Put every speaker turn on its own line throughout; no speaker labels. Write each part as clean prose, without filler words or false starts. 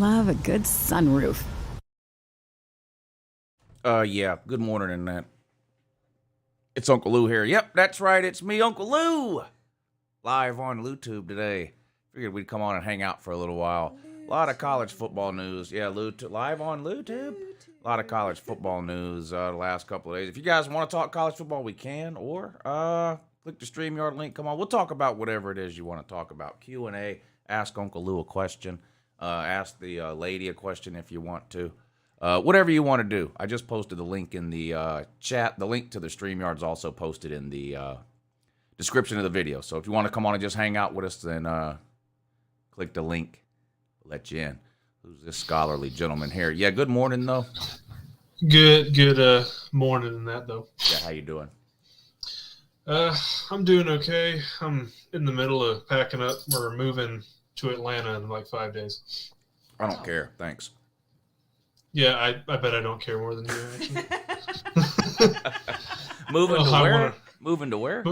love a good sunroof.
Yeah, good morning, Annette. It's Uncle Lou here. Yep, that's right, it's me, Uncle Lou. Live on LouTube today. Figured we'd come on and hang out for a little while. A lot of college football news. Yeah, live on LouTube. A lot of college football news the last couple of days. If you guys want to talk college football, we can. Or click the StreamYard link. Come on, we'll talk about whatever it is you want to talk about. Q&A, ask Uncle Lou a question. Ask the lady a question if you want to. Whatever you want to do. I just posted the link in the chat. The link to the StreamYard's also posted in the description of the video. So if you want to come on and just hang out with us, then click the link. We'll let you in. Who's this scholarly gentleman here? Yeah, good morning, though.
Good morning in that, though.
Yeah, how you doing?
I'm doing okay. I'm in the middle of packing up. We're moving to Atlanta in like 5 days.
I don't care. Thanks.
Yeah, I bet I don't care more than you, actually.
Moving to where? Moving to where?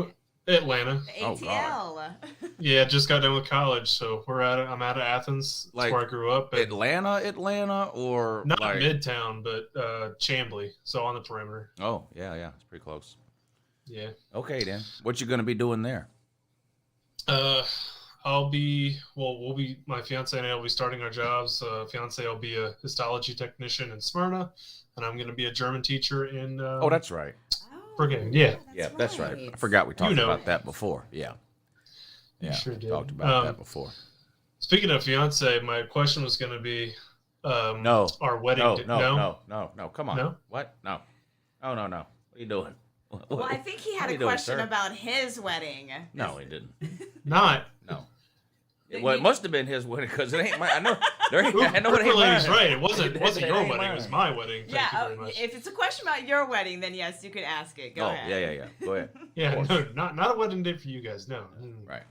Atlanta.
Oh,
ATL.
Yeah, just got done with college, so I'm out of Athens. That's where I grew up.
Atlanta, or
not
like
Midtown, but Chamblee, so on the perimeter.
Oh, yeah, it's pretty close.
Yeah.
Okay, then. What you gonna be doing there?
My fiance and I will be starting our jobs. Fiance will be a histology technician in Smyrna, and I'm going to be a German teacher in.
Oh, that's right.
Brigade. Yeah.
That's right. I forgot we talked about that before. Yeah.
You sure did.
Talked about that before.
Speaking of fiance, my question was going to be,
no,
our wedding.
No. Come on.
No?
What? No. Oh, no. What are you doing?
Well, I think he had a question about his wedding.
No, he didn't.
Not.
No. Well, it must have been his wedding because it ain't mine. I know. I know it ain't
mine.
mine.
Right. It wasn't your wedding. Mine. It was my wedding. Thank you very much.
If it's a question about your wedding, then yes, you can ask it. Go ahead.
Yeah. Go ahead.
Yeah. No, not a wedding date for you guys. No.
Right.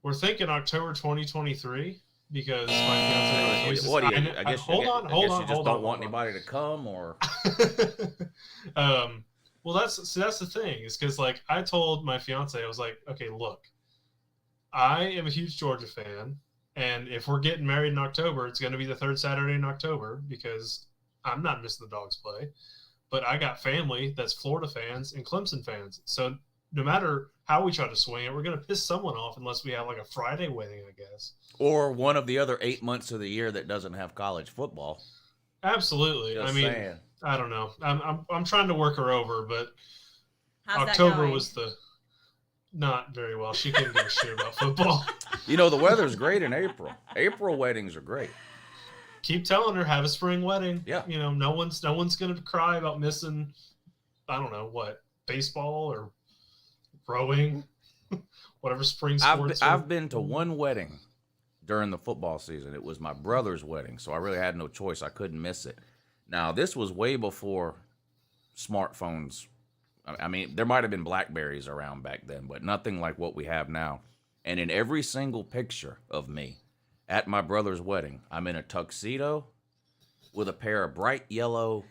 We're thinking October 2023 because my fiance.
What do you? I guess
hold on.
You just don't want anybody to come, or.
Well, that's the thing is because like I told my fiance, I was like, okay, look. I am a huge Georgia fan, and if we're getting married in October, it's going to be the third Saturday in October because I'm not missing the Dogs play. But I got family that's Florida fans and Clemson fans. So no matter how we try to swing it, we're going to piss someone off unless we have like a Friday wedding, I guess.
Or one of the other 8 months of the year that doesn't have college football.
Absolutely.
Just
I mean,
saying.
I don't know. I'm trying to work her over, but
How's
October was the... Not very well. She couldn't give a shit about football.
You know, the weather's great in April. April weddings are great.
Keep telling her, have a spring wedding.
Yeah.
You know, no one's going to cry about missing, I don't know, what, baseball or rowing, whatever spring sports.
I've been to one wedding during the football season. It was my brother's wedding, so I really had no choice. I couldn't miss it. Now, this was way before smartphones. I mean, there might have been Blackberries around back then, but nothing like what we have now. And in every single picture of me at my brother's wedding, I'm in a tuxedo with a pair of bright yellow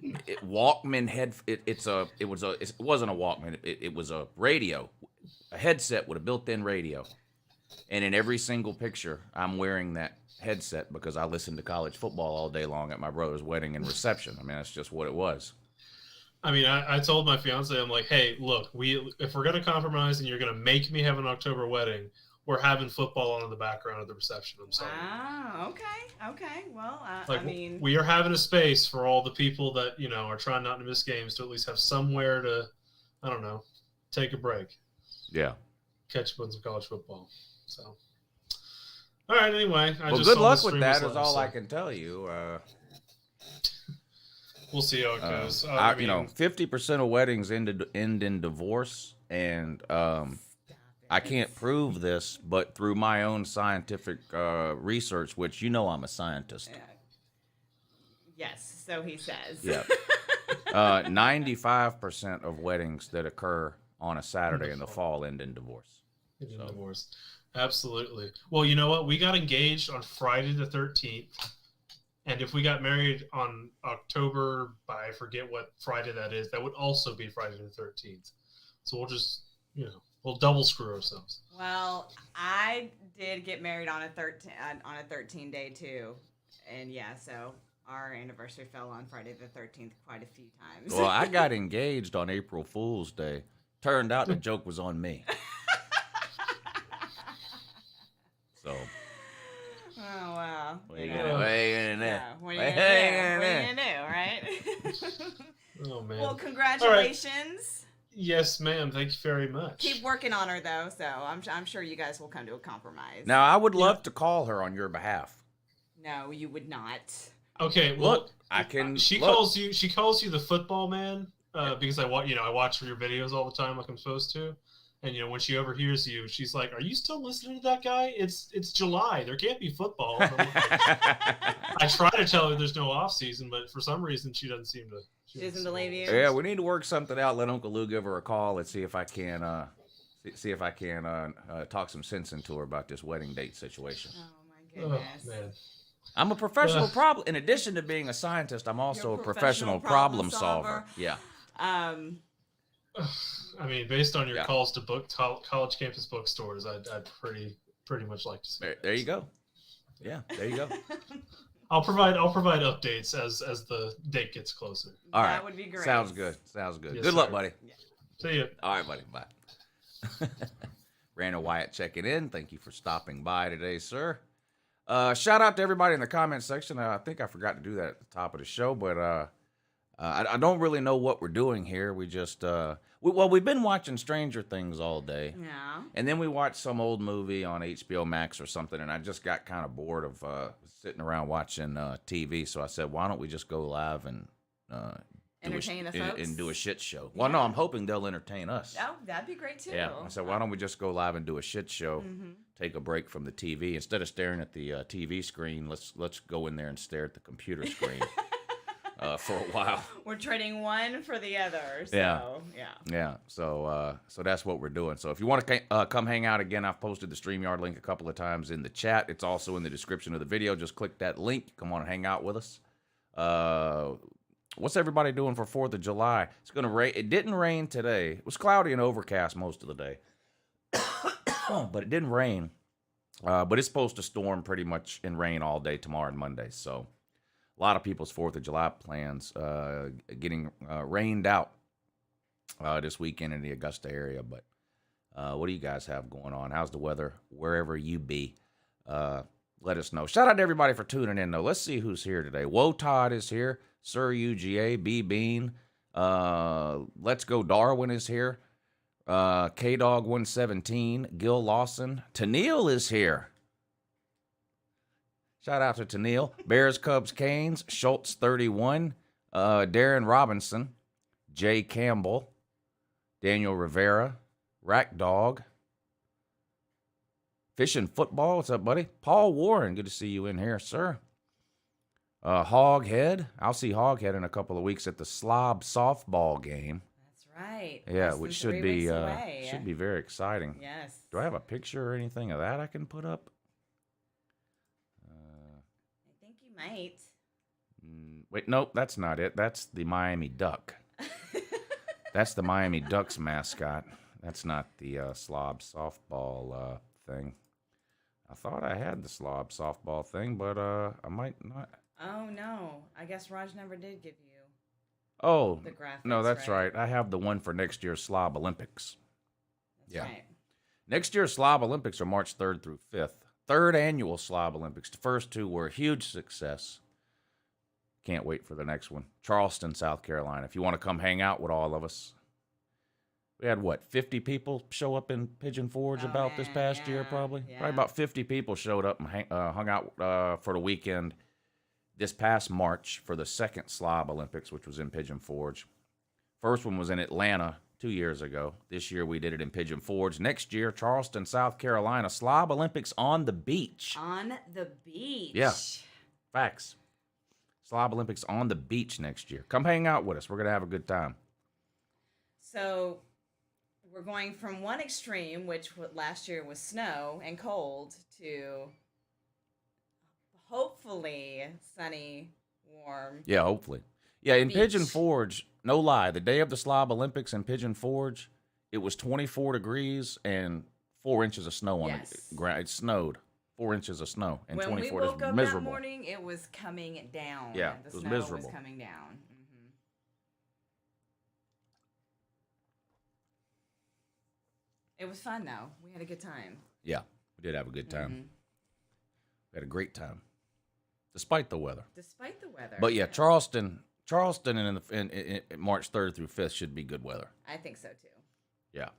Walkman head. It wasn't a Walkman. It was a radio, a headset with a built-in radio. And in every single picture, I'm wearing that headset because I listened to college football all day long at my brother's wedding and reception. I mean, that's just what it was.
I mean, I told my fiance, I'm like, hey, look, if we're going to compromise and you're going to make me have an October wedding, we're having football on in the background of the reception. I'm sorry.
Wow. Okay. Well,
like,
I mean,
we are having a space for all the people that, you know, are trying not to miss games to at least have somewhere to, I don't know, take a break.
Yeah.
Catch up on some college football. So, all right. Anyway,
well, good luck with that. Is all I can tell you.
We'll see how it goes.
You know, 50% of weddings end in divorce, and I can't prove this, but through my own scientific research, which you know I'm a scientist.
Yes, so he says.
Yeah. 95% of weddings that occur on a Saturday in the fall end in divorce.
Divorce. Absolutely. Well, you know what? We got engaged on Friday the 13th. And if we got married on October, I forget what Friday that is, that would also be Friday the 13th. So we'll just we'll double screw ourselves.
Well, I did get married on a 13-day too, and so our anniversary fell on Friday the 13th quite a few times.
Well, I got engaged on April Fool's Day. Turned out the joke was on me. So.
Oh wow!
What are you gonna do?
What are you gonna do, right?
Oh man!
Well, congratulations.
Yes, ma'am. Thank you very much.
Keep working on her though, so I'm sure you guys will come to a compromise.
Now, I would love to call her on your behalf.
No, you would not.
Okay, well,
look, I can.
She calls you the football man because I watch your videos all the time like I'm supposed to. And when she overhears you, she's like, "Are you still listening to that guy? It's July. There can't be football." I try to tell her there's no off season, but for some reason she doesn't seem to.
She doesn't believe you.
Yeah, we need to work something out. Let Uncle Lou give her a call and see if I can talk some sense into her about this wedding date situation.
Oh my goodness.
Oh, man.
I'm a professional problem. In addition to being a scientist, I'm also a professional problem solver. Yeah.
I mean, based on your calls to college campus bookstores, I'd pretty much like to see.
There you go. Yeah, there you go.
I'll provide updates as the date gets closer.
All right,
that would be great.
Sounds good.
Yes,
Good luck, buddy.
Yeah.
See you.
All right, buddy. Bye. Randall Wyatt checking in. Thank you for stopping by today, sir. Shout out to everybody in the comments section. I think I forgot to do that at the top of the show, but I don't really know what we're doing here. We just we've been watching Stranger Things all day.
Yeah.
And then we watched some old movie on HBO Max or something, and I just got kind of bored of sitting around watching TV. So I said, why don't we just go live and
entertain the folks
and do a shit show? Well, no, I'm hoping they'll entertain us.
Oh, that'd be great too.
Yeah. I said, why don't we just go live and do a shit show? Mm-hmm. Take a break from the TV instead of staring at the TV screen. Let's go in there and stare at the computer screen. For a while.
We're trading one for the other. So,
yeah. So that's what we're doing. So if you want to come hang out again, I've posted the StreamYard link a couple of times in the chat. It's also in the description of the video. Just click that link. Come on and hang out with us. What's everybody doing for 4th of July? It's going to rain. It didn't rain today. It was cloudy and overcast most of the day. But it didn't rain. But it's supposed to storm pretty much and rain all day tomorrow and Monday. So a lot of people's 4th of July plans getting rained out this weekend in the Augusta area. But what do you guys have going on? How's the weather wherever you be? Let us know. Shout out to everybody for tuning in, though. Let's see who's here today. Woe Todd is here. Sir UGA, B Bean. Let's Go Darwin is here. K-Dog 117. Gil Lawson. Tennille is here. Shout out to Tennille. Bears, Cubs, Canes. Schultz 31. Darren Robinson. Jay Campbell. Daniel Rivera. Rack Dog. Fishing Football. What's up, buddy? Paul Warren. Good to see you in here, sir. Hoghead. I'll see Hoghead in a couple of weeks at the Slob softball game.
That's right.
Yeah, which should be very exciting.
Yes.
Do I have a picture or anything of that I can put up?
I think you might.
Wait, nope, that's not it. That's the Miami Duck. That's the Miami Ducks mascot. That's not the Slob softball thing. I thought I had the Slob softball thing, but I might not.
Oh, no. I guess Raj never did give you the graphics.
No, that's right. I have the one for next year's Slob Olympics.
That's right.
Next year's Slob Olympics are March 3rd through 5th. 3rd annual Slob Olympics. The first two were a huge success. Can't wait for the next one. Charleston, South Carolina. If you want to come hang out with all of us. We had, 50 people show up in Pigeon Forge this past year, probably? Yeah. Probably about 50 people showed up and hung out for the weekend this past March for the second Slob Olympics, which was in Pigeon Forge. First one was in Atlanta 2 years ago. This year we did it in Pigeon Forge. Next year, Charleston, South Carolina, Slob Olympics on the beach.
On the beach.
Yeah, facts. Slob Olympics on the beach next year. Come hang out with us. We're going to have a good time.
So we're going from one extreme, which last year was snow and cold, to hopefully sunny, warm.
Yeah, hopefully. Yeah, in
beach.
Pigeon Forge, no lie, the day of the Slob Olympics in Pigeon Forge, it was 24 degrees and 4 inches of snow on
Yes.
the ground. It snowed 4 inches of snow and
When
24
we woke
days.
up
Miserable.
that morning, it was coming down.
Yeah,
the
it was
snow
miserable.
was coming down. It was fun though. We had a good time.
Yeah, we did have a good time.
Mhm.
We had a great time, despite the weather.
Despite the weather.
But yeah, Charleston in March 3rd through 5th should be good weather.
I think so too.
Yeah,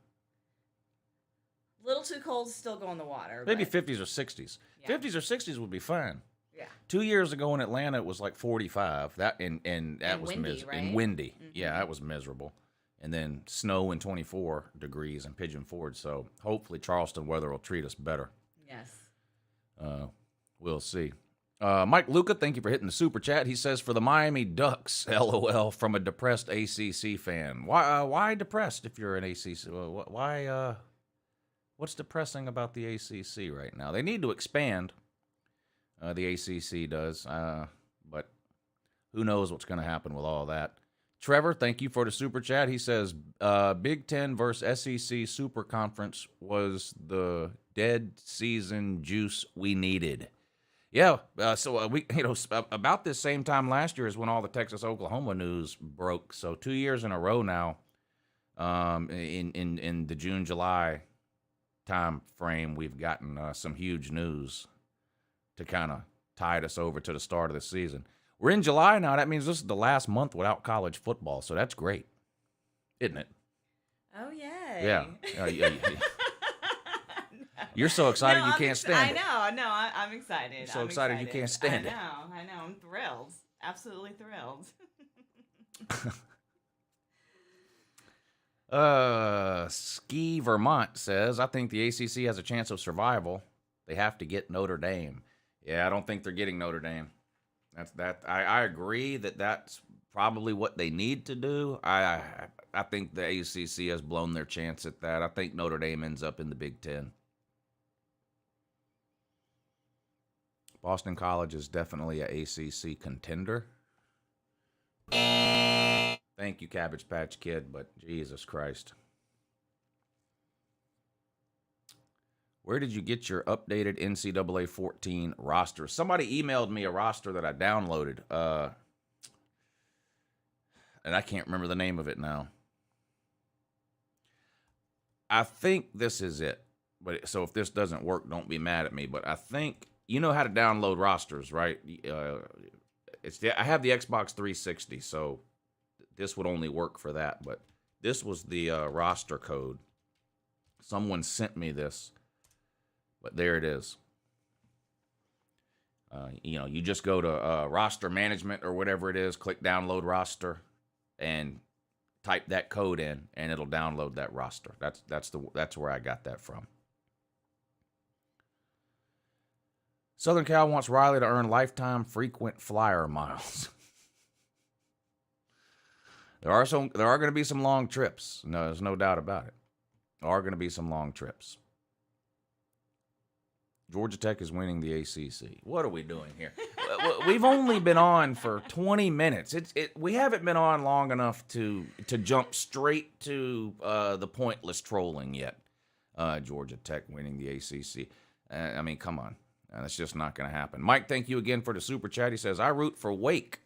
Little too cold to still go in the water.
maybe
but
50s or 60s.
Yeah.
50s or 60s would be fine.
Yeah.
2 years ago in Atlanta, it was like 45. That and that
And
was
windy,
miserable.
right?
And windy.
Mhm.
Yeah, that was miserable. And then snow and 24 degrees in Pigeon Forge. So hopefully Charleston weather will treat us better.
Yes.
We'll see. Mike Luca, thank you for hitting the super chat. He says, for the Miami Ducks, LOL, from a depressed ACC fan. Why depressed if you're an ACC? Why? What's depressing about the ACC right now? They need to expand. The ACC does. But who knows what's going to happen with all that. Trevor, thank you for the super chat. He says, Big Ten versus SEC Super Conference was the dead season juice we needed. Yeah, we about this same time last year is when all the Texas-Oklahoma news broke. So 2 years in a row now, in the June-July time frame, we've gotten some huge news to kind of tide us over to the start of the season. We're in July now. That means this is the last month without college football, so that's great, isn't it?
Oh yay.
Yeah. You're so excited you can't stand it.
I know. I'm excited.
You're so
I'm
excited you can't stand it.
I know. I'm thrilled. Absolutely thrilled.
Ski Vermont says, I think the ACC has a chance of survival. They have to get Notre Dame. Yeah, I don't think they're getting Notre Dame. I agree that that's probably what they need to do. I think the ACC has blown their chance at that. I think Notre Dame ends up in the Big Ten. Boston College is definitely an ACC contender. Thank you, Cabbage Patch Kid, but Jesus Christ. Where did you get your updated NCAA 14 roster? Somebody emailed me a roster that I downloaded, and I can't remember the name of it now. I think this is it. But so if this doesn't work, don't be mad at me. But I think you know how to download rosters, right? I have the Xbox 360, so this would only work for that. But this was the roster code. Someone sent me this. But there it is. You just go to roster management or whatever it is, click download roster, and type that code in, and it'll download that roster. That's where I got that from. Southern Cal wants Riley to earn lifetime frequent flyer miles. There are going to be some long trips. No, there's no doubt about it. There are going to be some long trips. Georgia Tech is winning the ACC. What are we doing here? We've only been on for 20 minutes. We haven't been on long enough to jump straight to the pointless trolling yet. Georgia Tech winning the ACC. I mean, come on. That's just not going to happen. Mike, thank you again for the super chat. He says, I root for Wake.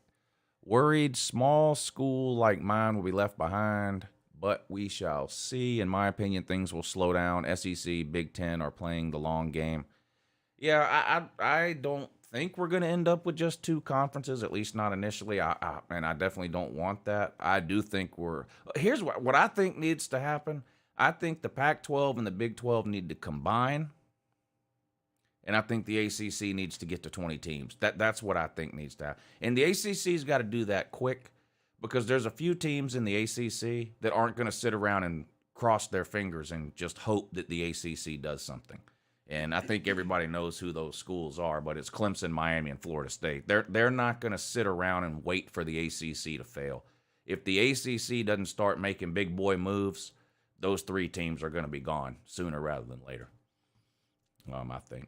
Worried small school like mine will be left behind, but we shall see. In my opinion, things will slow down. SEC, Big Ten are playing the long game. Yeah, I don't think we're going to end up with just two conferences, at least not initially. And I definitely don't want that. I do think here's what I think needs to happen. I think the Pac-12 and the Big 12 need to combine. And I think the ACC needs to get to 20 teams. That's what I think needs to happen. And the ACC's got to do that quick because there's a few teams in the ACC that aren't going to sit around and cross their fingers and just hope that the ACC does something. And I think everybody knows who those schools are, but it's Clemson, Miami, and Florida State. They're not going to sit around and wait for the ACC to fail. If the ACC doesn't start making big boy moves, those three teams are going to be gone sooner rather than later. I think.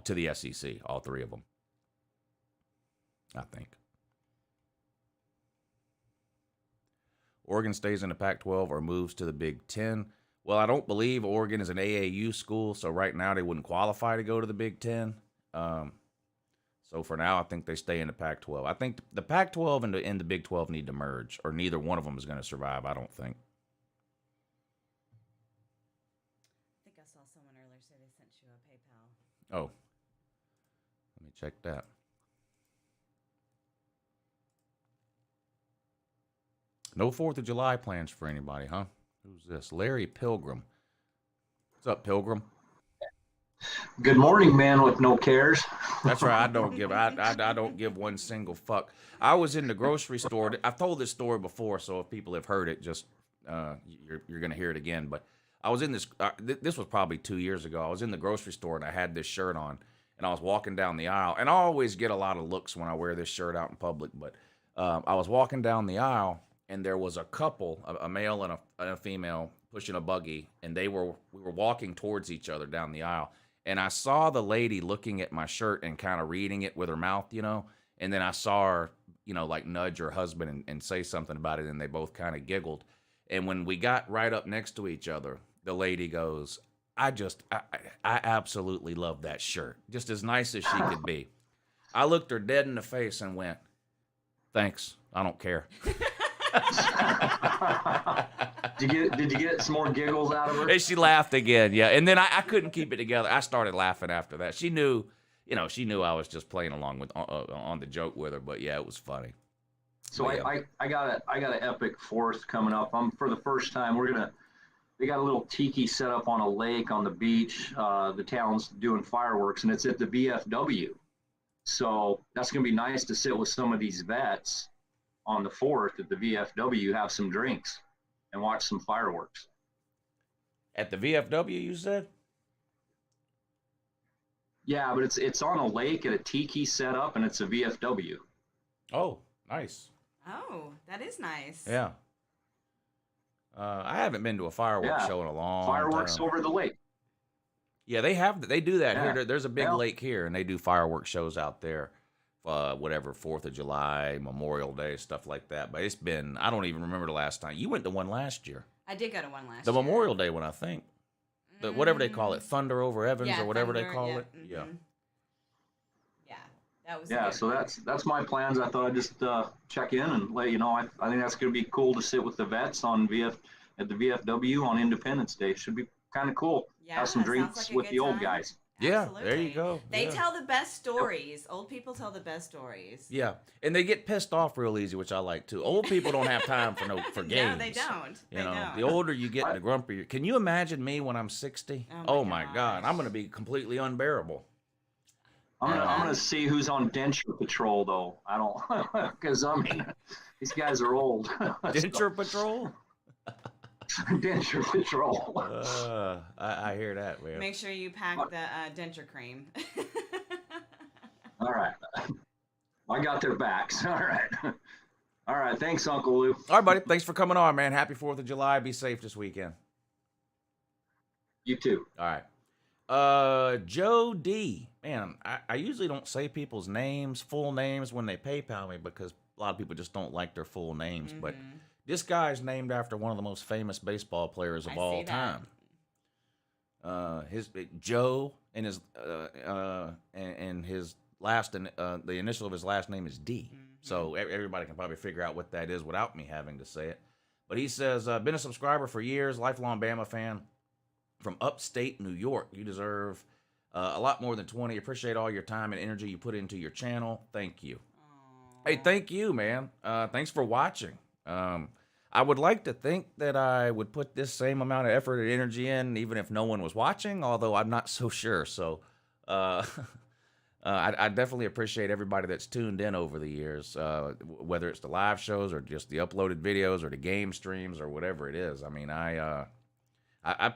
To the SEC, all three of them. I think. Oregon stays in the Pac-12 or moves to the Big Ten. Well, I don't believe Oregon is an AAU school, so right now they wouldn't qualify to go to the Big Ten. So for now, I think they stay in the Pac-12. I think the Pac-12 and the Big 12 need to merge, or neither one of them is going to survive, I don't think.
I think I saw someone earlier say they sent you a PayPal.
Oh, let me check that. No 4th of July plans for anybody, huh? Who's this? Larry Pilgrim. What's up, Pilgrim?
Good morning, man with no cares.
That's right. I don't give one single fuck. I was in the grocery store. I've told this story before, so if people have heard it, just you're gonna hear it again. But I was in this. This was probably 2 years ago. I was in the grocery store and I had this shirt on, and I was walking down the aisle. And I always get a lot of looks when I wear this shirt out in public. But I was walking down the aisle, and there was a couple, a male and a female, pushing a buggy, and we were walking towards each other down the aisle. And I saw the lady looking at my shirt and kind of reading it with her mouth, and then I saw her, like nudge her husband and say something about it, and they both kind of giggled. And when we got right up next to each other, the lady goes, I absolutely love that shirt. Just as nice as she could be. I looked her dead in the face and went, thanks, I don't care.
Did you get some more giggles out of her?
And she laughed again, yeah. And then I couldn't keep it together. I started laughing after that. She knew I was just playing along with on the joke with her. But yeah, it was funny.
So
but, yeah.
I got an epic 4th coming up. For the first time, they got a little tiki set up on a lake on the beach. The town's doing fireworks, and it's at the VFW. So that's gonna be nice to sit with some of these vets on the 4th at the VFW, have some drinks, and watch some fireworks.
At the VFW, you said?
Yeah, but it's on a lake at a tiki setup, and it's a VFW.
Oh, nice.
Oh, that is nice.
Yeah. I haven't been to a fireworks show in a long
Fireworks
time.
over the lake.
Yeah, they do that
Yeah.
here. There's a big lake here, and they do fireworks shows out there. Whatever, 4th of July, Memorial Day, stuff like that. But I don't even remember the last time. You went to one last year.
I did go to one last
The
year.
Memorial Day one, I think. Whatever they call it, Thunder over Evans
Yeah,
or whatever they
Thunder,
call
yeah,
it. Yeah.
Yeah, that was.
Yeah, so that's my plans. I thought I'd just check in and let you know. I think that's going to be cool to sit with the vets at the VFW on Independence Day. Should be kind of cool.
Yeah,
have some
sounds
drinks
like a
with
good
the old
time.
guys.
Yeah, there you go.
They
Yeah.
tell the best stories. Old people tell the best stories.
Yeah, and they get pissed off real easy, which I like too. Old people don't have time for games.
No, they don't.
You know, the older you get, the grumpier. Can you imagine me when I'm 60? Oh my God, I'm gonna be completely unbearable.
I'm gonna see who's on denture patrol though. I don't, because these guys are old.
Denture patrol.
Denture patrol.
I hear that, man.
Make sure you pack the denture cream.
All right. I got their backs. All right. Thanks, Uncle Lou.
All right, buddy. Thanks for coming on, man. Happy 4th of July. Be safe this weekend.
You too.
All right. Joe D. Man, I usually don't say people's names, full names, when they PayPal me because a lot of people just don't like their full names. But this guy's named after one of the most famous baseball players of all time. His Joe and his the initial of his last name is D. So everybody can probably figure out what that is without me having to say it. But he says, been a subscriber for years, lifelong Bama fan from upstate New York. You deserve a lot more than 20. Appreciate all your time and energy you put into your channel. Thank you. Aww. Hey, thank you, man. Thanks for watching. I would like to think that I would put this same amount of effort and energy in even if no one was watching, although I'm not so sure. So I definitely appreciate everybody that's tuned in over the years, whether it's the live shows or just the uploaded videos or the game streams or whatever it is. I mean, I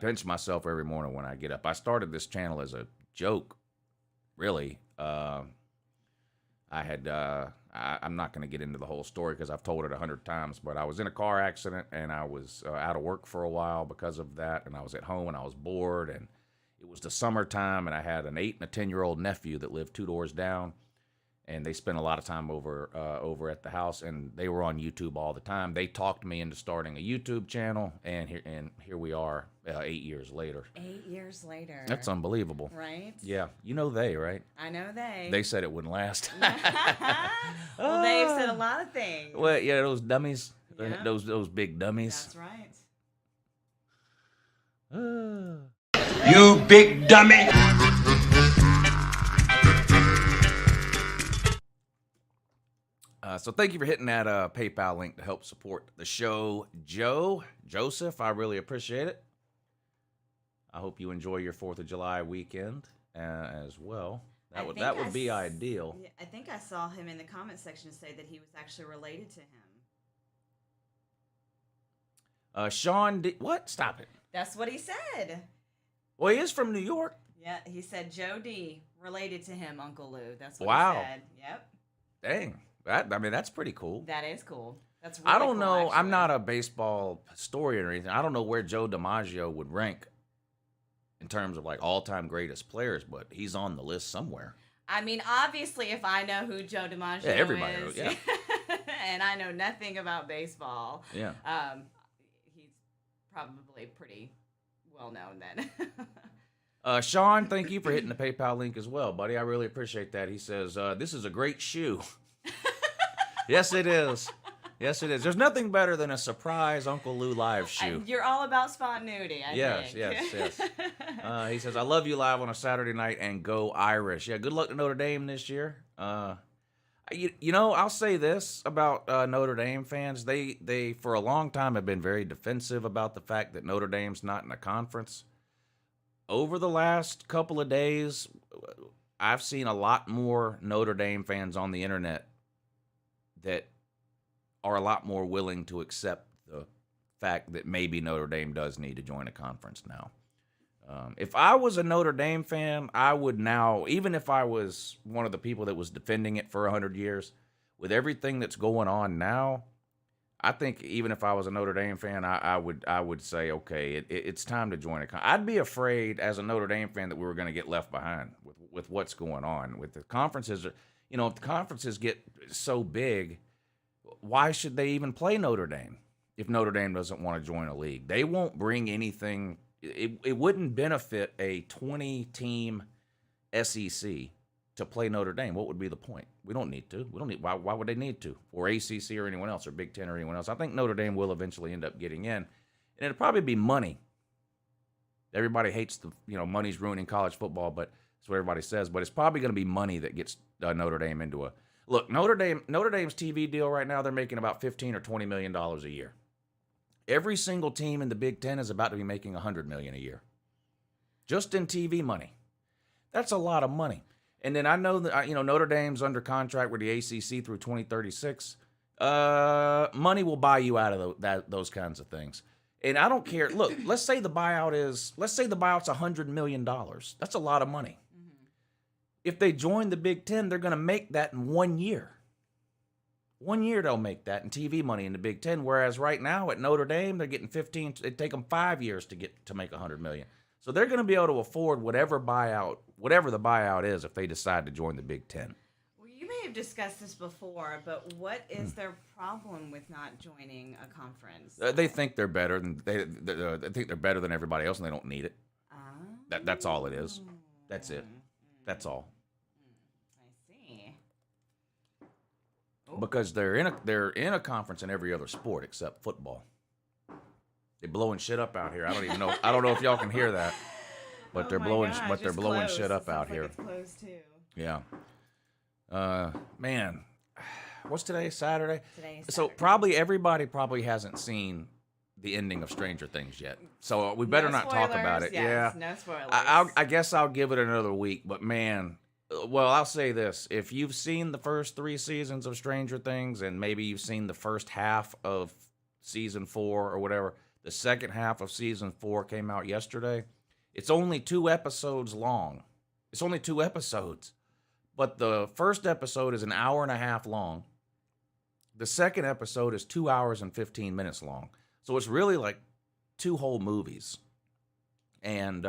pinch myself every morning when I get up. I started this channel as a joke, really. I'm not going to get into the whole story because I've told it 100 times, but I was in a car accident and I was out of work for a while because of that, and I was at home and I was bored, and it was the summertime, and I had an 8 and a 10-year-old nephew that lived 2 doors down, and they spent a lot of time over at the house, and they were on YouTube all the time. They talked me into starting a YouTube channel, and here we are 8 years later.
8 years later.
That's unbelievable.
Right?
Yeah. You know they, right?
I know they.
They said it wouldn't last.
Well, they've said a lot of things.
Well, yeah, those dummies.
Yeah.
Those big dummies.
That's right.
You big dummy.
So thank you for hitting that PayPal link to help support the show, Joseph. I really appreciate it. I hope you enjoy your 4th of July weekend as well. That would be ideal.
I think I saw him in the comment section say that he was actually related to him.
Sean D. What? Stop it.
That's what he said.
Well, he is from New York.
Yeah, he said Joe D. related to him, Uncle Lou. That's what
Wow.
he said. Yep.
Dang. That's pretty cool.
That is cool. That's really
I don't
cool,
know.
actually.
I'm not a baseball historian or anything. I don't know where Joe DiMaggio would rank in terms of like all-time greatest players, but he's on the list somewhere.
I mean, obviously, if I know who Joe DiMaggio
everybody
is,
knows, yeah.
and I know nothing about baseball,
Yeah.
he's probably pretty well known then.
Sean, thank you for hitting the PayPal link as well, buddy. I really appreciate that. He says, this is a great shoe. Yes, it is. Yes, it is. There's nothing better than a surprise Uncle Lou live shoe.
You're all about spontaneity, I think.
Yes. He says, I love you live on a Saturday night and go Irish. Yeah, good luck to Notre Dame this year. You know, I'll say this about Notre Dame fans. They for a long time have been very defensive about the fact that Notre Dame's not in a conference. Over the last couple of days, I've seen a lot more Notre Dame fans on the internet that are a lot more willing to accept the fact that maybe Notre Dame does need to join a conference now. If I was a Notre Dame fan, I would now, even if I was one of the people that was defending it for 100 years, with everything that's going on now, I think even if I was a Notre Dame fan, I would say, okay, it's time to join a conference. I'd be afraid as a Notre Dame fan that we were going to get left behind with what's going on. With the conferences, you know, if the conferences get so big, why should they even play Notre Dame if Notre Dame doesn't want to join a league? They won't bring anything. It wouldn't benefit a 20-team SEC to play Notre Dame. What would be the point? We don't need to. Why would they need to? Or ACC or anyone else, or Big Ten or anyone else. I think Notre Dame will eventually end up getting in. And it'll probably be money. Everybody hates money's ruining college football, but that's what everybody says. But it's probably going to be money that gets Notre Dame into a... Look, Notre Dame's TV deal right now, they're making about $15 or $20 million a year. Every single team in the Big Ten is about to be making $100 million a year. Just in TV money. That's a lot of money. And then I know that Notre Dame's under contract with the ACC through 2036. Money will buy you out of those kinds of things. And I don't care. Look, let's say the buyout's $100 million. That's a lot of money. Mm-hmm. If they join the Big Ten, they're going to make that in 1 year. 1 year they'll make that in TV money in the Big Ten. Whereas right now at Notre Dame, they're getting 15. It take them 5 years to make $100 million. So they're going to be able to afford whatever the buyout is if they decide to join the Big Ten.
Well, you may have discussed this before, but what is their problem with not joining a conference?
They think they're better than they think they're better than everybody else, and they don't need it. That's all it is. That's it. That's all.
I see.
Because they're in a conference in every other sport except football. They're blowing shit up out here. I don't know if y'all can hear that, but they're blowing shit up out here.
It's close too.
Yeah. Man, what's today? Saturday.
Today is
So
Saturday.
probably everybody hasn't seen the ending of Stranger Things yet. So we better not talk about it.
Yes,
Yeah.
No spoilers.
I guess I'll give it another week. But man, well, I'll say this: if you've seen the first 3 seasons of Stranger Things, and maybe you've seen the first half of season 4 or whatever. The second half of season 4 came out yesterday. It's only 2 episodes long. It's only 2 episodes. But the first episode is an hour and a half long. The second episode is 2 hours and 15 minutes long. So it's really like 2 whole movies. And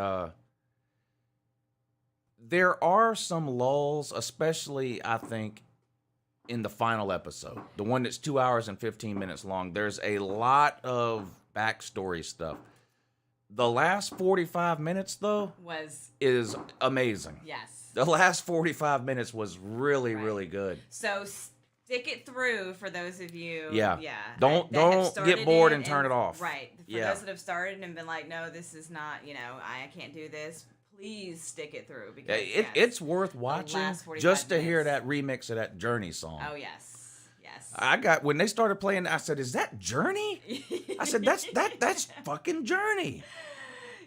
there are some lulls, especially, I think, in the final episode, the one that's 2 hours and 15 minutes long. There's a lot of backstory stuff. The last 45 minutes, though, is amazing.
Yes.
The last 45 minutes was really, really good.
So stick it through for those of you.
Yeah.
Yeah.
Don't get bored and turn it off.
Right. For those that have started and been like, no, this is not, I can't do this. Please stick it through because
it's worth watching just to hear that remix of that Journey song.
Oh yes.
When they started playing, I said, "Is that Journey?" I said, "That's fucking Journey."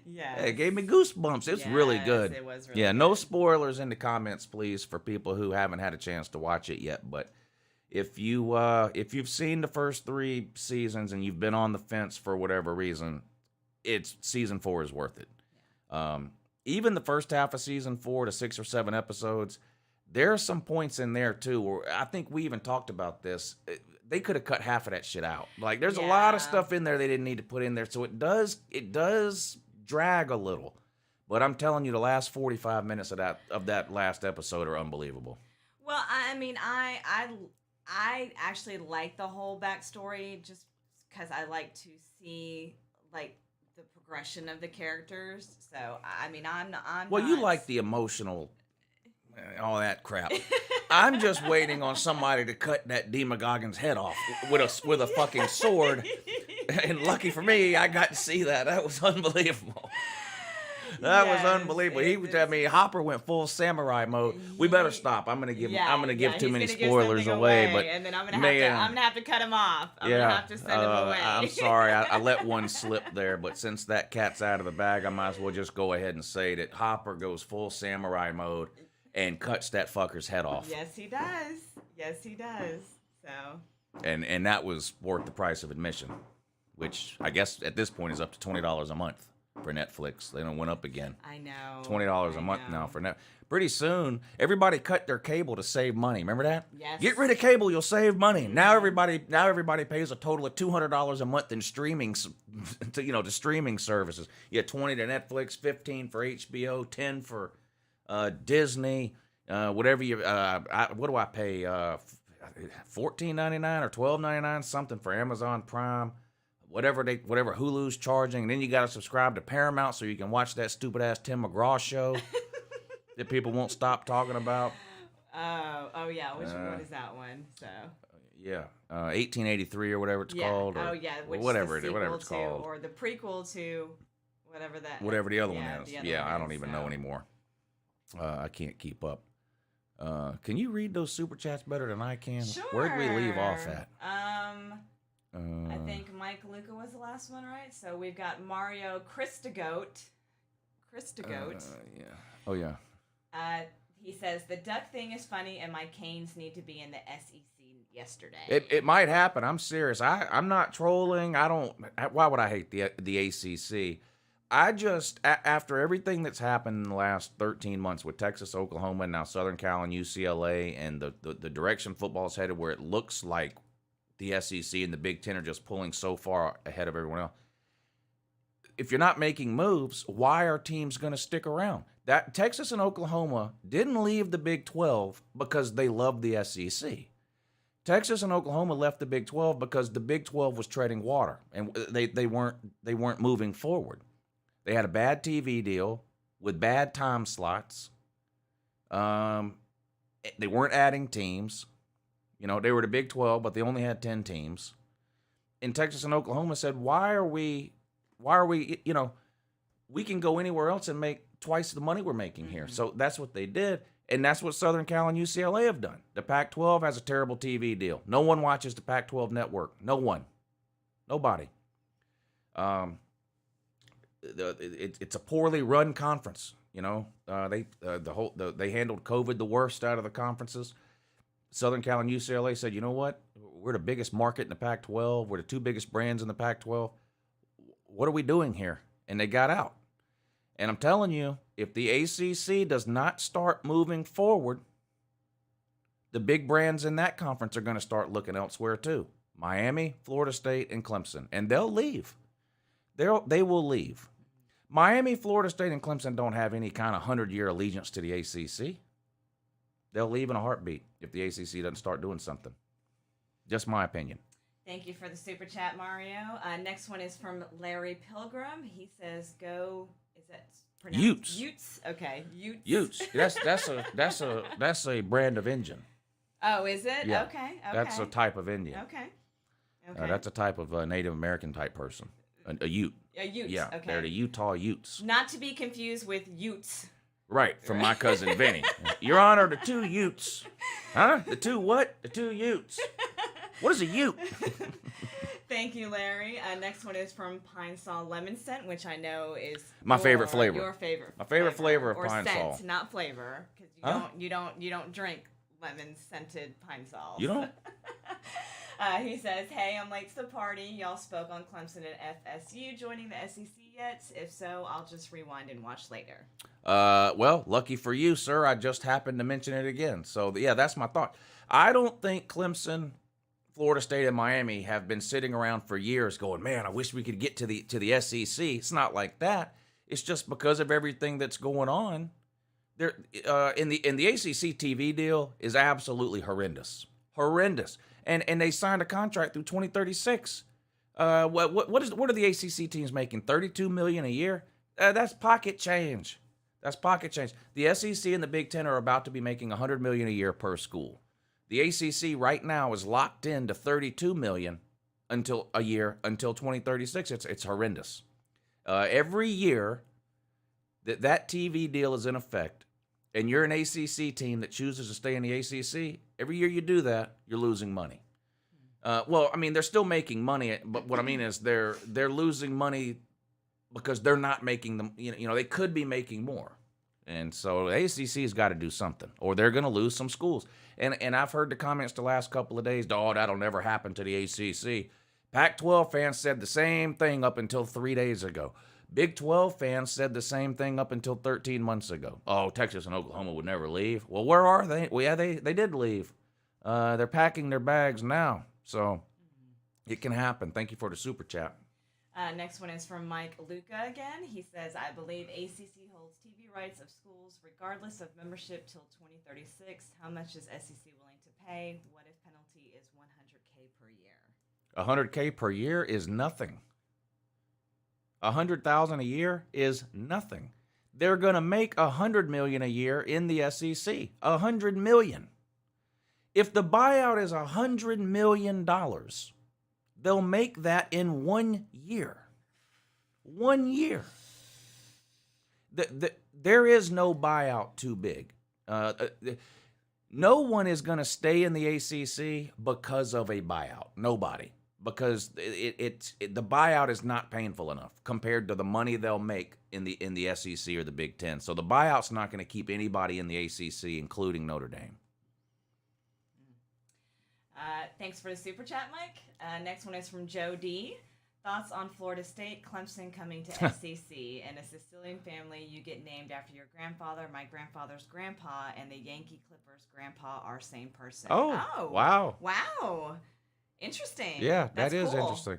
Yeah.
It gave me goosebumps. It's really good.
It was really
good.
good.
No spoilers in the comments, please, for people who haven't had a chance to watch it yet. But if you've seen the first 3 seasons and you've been on the fence for whatever reason, season 4 is worth it. Even the first half of season 4 to 6 or 7 episodes, there are some points in there too where I think we even talked about this. They could have cut half of that shit out. Like there's a lot of stuff in there they didn't need to put in there, so it does drag a little. But I'm telling you, the last 45 minutes of that last episode are unbelievable.
Well, I mean, I actually like the whole backstory just because I like to see like the progression of the characters. So I mean, I'm
well,
not...
you like the emotional, all that crap. I'm just waiting on somebody to cut that Demogorgon's head off with a fucking sword. And lucky for me, I got to see that. That was unbelievable. That was unbelievable. Hopper went full samurai mode. We better stop. I'm gonna give too many spoilers away. But
and then I'm gonna have to cut him off. I'm gonna have to send him away.
I'm sorry, I let one slip there. But since that cat's out of the bag, I might as well just go ahead and say that Hopper goes full samurai mode and cuts that fucker's head off.
Yes, he does. So.
And that was worth the price of admission, which I guess at this point is up to $20 a month for Netflix. They don't went up again.
I know.
$20 a month now for Net. Pretty soon, everybody cut their cable to save money. Remember that?
Yes.
Get rid of cable, you'll save money. Mm-hmm. Now everybody pays a total of $200 a month in streaming, to streaming services. You get $20 to Netflix, $15 for HBO, $10 for Disney, whatever you. What do I pay? $14.99 or $12.99 something for Amazon Prime. Whatever Hulu's charging, and then you got to subscribe to Paramount so you can watch that stupid ass Tim McGraw show that people won't stop talking about.
Oh yeah, which one is that one? So
1883 or whatever it's called. Or, whatever it's called,
or the prequel to
whatever the other one is. I don't even know anymore. I can't keep up. Can you read those super chats better than I can?
Sure.
Where'd we leave off at?
I think Mike Luca was the last one, right? So we've got Mario Christagoat.
Yeah. Oh, yeah.
He says, the duck thing is funny and my Canes need to be in the SEC yesterday.
It might happen. I'm serious. I'm not trolling. Why would I hate the ACC? I just, after everything that's happened in the last 13 months with Texas, Oklahoma, and now Southern Cal and UCLA, and the direction football's headed where it looks like the SEC and the Big Ten are just pulling so far ahead of everyone else. If you're not making moves, why are teams going to stick around? That Texas and Oklahoma didn't leave the Big 12 because they loved the SEC. Texas and Oklahoma left the Big 12 because the Big 12 was treading water and they weren't moving forward. They had a bad TV deal with bad time slots. They weren't adding teams. They were the Big 12, but they only had 10 teams. And Texas and Oklahoma said, why are we, we can go anywhere else and make twice the money we're making here. So that's what they did. And that's what Southern Cal and UCLA have done. The Pac-12 has a terrible TV deal. No one watches the Pac-12 network. No one. Nobody. It's a poorly run conference. They handled COVID the worst out of the conferences. Southern Cal and UCLA said, you know what? We're the biggest market in the Pac-12. We're the 2 biggest brands in the Pac-12. What are we doing here? And they got out. And I'm telling you, if the ACC does not start moving forward, the big brands in that conference are going to start looking elsewhere too. Miami, Florida State, and Clemson. And they'll leave. They will leave. Miami, Florida State, and Clemson don't have any kind of 100-year allegiance to the ACC. They'll leave in a heartbeat if the ACC doesn't start doing something. Just my opinion.
Thank you for the super chat, Mario. Next one is from Larry Pilgrim. He says, "Go." Is that pronounced
Utes?
Utes. Okay. Utes.
Utes. That's a brand of Indian.
Oh, is it?
Yeah.
Okay.
That's a type of Indian.
Okay. Okay.
That's a type of Native American type person. A Ute.
A Ute.
Yeah,
Okay.
they're the Utah Utes.
Not to be confused with Utes.
Right, from my cousin Vinny. Your Honor, the two Utes. Huh? The two what? The two Utes. What is a Ute?
Thank you, Larry. Next one is from Pine Sol Lemon Scent, which I know is
My favorite flavor.
Your favorite.
My favorite flavor of
or
Pine
scent,
Sol.
not flavor, because you don't drink lemon scented Pine Sol.
You don't?
He says, "Hey, I'm late to the party. Y'all spoke on Clemson and FSU joining the SEC yet? If so, I'll just rewind and watch later."
Well, lucky for you, sir. I just happened to mention it again. So, yeah, that's my thought. I don't think Clemson, Florida State, and Miami have been sitting around for years going, man, I wish we could get to the SEC. It's not like that. It's just because of everything that's going on. There, in the ACC TV deal is absolutely horrendous. Horrendous. And they signed a contract through 2036. What are the ACC teams making? $32 million a year? That's pocket change. That's pocket change. The SEC and the Big Ten are about to be making $100 million a year per school. The ACC right now is locked in to $32 million until 2036. It's horrendous. Every year that TV deal is in effect, and you're an ACC team that chooses to stay in the ACC, every year you do that, you're losing money. Well, I mean, they're still making money, but what I mean is they're losing money because they're not making them. You know, they could be making more, and so the ACC has got to do something, or they're going to lose some schools. And I've heard the comments the last couple of days. Oh, that'll never happen to the ACC. Pac-12 fans said the same thing up until 3 days ago. Big 12 fans said the same thing up until 13 months ago. Oh, Texas and Oklahoma would never leave. Well, where are they? Well, yeah, they did leave. They're packing their bags now. So it can happen. Thank you for the super chat.
Next one is from Mike Luca again. He says, "I believe ACC holds TV rights of schools regardless of membership till 2036. How much is SEC willing to pay? What if penalty is $100K per year?"
$100K per year is nothing. $100,000 a year is nothing. They're going to make $100 million a year in the SEC. $100 million. If the buyout is $100 million, they'll make that in 1 year. 1 year. There is no buyout too big. No one is going to stay in the ACC because of a buyout. Nobody. Because the buyout is not painful enough compared to the money they'll make in the SEC or the Big Ten. So the buyout's not going to keep anybody in the ACC, including Notre Dame.
Thanks for the super chat, Mike. Next one is from Joe D. Thoughts on Florida State, Clemson coming to SEC. In a Sicilian family, you get named after your grandfather, my grandfather's grandpa, and the Yankee Clippers' grandpa are same person.
Oh, wow.
Wow. Interesting.
Yeah,
That's
that is
cool.
interesting.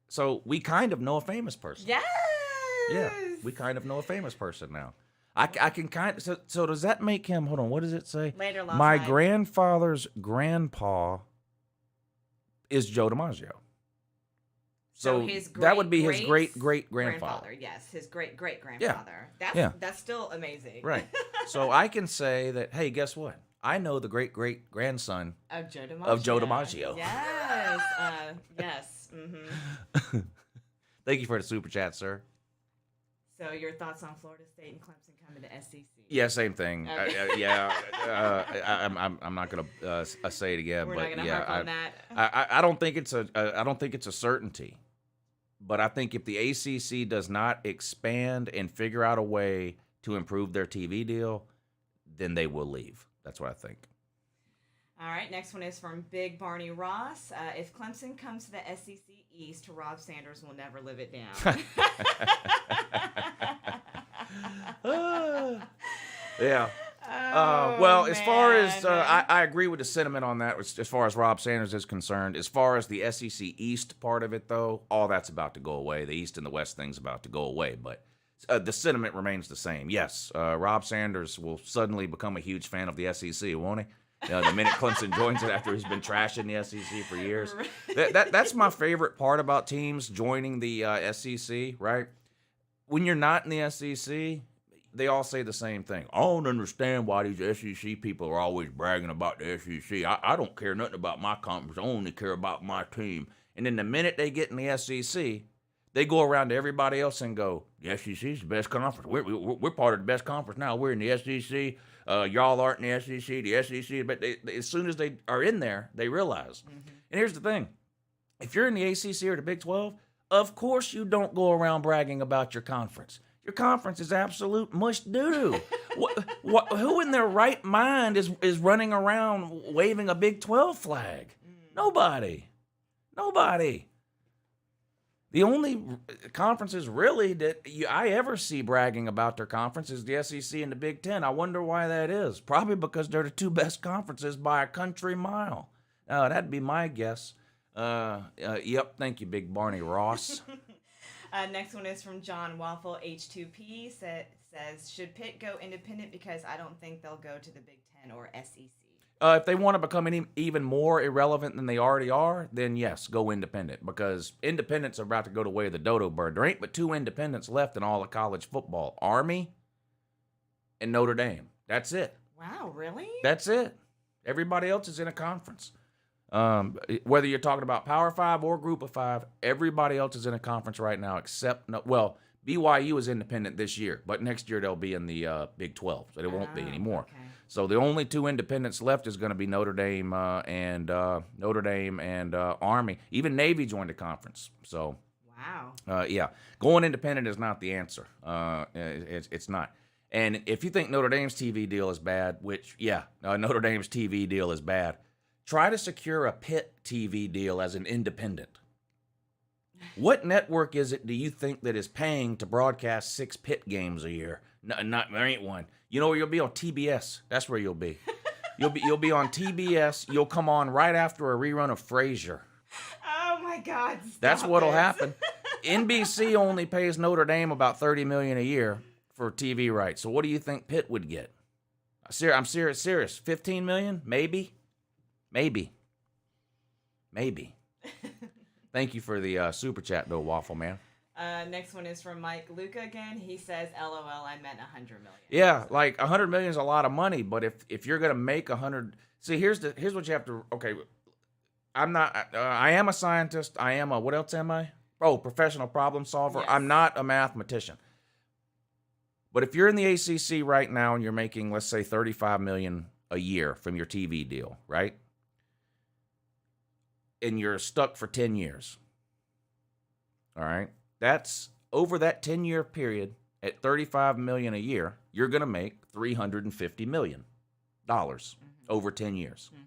So we kind of know a famous person.
Yes.
Yeah, we kind of know a famous person now. I can kind of, so does that make him, hold on, what does it say?
Later last
My
night.
grandfather's grandpa is Joe DiMaggio. So
his
that would be his
great
great-great-grandfather.
Yes, his great-great-grandfather. That's still amazing.
Right. So I can say that, hey, guess what? I know the great-great-grandson
Of Joe DiMaggio.
DiMaggio.
Yes. Yes. Mm-hmm.
Thank you for the super chat, sir.
So your thoughts on Florida State and Clemson coming to SEC?
Yeah, same thing.
Okay.
I'm not gonna say it again,
We're
but
not gonna
yeah,
harp on that.
I don't think it's a certainty, but I think if the ACC does not expand and figure out a way to improve their TV deal, then they will leave. That's what I think.
All right, next one is from Big Barney Ross. If Clemson comes to the SEC East, Rob Sanders will never live it down.
Yeah.
Oh,
well, as far as
man.
I agree with the sentiment on that, as far as Rob Sanders is concerned. As far as the SEC East part of it, though, all that's about to go away. The East and the West thing's about to go away. But The sentiment remains the same. Yes, Rob Sanders will suddenly become a huge fan of the SEC, won't he? The minute Clemson joins it after he's been trashing the SEC for years. That's my favorite part about teams joining the SEC, right? When you're not in the SEC, they all say the same thing. I don't understand why these SEC people are always bragging about the SEC. I don't care nothing about my conference. I only care about my team. And then the minute they get in the SEC, they go around to everybody else and go, the SEC is the best conference. We're part of the best conference now. We're in the SEC. Y'all aren't in the SEC. The SEC. But as soon as they are in there, they realize. Mm-hmm. And here's the thing. If you're in the ACC or the Big 12, of course you don't go around bragging about your conference. Your conference is absolute mush doo-doo. Who in their right mind is running around waving a Big 12 flag? Nobody. The only conferences really that I ever see bragging about their conference is the SEC and the Big Ten. I wonder why that is. Probably because they're the two best conferences by a country mile. That'd be my guess. Yep, thank you, Big Barney Ross.
Next one is from John Waffle H2P. Says, should Pitt go independent because I don't think they'll go to the Big Ten or SEC?
If they want to become even more irrelevant than they already are, then yes, go independent. Because independents are about to go the way of the dodo bird. There ain't but two independents left in all of college football. Army and Notre Dame. That's it.
Wow, really?
That's it. Everybody else is in a conference. Whether you're talking about Power 5 or Group of 5, everybody else is in a conference right now except, BYU is independent this year, but next year they'll be in the Big 12, so they won't be anymore.
Okay.
So the only two independents left is going to be Notre Dame and Army. Even Navy joined the conference. So,
wow.
Yeah, going independent is not the answer. It's not. And if you think Notre Dame's TV deal is bad, which Notre Dame's TV deal is bad, try to secure a Pitt TV deal as an independent. What network is it do you think that is paying to broadcast 6 Pitt games a year? There ain't one. You know where you'll be? On TBS. That's where you'll be. You'll be on TBS. You'll come on right after a rerun of Frasier.
Oh my God!
That's what'll happen. NBC only pays Notre Dame about $30 million a year for TV rights. So what do you think Pitt would get? I'm serious. $15 million? Maybe. Thank you for the super chat, though, Waffle Man.
Next one is from Mike Luca again. He says, LOL, I meant 100 million.
Yeah, like 100 million is a lot of money, but if you're going to make 100... See, here's what you have to... Okay, I am a scientist. I am a... What else am I? Oh, professional problem solver. Yes. I'm not a mathematician. But if you're in the ACC right now and you're making, let's say, $35 million a year from your TV deal, right? And you're stuck for 10 years. All right? That's over that 10-year period at $35 million a year, you're going to make $350 million over 10 years. Mm-hmm.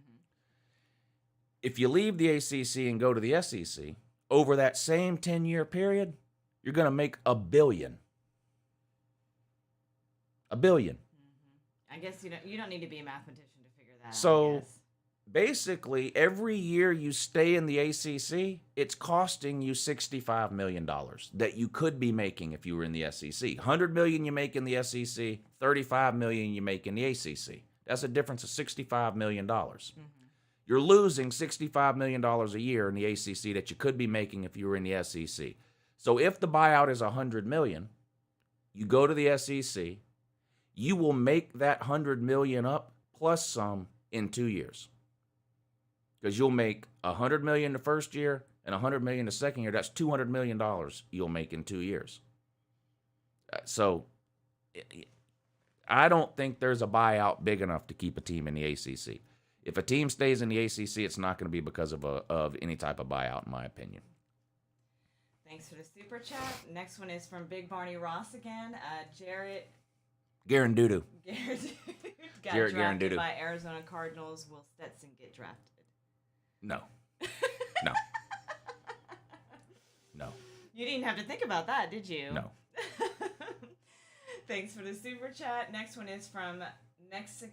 If you leave the ACC and go to the SEC, over that same 10-year period, you're going to make $1 billion. $1 billion.
Mm-hmm. I guess you don't need to be a mathematician to figure that out.
So basically, every year you stay in the ACC, it's costing you $65 million that you could be making if you were in the SEC. $100 million you make in the SEC, $35 million you make in the ACC. That's a difference of $65 million. Mm-hmm. You're losing $65 million a year in the ACC that you could be making if you were in the SEC. So if the buyout is $100 million, you go to the SEC, you will make that $100 million up plus some in 2 years. Because you'll make $100 million the first year and $100 million the second year. That's $200 million you'll make in 2 years. So I don't think there's a buyout big enough to keep a team in the ACC. If a team stays in the ACC, it's not going to be because of any type of buyout, in my opinion.
Thanks for the super chat. Next one is from Big Barney Ross again. Jarrett
Garandudu.
Got drafted by Arizona Cardinals. Will Stetson get drafted?
No.
You didn't have to think about that, did you?
No.
Thanks for the super chat. Next one is from Mexican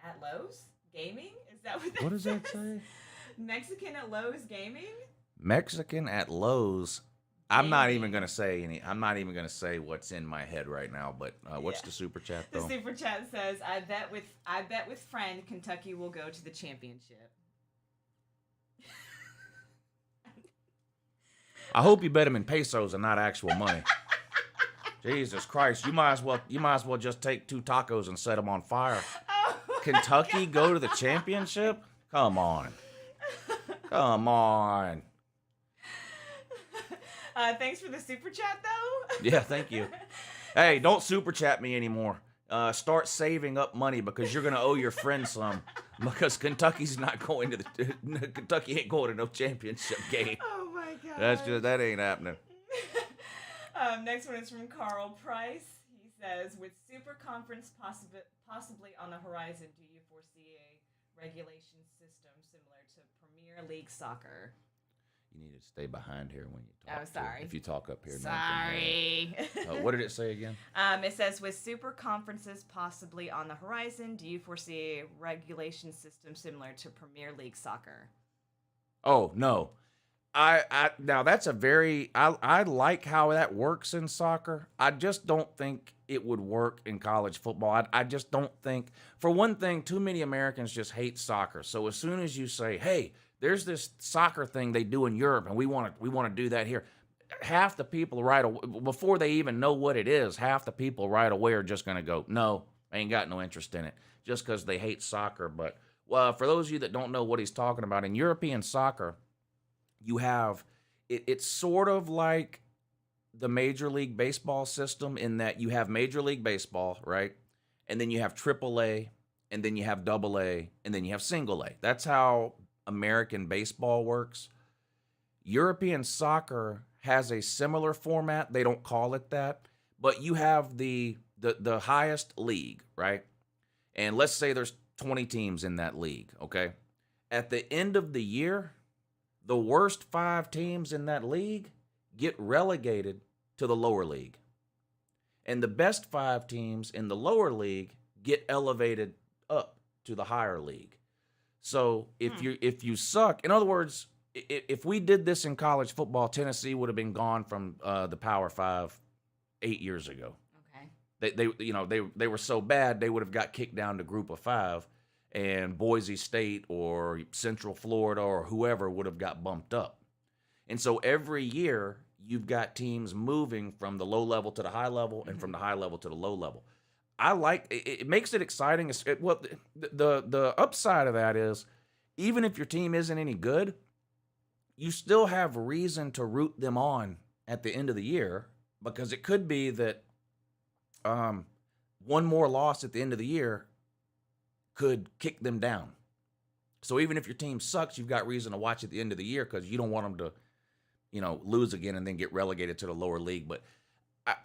at Lowe's Gaming? Is that what that
What does
says?
that say?
Mexican at Lowe's Gaming?
Mexican at Lowe's. I'm not even
Maybe.
gonna say any. I'm not even gonna say what's in my head right now. But what's
Yeah.
the super chat
The
though?
super chat says, I bet with friend Kentucky will go to the championship.
I hope you bet him in pesos and not actual money. Jesus Christ! You might as well just take 2 tacos and set them on fire.
Oh,
Kentucky go to the championship? Come on. Come on.
Thanks for the super chat though.
Yeah, thank you. Hey, don't super chat me anymore. Start saving up money because you're gonna owe your friend some. Because Kentucky's not going to the Kentucky ain't going to no championship game.
Oh my god.
That ain't happening.
Next one is from Carl Price. He says, with Super Conference possibly on the horizon, do you foresee a regulation system similar to Premier League soccer?
You need to stay behind here when you talk.
Oh, sorry.
If you talk up here. no one can
Sorry.
hear. What did it say again?
It says, with super conferences possibly on the horizon, do you foresee a regulation system similar to Premier League soccer?
Oh, no. Now that's I like how that works in soccer. I just don't think it would work in college football. I just don't think, for one thing, too many Americans just hate soccer. So as soon as you say, hey, there's this soccer thing they do in Europe and we want to do that here, half the people right away, before they even know what it is, half the people right away are just going to go, no, I ain't got no interest in it, just because they hate soccer. But for those of you that don't know what he's talking about, in European soccer, you have, it's sort of like the Major League Baseball system in that you have Major League Baseball, right? And then you have AAA, and then you have AA, and then you have single A. That's how American baseball works. European soccer has a similar format. They don't call it that, but you have the highest league, right? And let's say there's 20 teams in that league, okay? At the end of the year, the worst 5 teams in that league get relegated to the lower league. And the best 5 teams in the lower league get elevated up to the higher league. So if you suck, in other words, if we did this in college football, Tennessee would have been gone from the Power 5 8 years ago.
Okay.
They were so bad they would have got kicked down to Group of 5. And Boise State or Central Florida or whoever would have got bumped up. And so every year, you've got teams moving from the low level to the high level and from the high level to the low level. I like it makes it exciting. Well, the upside of that is, even if your team isn't any good, you still have reason to root them on at the end of the year, because it could be that one more loss at the end of the year could kick them down. So even if your team sucks, you've got reason to watch at the end of the year, because you don't want them to, lose again and then get relegated to the lower league. But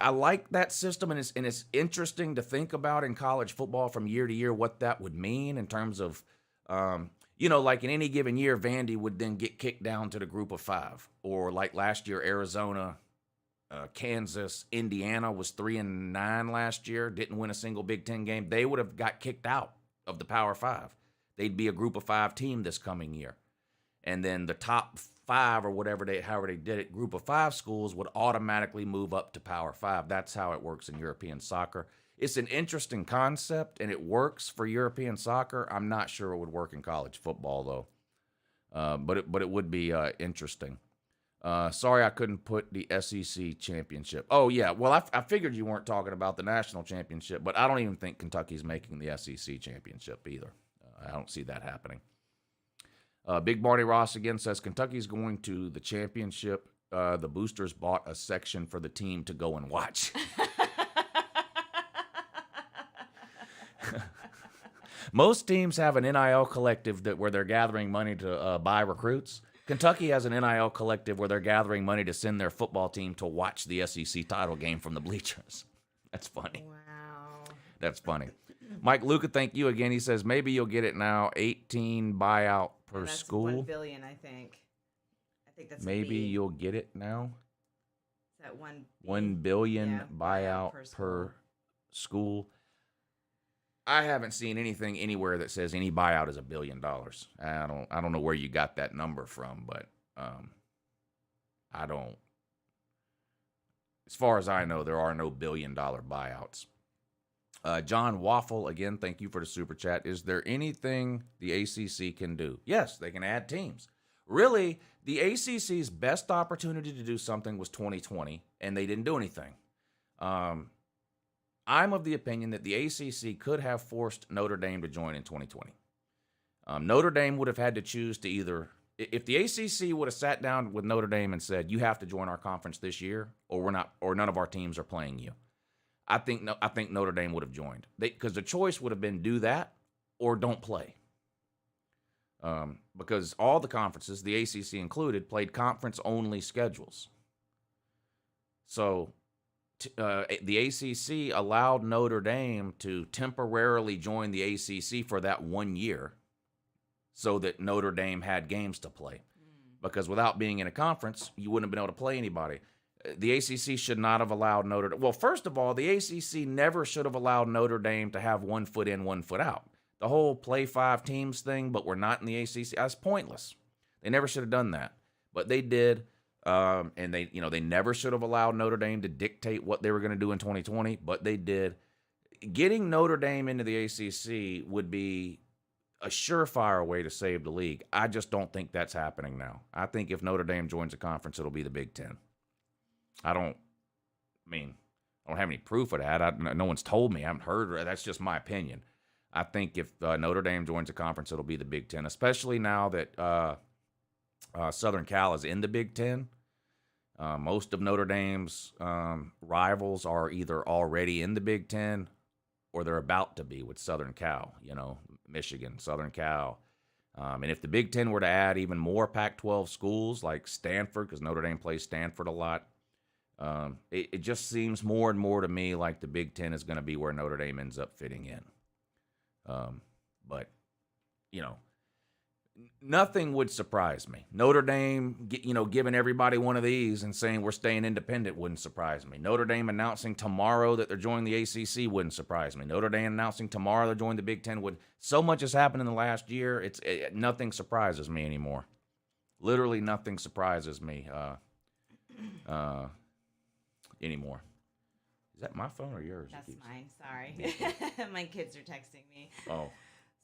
I like that system, and it's interesting to think about in college football from year to year what that would mean in terms of, like in any given year, Vandy would then get kicked down to the Group of 5, or like last year, Arizona, Kansas, Indiana was 3-9 last year, didn't win a single Big Ten game. They would have got kicked out of the Power 5. They'd be a Group of 5 team this coming year. And then the top 5 or however they did it, Group of 5 schools would automatically move up to Power 5. That's how it works in European soccer. It's an interesting concept, and it works for European soccer. I'm not sure it would work in college football, though. But it would be interesting. Sorry I couldn't put the SEC championship. Oh, yeah. Well, I figured you weren't talking about the national championship, but I don't even think Kentucky's making the SEC championship either. I don't see that happening. Big Barney Ross again says, Kentucky's going to the championship. The boosters bought a section for the team to go and watch. Most teams have an NIL collective where they're gathering money to buy recruits. Kentucky has an NIL collective where they're gathering money to send their football team to watch the SEC title game from the bleachers. That's funny.
Wow.
That's funny. Mike Luca, thank you again. He says, maybe you'll get it now. 18 buyout per
That's
school.
1 billion, I think. I think that's
Maybe you'll get it now.
Is that
1 billion
yeah,
buyout per school. I haven't seen anything anywhere that says any buyout is $1 billion. I don't know where you got that number from, but I don't. As far as I know, there are no billion-dollar buyouts. John Waffle, again, thank you for the super chat. Is there anything the ACC can do? Yes, they can add teams. Really, the ACC's best opportunity to do something was 2020, and they didn't do anything. I'm of the opinion that the ACC could have forced Notre Dame to join in 2020. Notre Dame would have had to choose to either, if the ACC would have sat down with Notre Dame and said, you have to join our conference this year, or we're not, or none of our teams are playing you. I think Notre Dame would have joined, because the choice would have been do that or don't play. Because all the conferences, the ACC included, played conference-only schedules. So the ACC allowed Notre Dame to temporarily join the ACC for that 1 year so that Notre Dame had games to play. Because without being in a conference, you wouldn't have been able to play anybody. The ACC should not have allowed Notre Dame. Well, first of all, the ACC never should have allowed Notre Dame to have 1 foot in, 1 foot out. The whole play 5 teams thing, but we're not in the ACC, that's pointless. They never should have done that. But they did, and they never should have allowed Notre Dame to dictate what they were going to do in 2020, but they did. Getting Notre Dame into the ACC would be a surefire way to save the league. I just don't think that's happening now. I think if Notre Dame joins a conference, it'll be the Big Ten. I don't have any proof of that. No one's told me. I haven't heard. That's just my opinion. I think if Notre Dame joins a conference, it'll be the Big Ten, especially now that Southern Cal is in the Big Ten. Most of Notre Dame's rivals are either already in the Big Ten or they're about to be with Southern Cal, Michigan, Southern Cal. And if the Big Ten were to add even more Pac-12 schools like Stanford, because Notre Dame plays Stanford a lot, it just seems more and more to me like the Big Ten is going to be where Notre Dame ends up fitting in. But, nothing would surprise me. Notre Dame, giving everybody one of these and saying we're staying independent wouldn't surprise me. Notre Dame announcing tomorrow that they're joining the ACC wouldn't surprise me. Notre Dame announcing tomorrow they're joining the Big Ten would. So much has happened in the last year. Nothing surprises me anymore. Literally nothing surprises me anymore. Is that my phone or yours?
That's mine. Sorry. My kids are texting me.
Oh.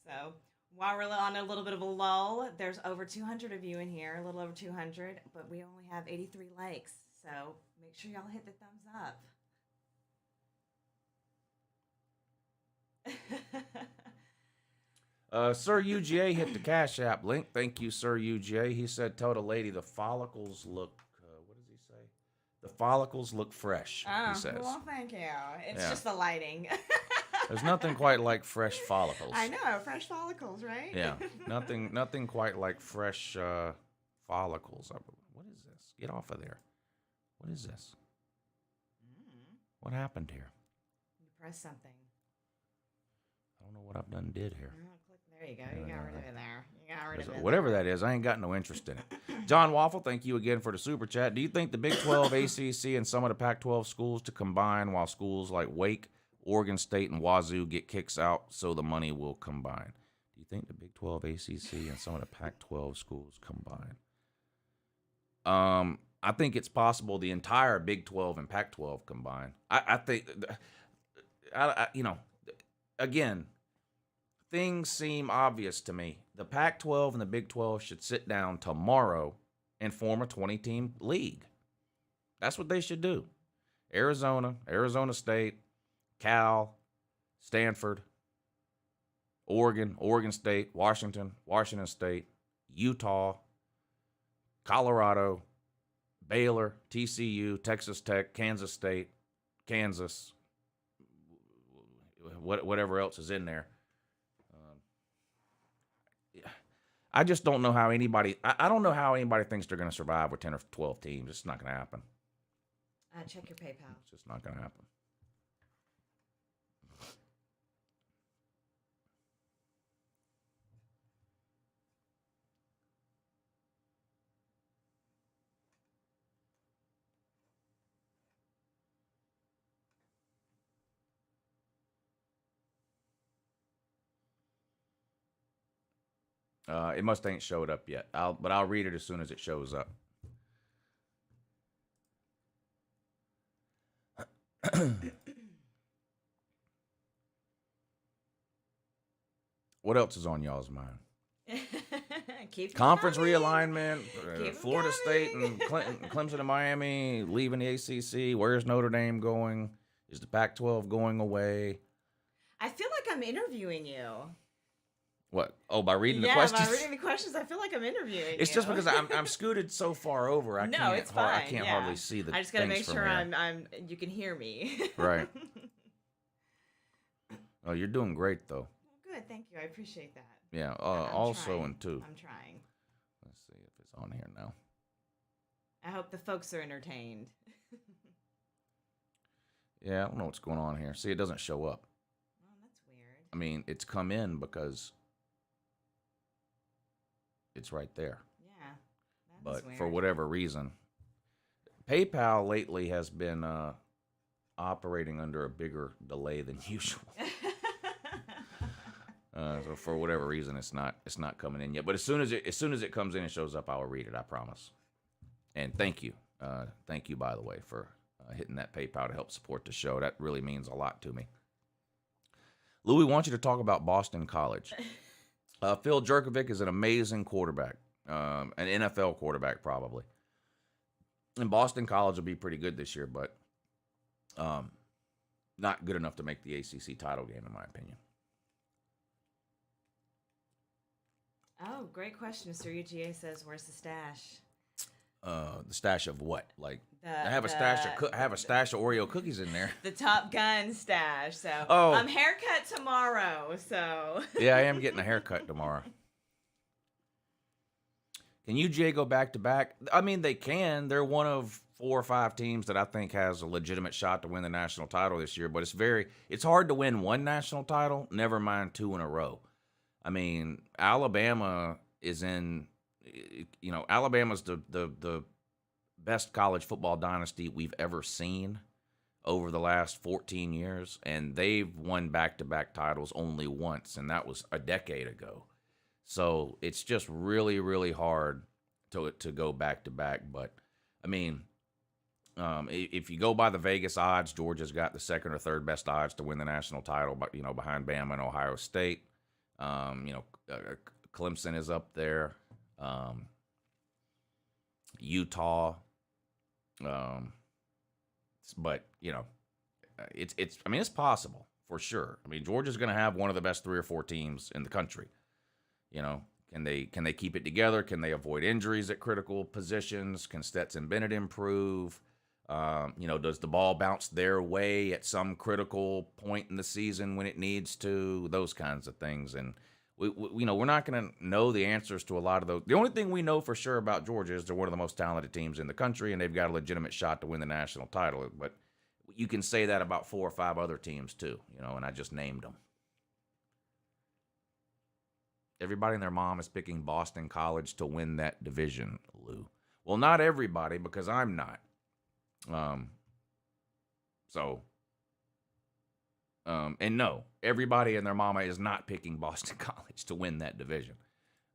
So while we're on a little bit of a lull, there's over 200 of you in here, a little over 200, but we only have 83 likes. So make sure y'all hit the thumbs up.
Sir UGA hit the Cash App link. Thank you, Sir UGA. He said, tell the lady the follicles look, what does he say? The follicles look fresh, he says.
Well, thank you. It's just the lighting.
There's nothing quite like fresh follicles.
I know, fresh follicles, right?
Yeah, nothing quite like fresh follicles. What is this? Get off of there. What is this? What happened here?
You press something.
I don't know what I've done did here.
There you go. You got rid of it there. You got rid of it.
Whatever that is, I ain't got no interest in it. John Waffle, thank you again for the super chat. Do you think the Big 12, ACC, and some of the Pac-12 schools to combine while schools like Wake, Oregon State, and Wazoo get kicks out so the money will combine? Do you think the Big 12, ACC, and some of the Pac-12 schools combine? I think it's possible the entire Big 12 and Pac-12 combine. I think, again, things seem obvious to me. The Pac-12 and the Big 12 should sit down tomorrow and form a 20-team league. That's what they should do. Arizona, Arizona State, Cal, Stanford, Oregon, Oregon State, Washington, Washington State, Utah, Colorado, Baylor, TCU, Texas Tech, Kansas State, Kansas, whatever else is in there. I just don't know how anybody. I don't know how anybody thinks they're going to survive with 10 or 12 teams. It's not going to happen.
Check your PayPal.
It's just not going to happen. It must ain't showed up yet. But I'll read it as soon as it shows up. What else is on y'all's mind?
Keep
Conference
coming.
realignment,
Keep 'em
Florida State
coming.
and Clemson and Miami leaving the ACC. Where's Notre Dame going? Is the Pac-12 going away?
I feel like I'm interviewing you.
What? Oh, by reading the
Yeah,
questions?
by reading the questions, I feel like I'm interviewing
It's
you.
just because I'm scooted so far over. I
No,
can't.
it's fine.
I can't
yeah.
hardly see the.
I just gotta
things
make
from
sure
here.
you can hear me.
Right. Oh, you're doing great though.
Good, thank you. I appreciate that.
Yeah.
I'm
Also
trying.
in two.
I'm trying.
Let's see if it's on here now.
I hope the folks are entertained.
Yeah, I don't know what's going on here. See, it doesn't show up.
Oh, that's weird.
I mean, it's come in because it's right there.
Yeah. That's
But
weird.
for whatever reason, PayPal lately has been operating under a bigger delay than usual. So for whatever reason, it's not coming in yet. But as soon as it comes in and shows up, I will read it. I promise. And thank you, by the way, for hitting that PayPal to help support the show. That really means a lot to me. Louis, I want you to talk about Boston College. Phil Jerkovic is an amazing quarterback, an NFL quarterback probably. And Boston College will be pretty good this year, but not good enough to make the ACC title game, in my opinion.
Oh, great question. Mr. UGA says, "Where's the stash?"
The stash of what? Like
The,
I have a stash of Oreo cookies in there.
The Top Gun stash. So,
Oh.
haircut tomorrow. So,
Yeah, I am getting a haircut tomorrow. Can UGA go back to back? I mean, they can. They're one of 4 or 5 teams that I think has a legitimate shot to win the national title this year. But it's hard to win one national title. Never mind 2 in a row. I mean, Alabama is in. Alabama's the best college football dynasty we've ever seen over the last 14 years, and they've won back-to-back titles only once, and that was a decade ago. So it's just really, really hard to go back-to-back. But, I mean, if you go by the Vegas odds, Georgia's got the second or third best odds to win the national title, but behind Bama and Ohio State. Clemson is up there. Utah. But it's possible for sure. I mean, Georgia's going to have one of the best 3 or 4 teams in the country. Can they keep it together? Can they avoid injuries at critical positions? Can Stetson Bennett improve? Does the ball bounce their way at some critical point in the season when it needs to? Those kinds of things. And we're not going to know the answers to a lot of those. The only thing we know for sure about Georgia is they're one of the most talented teams in the country, and they've got a legitimate shot to win the national title. But you can say that about 4 or 5 other teams too, and I just named them. Everybody and their mom is picking Boston College to win that division, Lou. Well, not everybody, because I'm not. And no, everybody and their mama is not picking Boston College to win that division.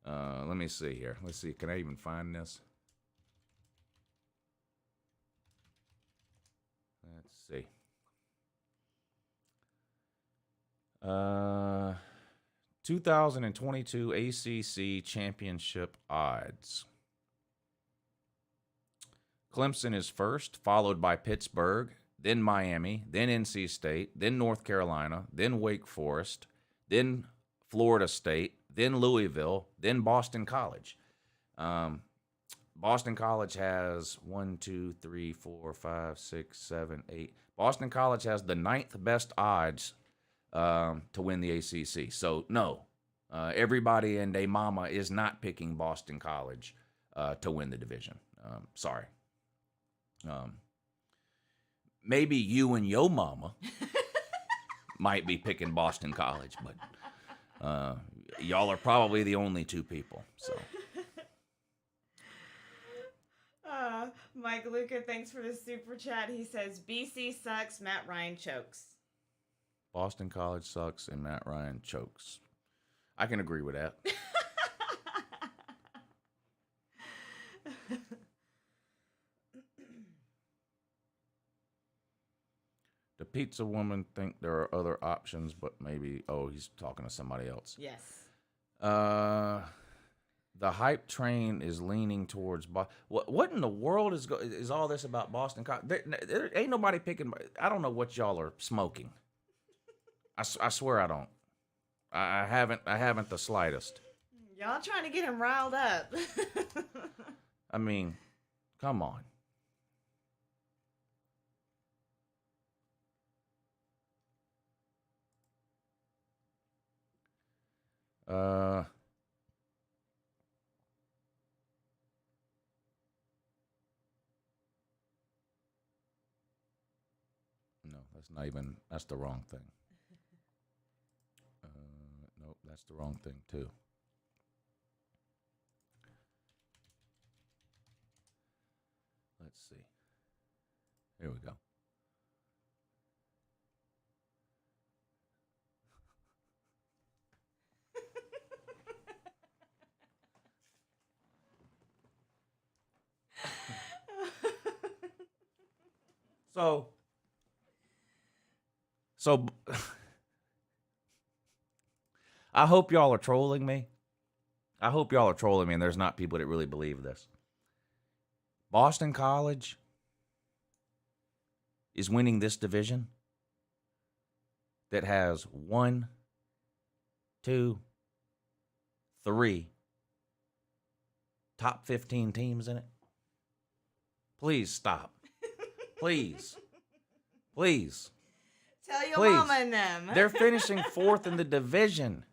Let me see here. Let's see. Can I even find this? Let's see. 2022 ACC championship odds. Clemson is first, followed by Pittsburgh, then Miami, then NC State, then North Carolina, then Wake Forest, then Florida State, then Louisville, then Boston College. Boston College has 1, 2, 3, 4, 5, 6, 7, 8. Boston College has the 9th best odds to win the ACC. So, no, everybody and their mama is not picking Boston College to win the division. Sorry. Maybe you and your mama might be picking Boston College, but y'all are probably the only 2 people. So,
Mike Luca, thanks for the super chat. He says BC sucks, Matt Ryan chokes.
Boston College sucks and Matt Ryan chokes. I can agree with that. pizza woman think there are other options, but maybe, he's talking to somebody else.
Yes.
The hype train is leaning towards what in the world is all this about Boston College? There ain't nobody picking. I don't know what y'all are smoking. I swear I don't. I haven't the slightest.
Y'all trying to get him riled up.
I mean, come on. No, that's the wrong thing. Nope, that's the wrong thing too. Let's see. Here we go. So I hope y'all are trolling me. And there's not people that really believe this. Boston College is winning this division that has 1, 2, 3 top 15 teams in it. Please stop. Please. Please.
Tell your
Please.
mama and them.
They're finishing 4th in the division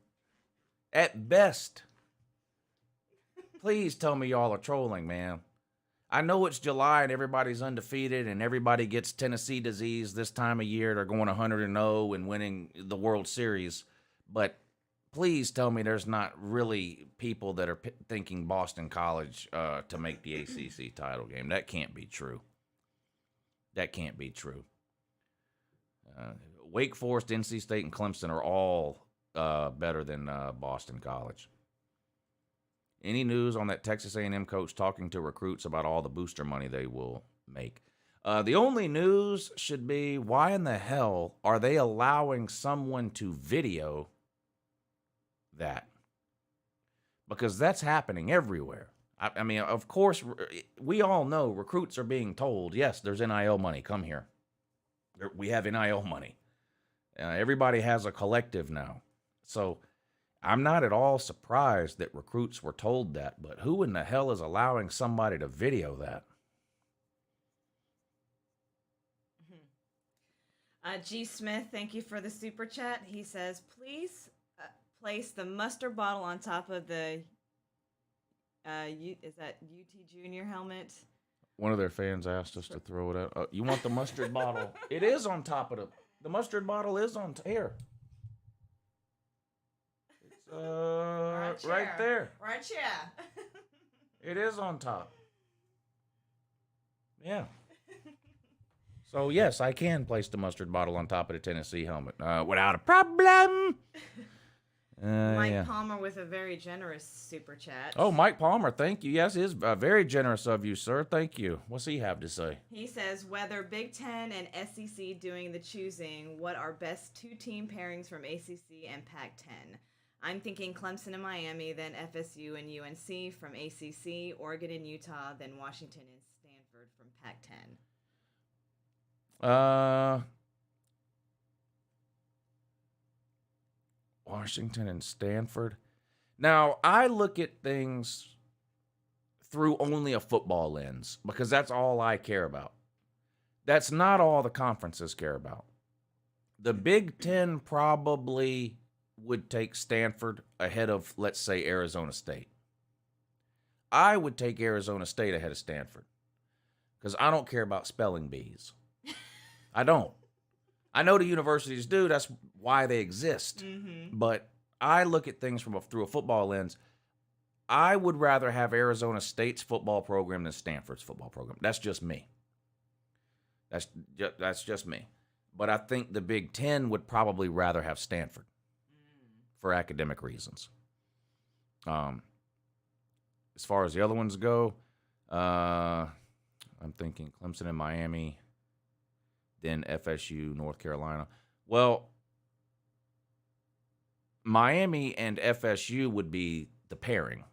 at best. Please tell me y'all are trolling, man. I know it's July and everybody's undefeated and everybody gets Tennessee disease this time of year. They're going 100-0 and winning the World Series. But please tell me there's not really people that are thinking Boston College to make the ACC title game. That can't be true. That can't be true. Wake Forest, NC State, and Clemson are all better than Boston College. Any news on that Texas A&M coach talking to recruits about all the booster money they will make? The only news should be, why in the hell are they allowing someone to video that? Because that's happening everywhere. I mean, of course, we all know recruits are being told, yes, there's NIL money, come here. We have NIL money. Everybody has a collective now. So I'm not at all surprised that recruits were told that, but who in the hell is allowing somebody to video that?
G. Smith, thank you for the super chat. He says, please place the mustard bottle on top of the, is that UT Junior helmet?
One of their fans asked us to throw it out. You want the mustard bottle? It is on top of the mustard bottle is on here. It's right there.
Right here.
It is on top. Yeah. So yes, I can place the mustard bottle on top of the Tennessee helmet without a problem.
Mike Palmer with a very generous super chat.
Oh, Mike Palmer, thank you. Yes, it is very generous of you, sir. Thank you. What's he have to say?
He says, whether Big Ten and SEC doing the choosing, what are best 2-team pairings from ACC and Pac-10? I'm thinking Clemson and Miami, then FSU and UNC from ACC, Oregon and Utah, then Washington and Stanford from Pac-10.
Washington and Stanford. Now, I look at things through only a football lens because that's all I care about. That's not all the conferences care about. The Big Ten probably would take Stanford ahead of, let's say, Arizona State. I would take Arizona State ahead of Stanford because I don't care about spelling bees. I don't. I know the universities do. That's why they exist. Mm-hmm. But I look at things through a football lens. I would rather have Arizona State's football program than Stanford's football program. That's just me. That's just me. But I think the Big Ten would probably rather have Stanford for academic reasons. As far as the other ones go, I'm thinking Clemson and Miami, then FSU, North Carolina. Well, Miami and FSU would be the pairing.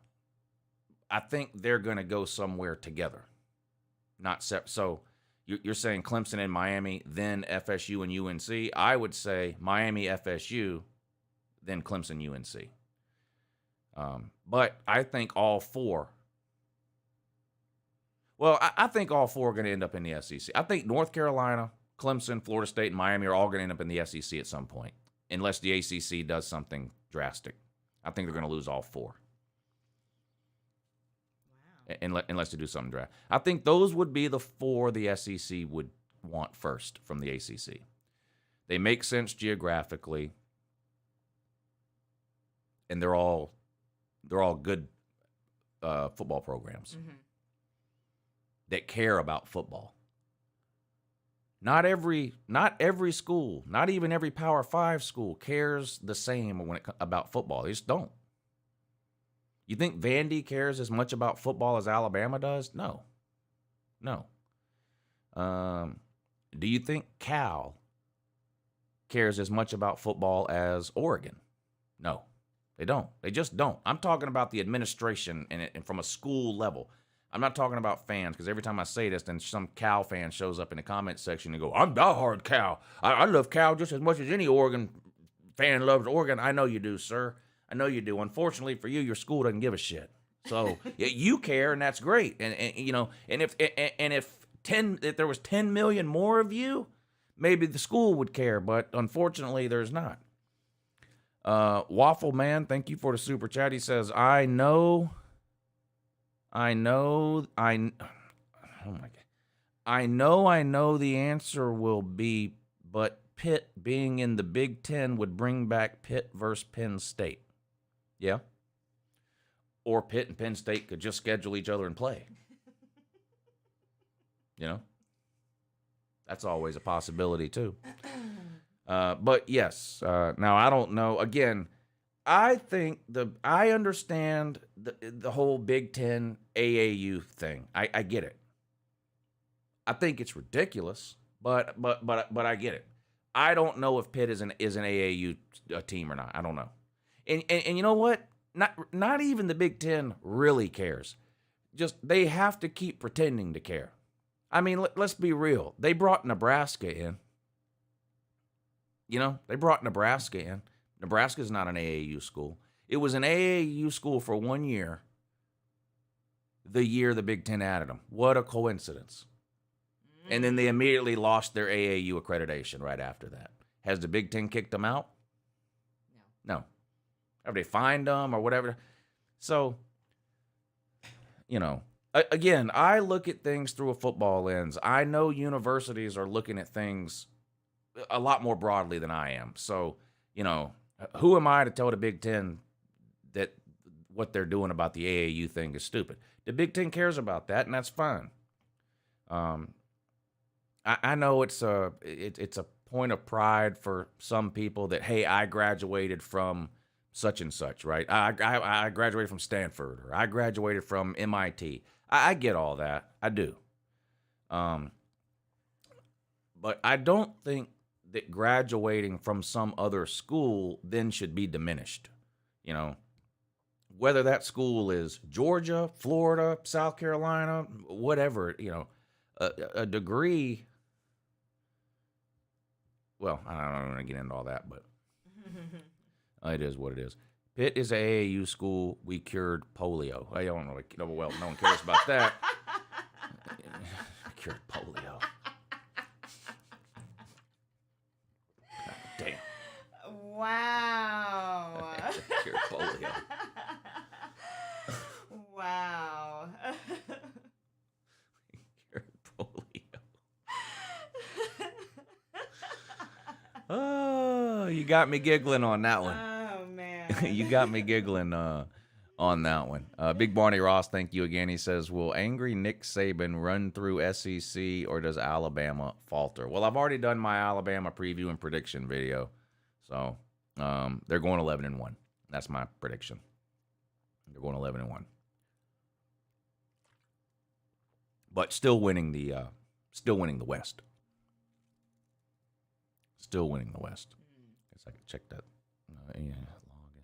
I think they're going to go somewhere together, not separate. So you're saying Clemson and Miami, then FSU and UNC. I would say Miami, FSU, then Clemson, UNC. But I think all four. Well, I think all four are going to end up in the SEC. I think North Carolina, Clemson, Florida State, and Miami are all going to end up in the SEC at some point, unless the ACC does something drastic. I think they're going to lose all four.
Wow.
Unless they do something drastic. I think those would be the four the SEC would want first from the ACC. They make sense geographically, and they're all good football programs that care about football. Not every school, not even every Power 5 school cares the same about football. They just don't. You think Vandy cares as much about football as Alabama does? No. Do you think Cal cares as much about football as Oregon? No, they don't. They just don't. I'm talking about the administration and from a school level. I'm not talking about fans, because every time I say this, then some Cal fan shows up in the comment section and go, I'm diehard Cal. I love Cal just as much as any Oregon fan loves Oregon. I know you do, sir. I know you do. Unfortunately for you, your school doesn't give a shit. So you care, and that's great. And you know, and if there was 10 million more of you, maybe the school would care. But unfortunately, there's not. Waffle Man, thank you for the super chat. He says, I know the answer will be, but Pitt being in the Big Ten would bring back Pitt versus Penn State. Yeah. Or Pitt and Penn State could just schedule each other and play. You know? That's always a possibility, too. But yes, now I don't know. Again, I understand the whole Big Ten AAU thing. I get it. I think it's ridiculous, but I get it. I don't know if Pitt is an AAU team or not. I don't know. And you know what? Not even the Big Ten really cares. Just they have to keep pretending to care. I mean, let's be real. They brought Nebraska in. You know, they brought Nebraska in. Nebraska's not an AAU school. It was an AAU school for 1 year, the year the Big Ten added them. What a coincidence. And then they immediately lost their AAU accreditation right after that. Has the Big Ten kicked them out? No. Have they fined them or whatever? So, you know, again, I look at things through a football lens. I know universities are looking at things a lot more broadly than I am. So, you know, who am I to tell the Big Ten that what they're doing about the AAU thing is stupid? The Big Ten cares about that, and that's fine. I know it's a point of pride for some people that, hey, I graduated from such and such, right? I graduated from Stanford, or I graduated from MIT. I get all that. I do. But I don't think that graduating from some other school then should be diminished. You know, whether that school is Georgia, Florida, South Carolina, whatever, you know, a degree. Well, I don't want to get into all that, but it is what it is. Pitt is a AAU school. We cured polio. I don't really, well, no one cares about that. Cured polio. God damn.
Wow.
Cured polio.
Wow.
Cured polio. Oh, you got me giggling on that one.
Oh, man.
You got me giggling on that one. Big Barney Ross, thank you again. He says, will angry Nick Saban run through SEC or does Alabama falter? Well, I've already done my Alabama preview and prediction video. So they're going 11-1. That's my prediction. They're going 11-1. But still winning the West. Still winning the West. Guess I can check that.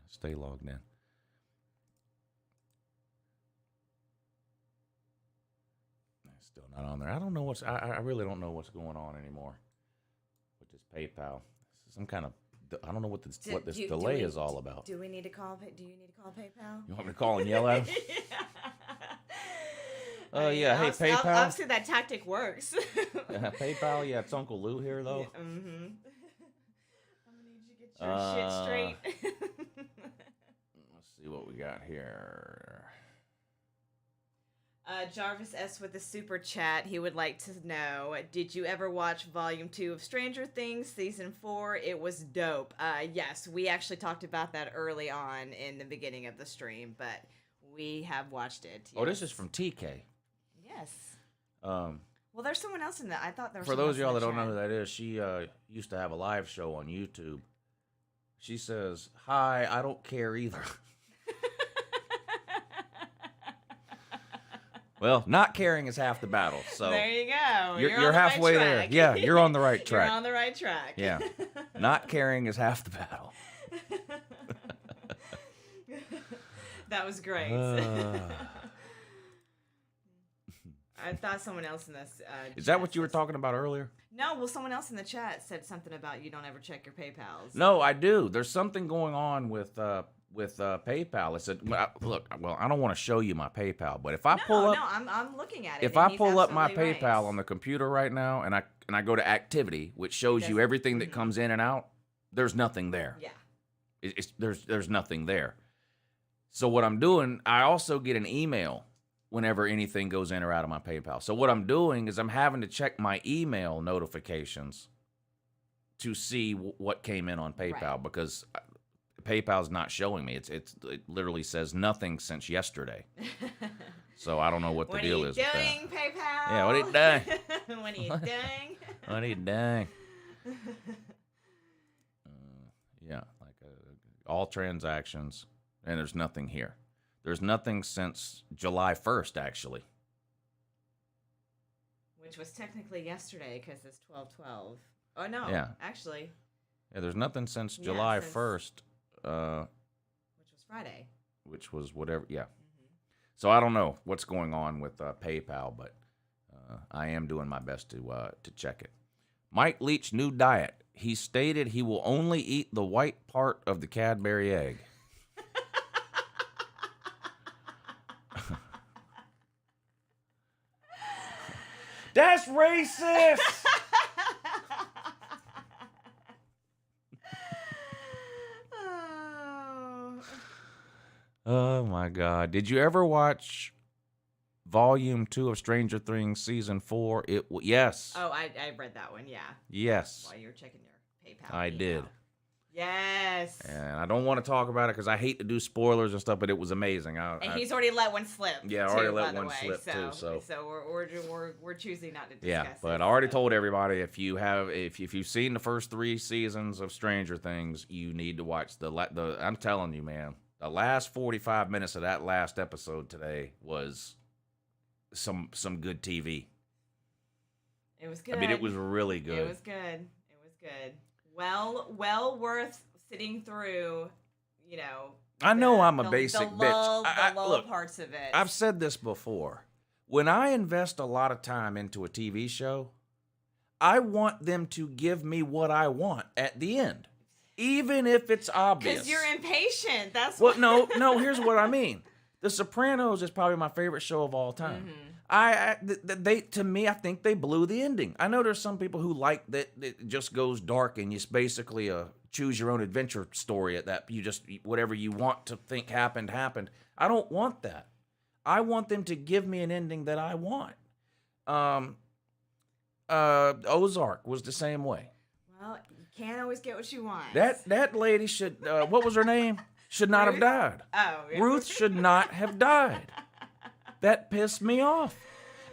Stay logged in. Still not on there. I don't know what's. I really don't know what's going on anymore with this PayPal. Some kind of. I don't know what this delay is all about.
Do we need to call? Do you need to call PayPal?
You want me to call and yell at him?
Yeah.
Hey, PayPal.
Obviously, that tactic works.
PayPal. Yeah, it's Uncle Lou here though.
Yeah, mm-hmm. I'm gonna need you to get your shit straight.
Let's see what we got here.
Jarvis S. with the super chat. He would like to know, did you ever watch Volume 2 of Stranger Things, Season 4? It was dope. Yes, we actually talked about that early on in the beginning of the stream, but we have watched it. Yes.
Oh, this is from TK.
Yes. Well, there's someone else in that. I thought there was
For those of y'all that don't know
chat.
who that is, she used to have a live show on YouTube. She says, "Hi, I don't care either." Well, not caring is half the battle. So
there you go.
You're halfway there. Yeah, you're on the right track.
You're on the right track.
Yeah. Not caring is half the battle.
That was great. I thought someone else in this.
Is that what you were talking about earlier?
No, well, someone else in the chat said something about you don't ever check your PayPals.
No, I do. There's something going on with PayPal. It said, look, well, I don't want to show you my PayPal, but if I pull up,
I'm looking at it.
if
and
I
he's
pull up my
absolutely
PayPal
right.
on the computer right now, and I go to activity, which shows you everything that comes in and out, there's nothing there.
Yeah.
There's nothing there. So what I'm doing, I also get an email whenever anything goes in or out of my PayPal. So what I'm doing is I'm having to check my email notifications to see what came in on PayPal,
Right.
because PayPal's not showing me. It literally says nothing since yesterday. So I don't know what the deal is with that.
What are you doing, PayPal?
Yeah, what are you doing?
What are you doing?
What are you doing? Yeah, like all transactions, and there's nothing here. There's nothing since July 1st, actually.
Which was technically yesterday because it's 12/12. Oh no,
Yeah.
actually,
Yeah, there's nothing since
Yeah,
July
since-
1st,
which was Friday.
which was whatever. Yeah. So I don't know what's going on with PayPal, but I am doing my best to check it. Mike Leach new diet. He stated he will only eat the white part of the Cadbury egg. That's racist.
Oh.
Oh my God! Did you ever watch Volume 2 of Stranger Things Season 4? Yes.
Oh, I read that one. Yeah.
Yes.
While you were checking your PayPal.
I
email.
did.
Yes.
And I don't want to talk about it because I hate to do spoilers and stuff, but it was amazing.
And he's already let one slip.
Yeah, I
too,
already let
by the
one
way.
slip, too, so
we're choosing not to discuss.
Yeah, but
it,
I already
so.
told everybody if you've seen the first 3 seasons of Stranger Things, you need to watch the. I'm telling you, man, the last 45 minutes of that last episode today was some good TV.
It was good.
I mean, it was really good.
It was good. It was good. Well worth sitting through. You know.
I know I'm a
the
basic
lull,
bitch.
The low
Look,
parts of it.
I've said this before. When I invest a lot of time into a TV show, I want them to give me what I want at the end, even if it's obvious.
Because you're impatient. That's
Well,
what.
no. Here's what I mean. The Sopranos is probably my favorite show of all time.
Mm-hmm.
To me, I think they blew the ending. I know there's some people who like that it just goes dark and it's basically a choose your own adventure story at that. You just whatever you want to think happened. I don't want that. I want them to give me an ending that I want. Ozark was the same way.
Well, you can't always get what you want.
That lady should. What was her name? Should not have died.
Oh, yeah.
Ruth should not have died. That pissed me off.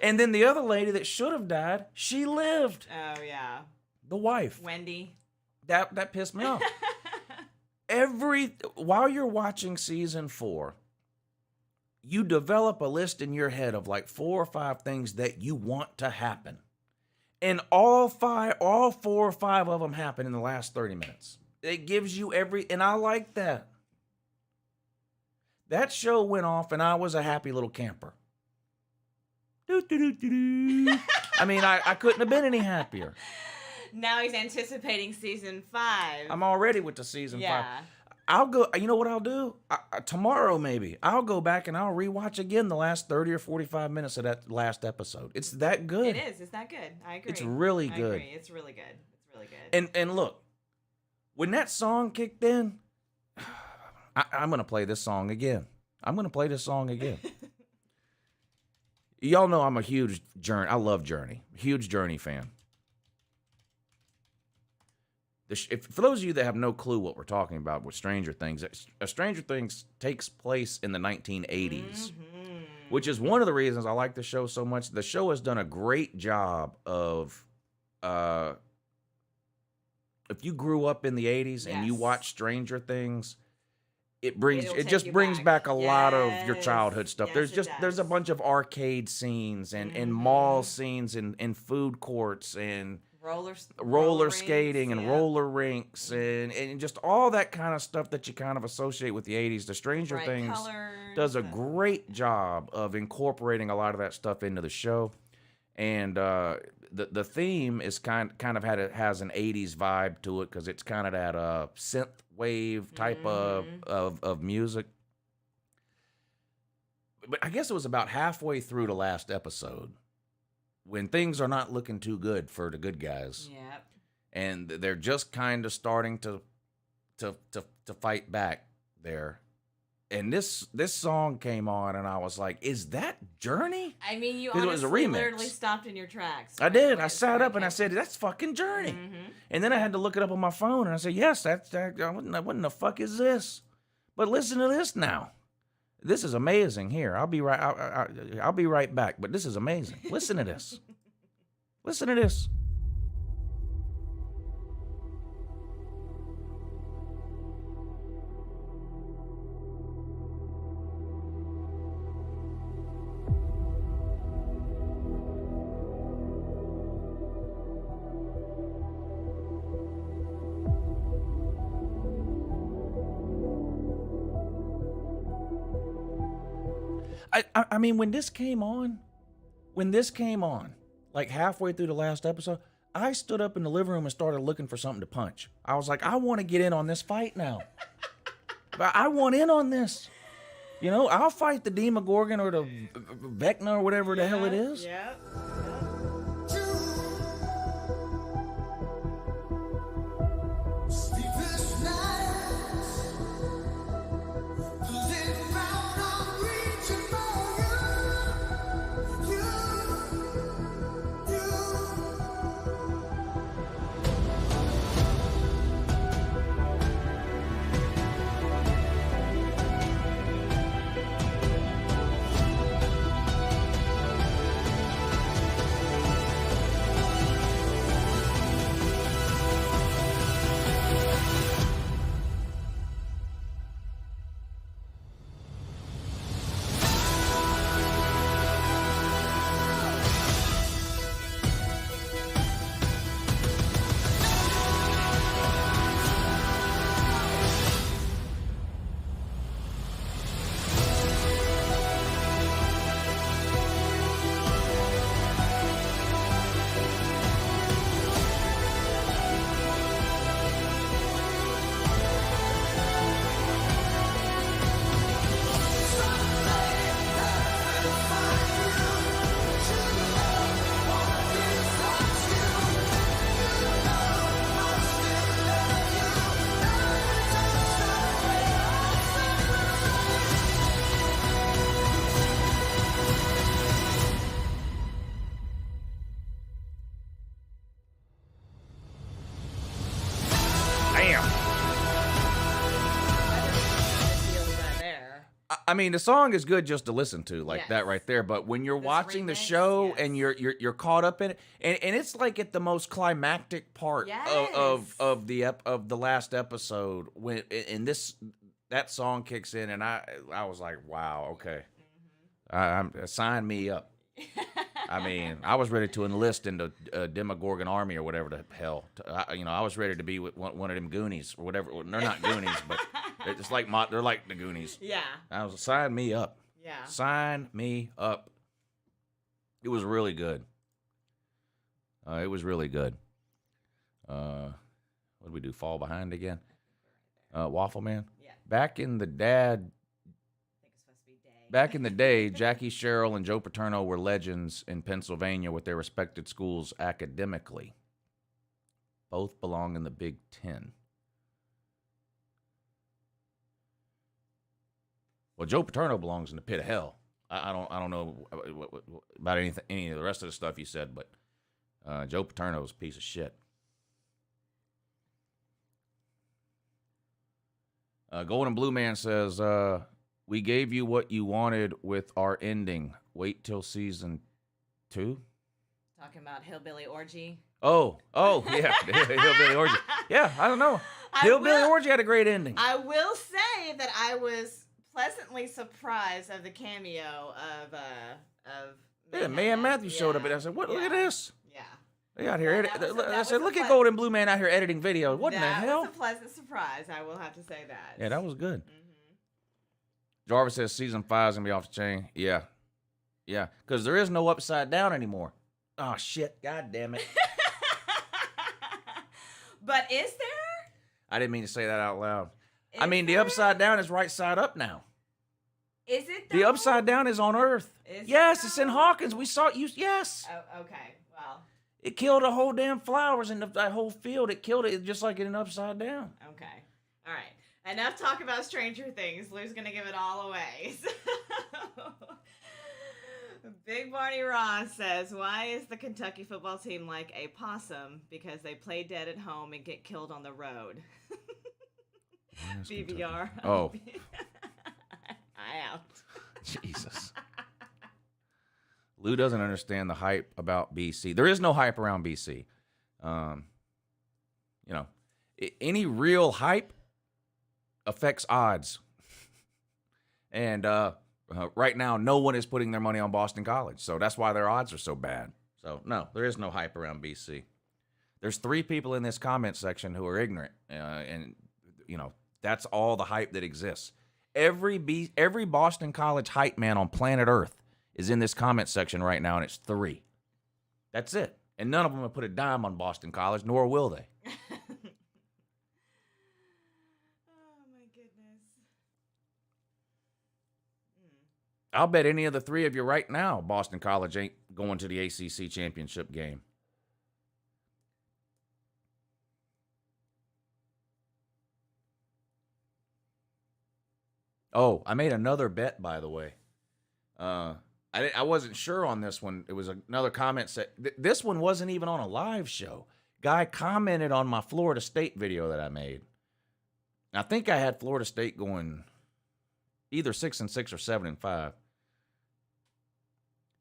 And then the other lady that should have died, she lived.
Oh yeah.
The wife.
Wendy.
That pissed me off. While you're watching season 4, you develop a list in your head of like 4 or 5 things that you want to happen. And all 4 or 5 of them happen in the last 30 minutes. It gives you and I like that. That show went off, and I was a happy little camper. I mean, I couldn't have been any happier.
Now he's anticipating season 5.
I'm already with the season 5.
Yeah.
I'll go. You know what I'll do? Tomorrow, maybe I'll go back and I'll rewatch again the last 30 or 45 minutes of that last episode. It's that good.
It is. It's that good. I agree.
It's really
I
good.
agree. It's really good. It's really good.
And look, when that song kicked in, I'm gonna play this song again. Y'all know I'm a huge Journey. I love Journey. Huge Journey fan. For those of you that have no clue what we're talking about with Stranger Things, Stranger Things takes place in the 1980s, which is one of the reasons I like the show so much. The show has done a great job of, if you grew up in the 80s and you watch Stranger Things, it just brings back a lot of your childhood stuff.
Yes,
there's a bunch of arcade scenes and mall scenes and food courts and roller skating and roller rinks and just all that kind of stuff that you kind of associate with the 80s. The Stranger Things does a great job of incorporating a lot of that stuff into the show. And the theme is kind of has an 80s vibe to it because it's kind of that synth wave type of music. But I guess it was about halfway through the last episode when things are not looking too good for the good guys.
Yep.
And they're just kind of starting to fight back there. And this song came on, and I was like, "Is that Journey?"
I mean, you
It was a
honestly
remix.
literally stopped in your tracks.
I did. I sat up and I said, "That's fucking Journey." And then I had to look it up on my phone, and I said, "Yes, that's that. What in the fuck is this?" But listen to this now. This is amazing. Here, I'll be right back. But this is amazing. Listen to this. Listen to this. I mean, when this came on, like halfway through the last episode, I stood up in the living room and started looking for something to punch. I was like, I want to get in on this fight now. I want in on this. You know, I'll fight the Demogorgon or the Vecna or whatever the hell it is.
Yep.
I mean, the song is good just to listen to, like that right there. But when you're watching the show and you're caught up in it, and it's like at the most climactic part of the last episode when that song kicks in, and I was like, wow, okay, sign me up. I mean, I was ready to enlist into a Demogorgon army or whatever the hell. I was ready to be with one of them Goonies or whatever. They're not Goonies, but they're just like they're like the Goonies.
Yeah.
I was sign me up.
Yeah.
Sign me up. It was really good. It was really good. What did we do? Fall behind again? Waffle Man?
Yeah.
Back in the day, Jackie Sherrill and Joe Paterno were legends in Pennsylvania with their respected schools academically. Both belong in the Big Ten. Well, Joe Paterno belongs in the pit of hell. I don't know about any of the rest of the stuff you said, but Joe Paterno's a piece of shit. Golden Blue Man says, we gave you what you wanted with our ending. Wait till season 2.
Talking about Hillbilly Orgy.
Oh, yeah. Hillbilly Orgy. Yeah, I don't know. Hillbilly Orgy had a great ending.
I will say that I was pleasantly surprised of the cameo of
Man Matthews showed up and I said, "What? Look at this.
Yeah.
They out here. I said, look at
pleasant
Golden Blue Man out here editing videos. What in the hell?"
That was a pleasant surprise. I will have to say that.
Yeah, that was good.
Mm-hmm.
Jarvis says season 5 is going to be off the chain. Yeah, because there is no Upside Down anymore. Oh, shit. God damn it.
But is there?
I didn't mean to say that out loud.
Is
the
there?
Upside Down is right side up now.
Is it
The
though?
Upside Down is on Earth.
Is
Yes,
it
it's in
though?
Hawkins. We saw it. Yes.
Oh, okay. Well,
It killed the whole damn flowers in that whole field. It killed it just like in an Upside Down.
okay. All right. Enough talk about Stranger Things. Lou's going to give it all away. Big Barney Ross says, why is the Kentucky football team like a possum? Because they play dead at home and get killed on the road. BBR.
Oh.
I out.
Jesus. Lou doesn't understand the hype about BC. There is no hype around BC. Any real hype affects odds. And right now, no one is putting their money on Boston College. So that's why their odds are so bad. So, no, there is no hype around BC. There's 3 people in this comment section who are ignorant. And that's all the hype that exists. Every Boston College hype man on planet Earth is in this comment section right now, and it's 3. That's it. And none of them have put a dime on Boston College, nor will they.
Oh, my goodness.
I'll bet any of the 3 of you right now, Boston College ain't going to the ACC championship game. Oh, I made another bet, by the way. I wasn't sure on this one. It was another comment set. This one wasn't even on a live show. Guy commented on my Florida State video that I made. I think I had Florida State going either 6-6 or 7-5.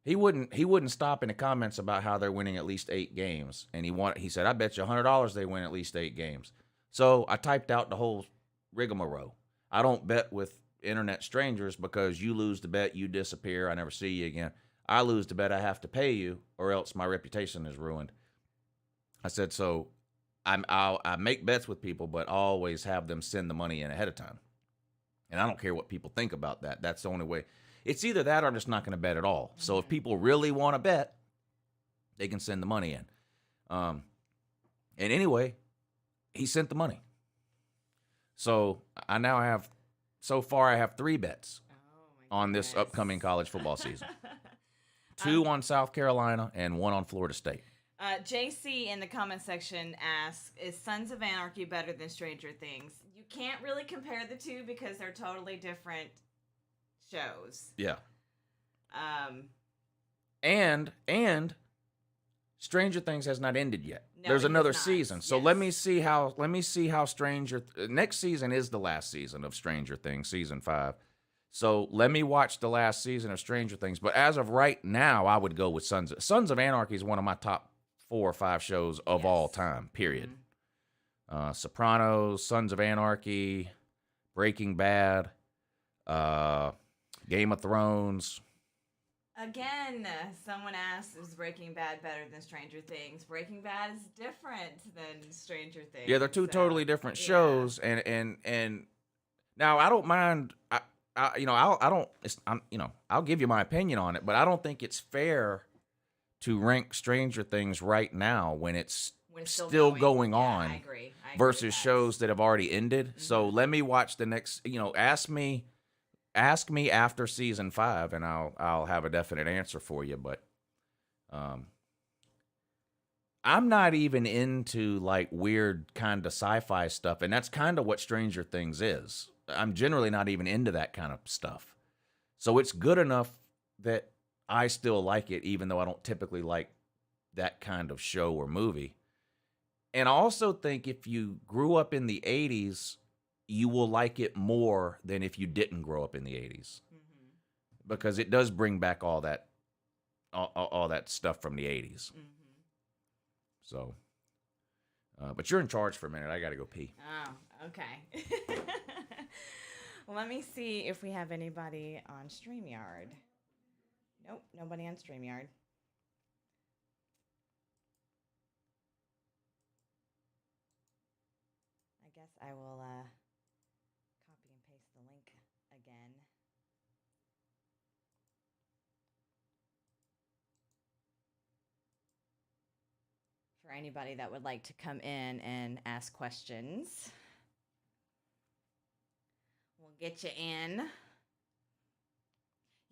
He wouldn't stop in the comments about how they're winning at least 8 games, and he said, "I bet you $100 they win at least 8 games." So I typed out the whole rigmarole. I don't bet with internet strangers because you lose the bet, you disappear, I never see you again. I lose the bet, I have to pay you, or else my reputation is ruined. I said, so I make bets with people, but I always have them send the money in ahead of time. And I don't care what people think about that. That's the only way. It's either that or I'm just not going to bet at all. So if people really want to bet, they can send the money in. And anyway, he sent the money. So I now have, so far I have 3 bets on this upcoming college football season. 2 on South Carolina and 1 on Florida State.
JC in the comment section asks, is Sons of Anarchy better than Stranger Things? You can't really compare the 2 because they're totally different shows.
Yeah. And Stranger Things has not ended yet.
No,
There's
it has
another
not.
season. So
Yes.
let me see how next season is the last season of Stranger Things, season 5. So let me watch the last season of Stranger Things. But as of right now, I would go with Sons of Anarchy is one of my top 4 or 5 shows of all time, period. Sopranos, Sons of Anarchy, Breaking Bad, Game of Thrones,
Again, someone asked, is Breaking Bad better than Stranger Things? Breaking Bad is different than Stranger Things.
Yeah, they're two totally different shows, and now I don't mind. I'll give you my opinion on it, but I don't think it's fair to rank Stranger Things right now when it's still going on.
I agree.
Versus shows that have already ended. Mm-hmm. So let me watch the next. Ask me after season 5, and I'll have a definite answer for you. But I'm not even into like weird kind of sci-fi stuff, and that's kind of what Stranger Things is. I'm generally not even into that kind of stuff. So it's good enough that I still like it, even though I don't typically like that kind of show or movie. And I also think if you grew up in the 80s, you will like it more than if you didn't grow up in the 80s. Mm-hmm. Because it does bring back all that stuff from the 80s. Mm-hmm. So, but you're in charge for a minute. I got to go pee.
Oh, okay. Let me see if we have anybody on StreamYard. Nope, nobody on StreamYard. I guess I will copy and paste the link again. For anybody that would like to come in and ask questions. We'll get you in.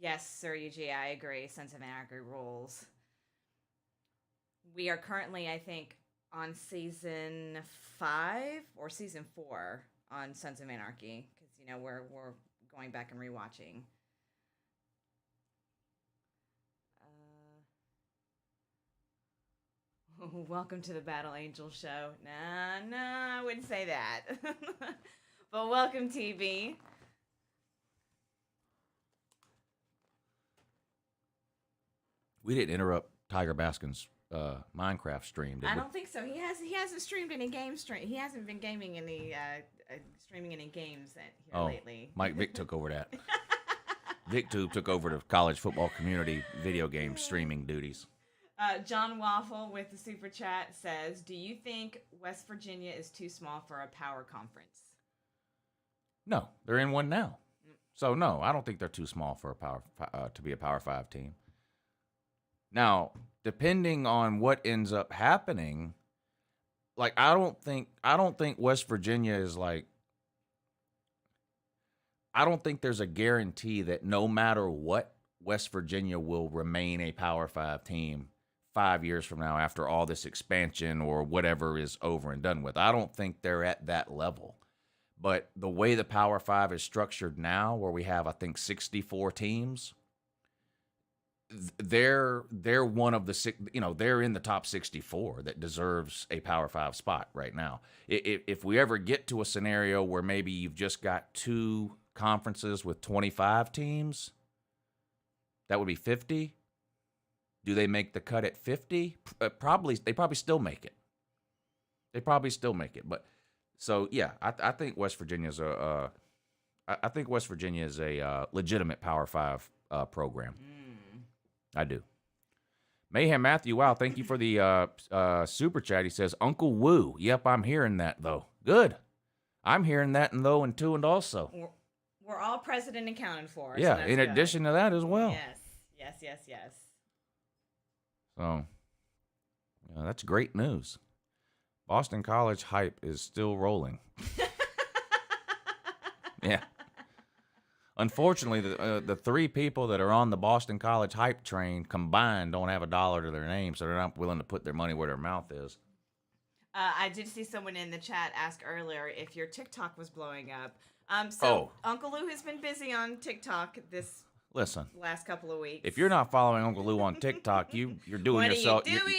Yes, Sir UG, I agree. Sons of Anarchy rules. We are currently, I think, on season 5 or season 4 on Sons of Anarchy, because we're going back and rewatching. Welcome to the Battle Angel show. No, I wouldn't say that. But welcome, TV.
We didn't interrupt Tiger Baskin's Minecraft stream, did we?
I don't think so. He hasn't streamed any games. He hasn't been gaming any streaming any games here lately.
Mike Vick took over that. VicTube took over the college football community video game streaming duties.
John Waffle with the super chat says, "Do you think West Virginia is too small for a power conference?"
No, they're in one now. So no, I don't think they're too small for to be a Power 5 team. Now, depending on what ends up happening, like I don't think West Virginia is like, I don't think there's a guarantee that no matter what, West Virginia will remain a Power 5 team 5 years from now after all this expansion or whatever is over and done with. I don't think they're at that level. But the way the Power 5 is structured now, where we have, I think, 64 teams, they're one of the, they're in the top 64 that deserves a Power 5 spot right now. If we ever get to a scenario where maybe you've just got 2 conferences with 25 teams, that would be 50. Do they make the cut at 50? They probably still make it. But so yeah, I think West Virginia's a legitimate Power 5 program. I do. Mayhem Matthew, wow, thank you for the super chat. He says, Uncle Woo. Yep, I'm hearing that, though. Good. I'm hearing that, and though, and too, and also.
We're all present and accounted for.
Yeah,
so
in
good.
addition to that as well.
Yes.
So, that's great news. Boston College hype is still rolling. Yeah. Unfortunately, the 3 people that are on the Boston College hype train combined don't have $1 to their name, so they're not willing to put their money where their mouth is.
I did see someone in the chat ask earlier if your TikTok was blowing up. Uncle Lou has been busy on TikTok last couple of weeks.
If you're not following Uncle Lou on TikTok, you're doing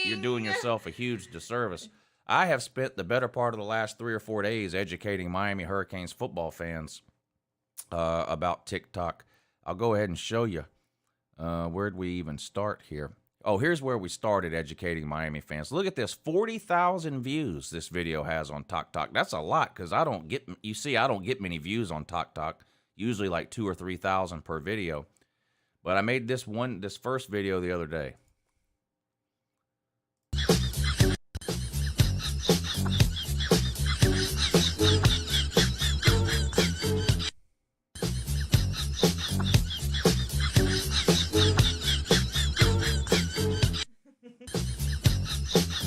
you're doing yourself a huge disservice. I have spent the better part of the last 3 or 4 days educating Miami Hurricanes football fans about TikTok. I'll go ahead and show you. Where'd we even start here? Oh, here's where we started educating Miami fans. Look at this, 40,000 views this video has on TikTok. That's a lot because I don't get many views on TikTok. Usually like 2,000 or 3,000 per video. But I made this first video the other day.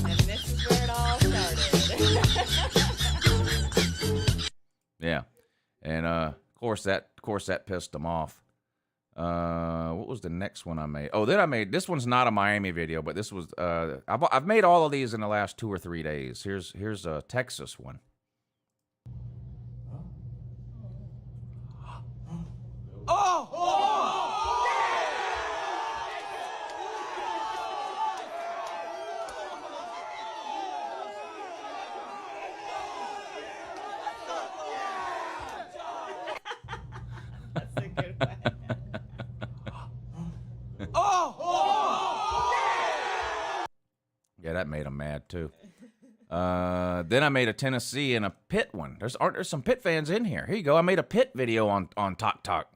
And this is where it all started.
Yeah, and of course that pissed them off. What was the next one I made? Oh, then I made this one's not a Miami video, but this was I've made all of these in the last 2 or 3 days. Here's a Texas one.
That's a good one.
Yeah, that made them mad too. Then I made a Tennessee and a Pitt one. Aren't there some Pitt fans in here? Here you go. I made a Pitt video on Talk Talk.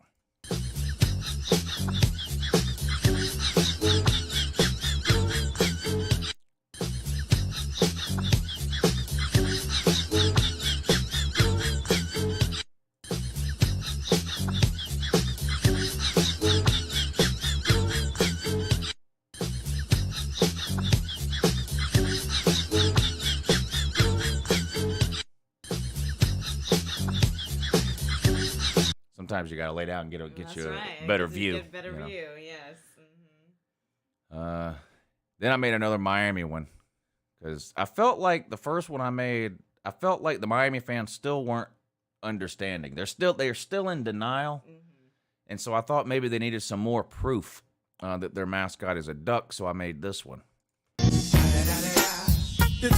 Sometimes you gotta lay down and get
That's
you
right.
a better
It gives
view.
you a better
you know.
view, yes. Mm-hmm.
Then I made another Miami one because I felt like the first one I made, I felt like the Miami fans still weren't understanding. They're still in denial, and so I thought maybe they needed some more proof that their mascot is a duck. So I made this one.
It's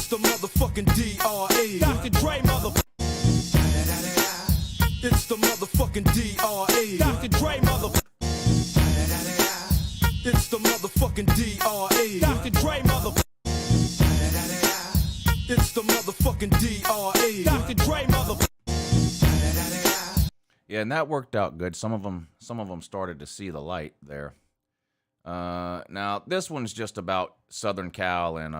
the motherfucking DRE. Dr. Dre, motherfucker. It's the motherfucking DRE. Dr. Dre, motherfucker. It's the motherfucking DRE. Dr. Dre, motherfucker. It's the motherfucking DRE. Dr. Dre, motherfucker.
Yeah, and that worked out good. Some of them started to see the light there. Now this one's just about Southern Cal and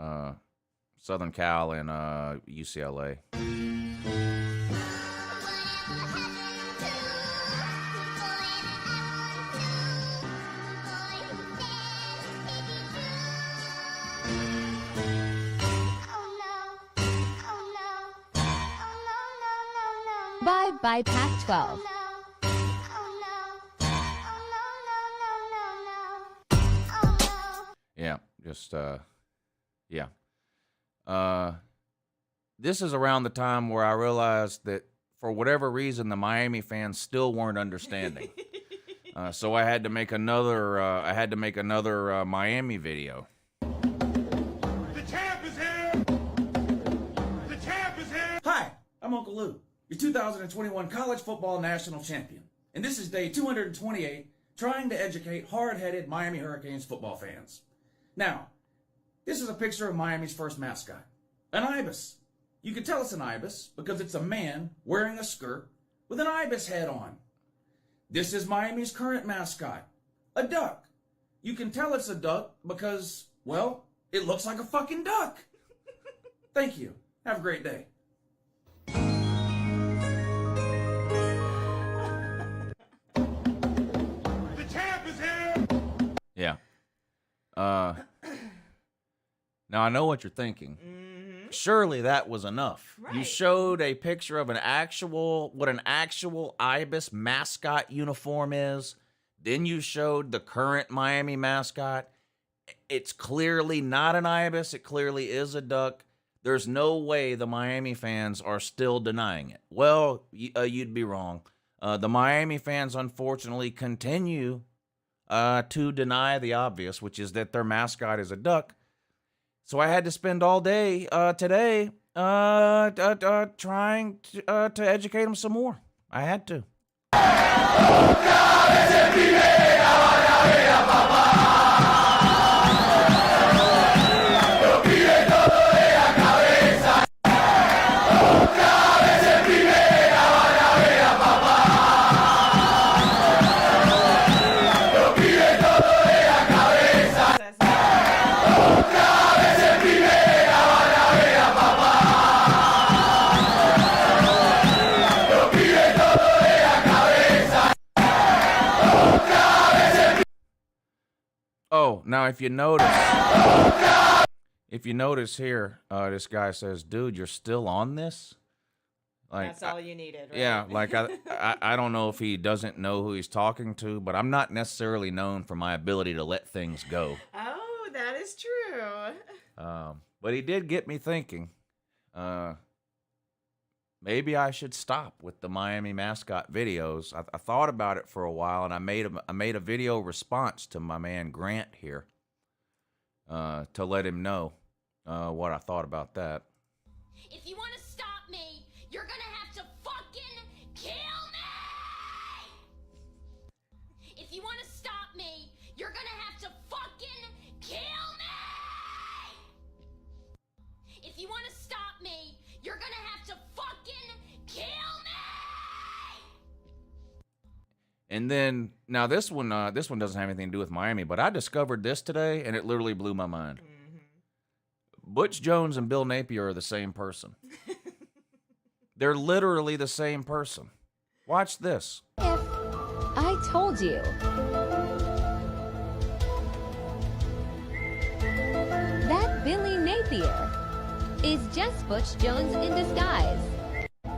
UCLA.
Bye Pac-12.
Yeah, just yeah. This is around the time where I realized that for whatever reason the Miami fans still weren't understanding. So I had to make another Miami video.
The champ is here! The champ is here!
Hi, I'm Uncle Lou, your 2021 college football national champion. And this is day 228, trying to educate hard-headed Miami Hurricanes football fans. Now, this is a picture of Miami's first mascot, an ibis. You can tell it's an ibis because it's a man wearing a skirt with an ibis head on. This is Miami's current mascot, a duck. You can tell it's a duck because, well, it looks like a fucking duck. Thank you. Have a great day.
The champ is here!
Yeah. Now I know what you're thinking. Surely that was enough. You
Right.
showed a picture of what an actual ibis mascot uniform is. Then you showed the current Miami mascot. It's clearly not an ibis. It clearly is a duck. There's no way the Miami fans are still denying it. Well, you'd be wrong. The Miami fans, unfortunately, continue to deny the obvious, which is that their mascot is a duck. So I had to spend all day today trying to educate them some more. I had to. if you notice here, this guy says, "Dude, you're still on this." Like,
That's all you needed, right?
yeah, like I don't know if he doesn't know who he's talking to, but I'm not necessarily known for my ability to let things go.
Oh, that is true.
But he did get me thinking. Maybe I should stop with the Miami mascot videos. I thought about it for a while, and I made a video response to my man Grant here to let him know what I thought about that.
If you want to stop me, you're gonna have to fucking kill me! If you want to stop me, you're gonna have to fucking kill me! If you want to stop me, you're gonna have to fucking kill me!
And then now this one doesn't have anything to do with Miami, but I discovered this today, and it literally blew my mind. Butch Jones and Bill Napier are the same person. They're literally the same person. Watch this.
If I told you that Billy Napier is just Butch Jones in disguise.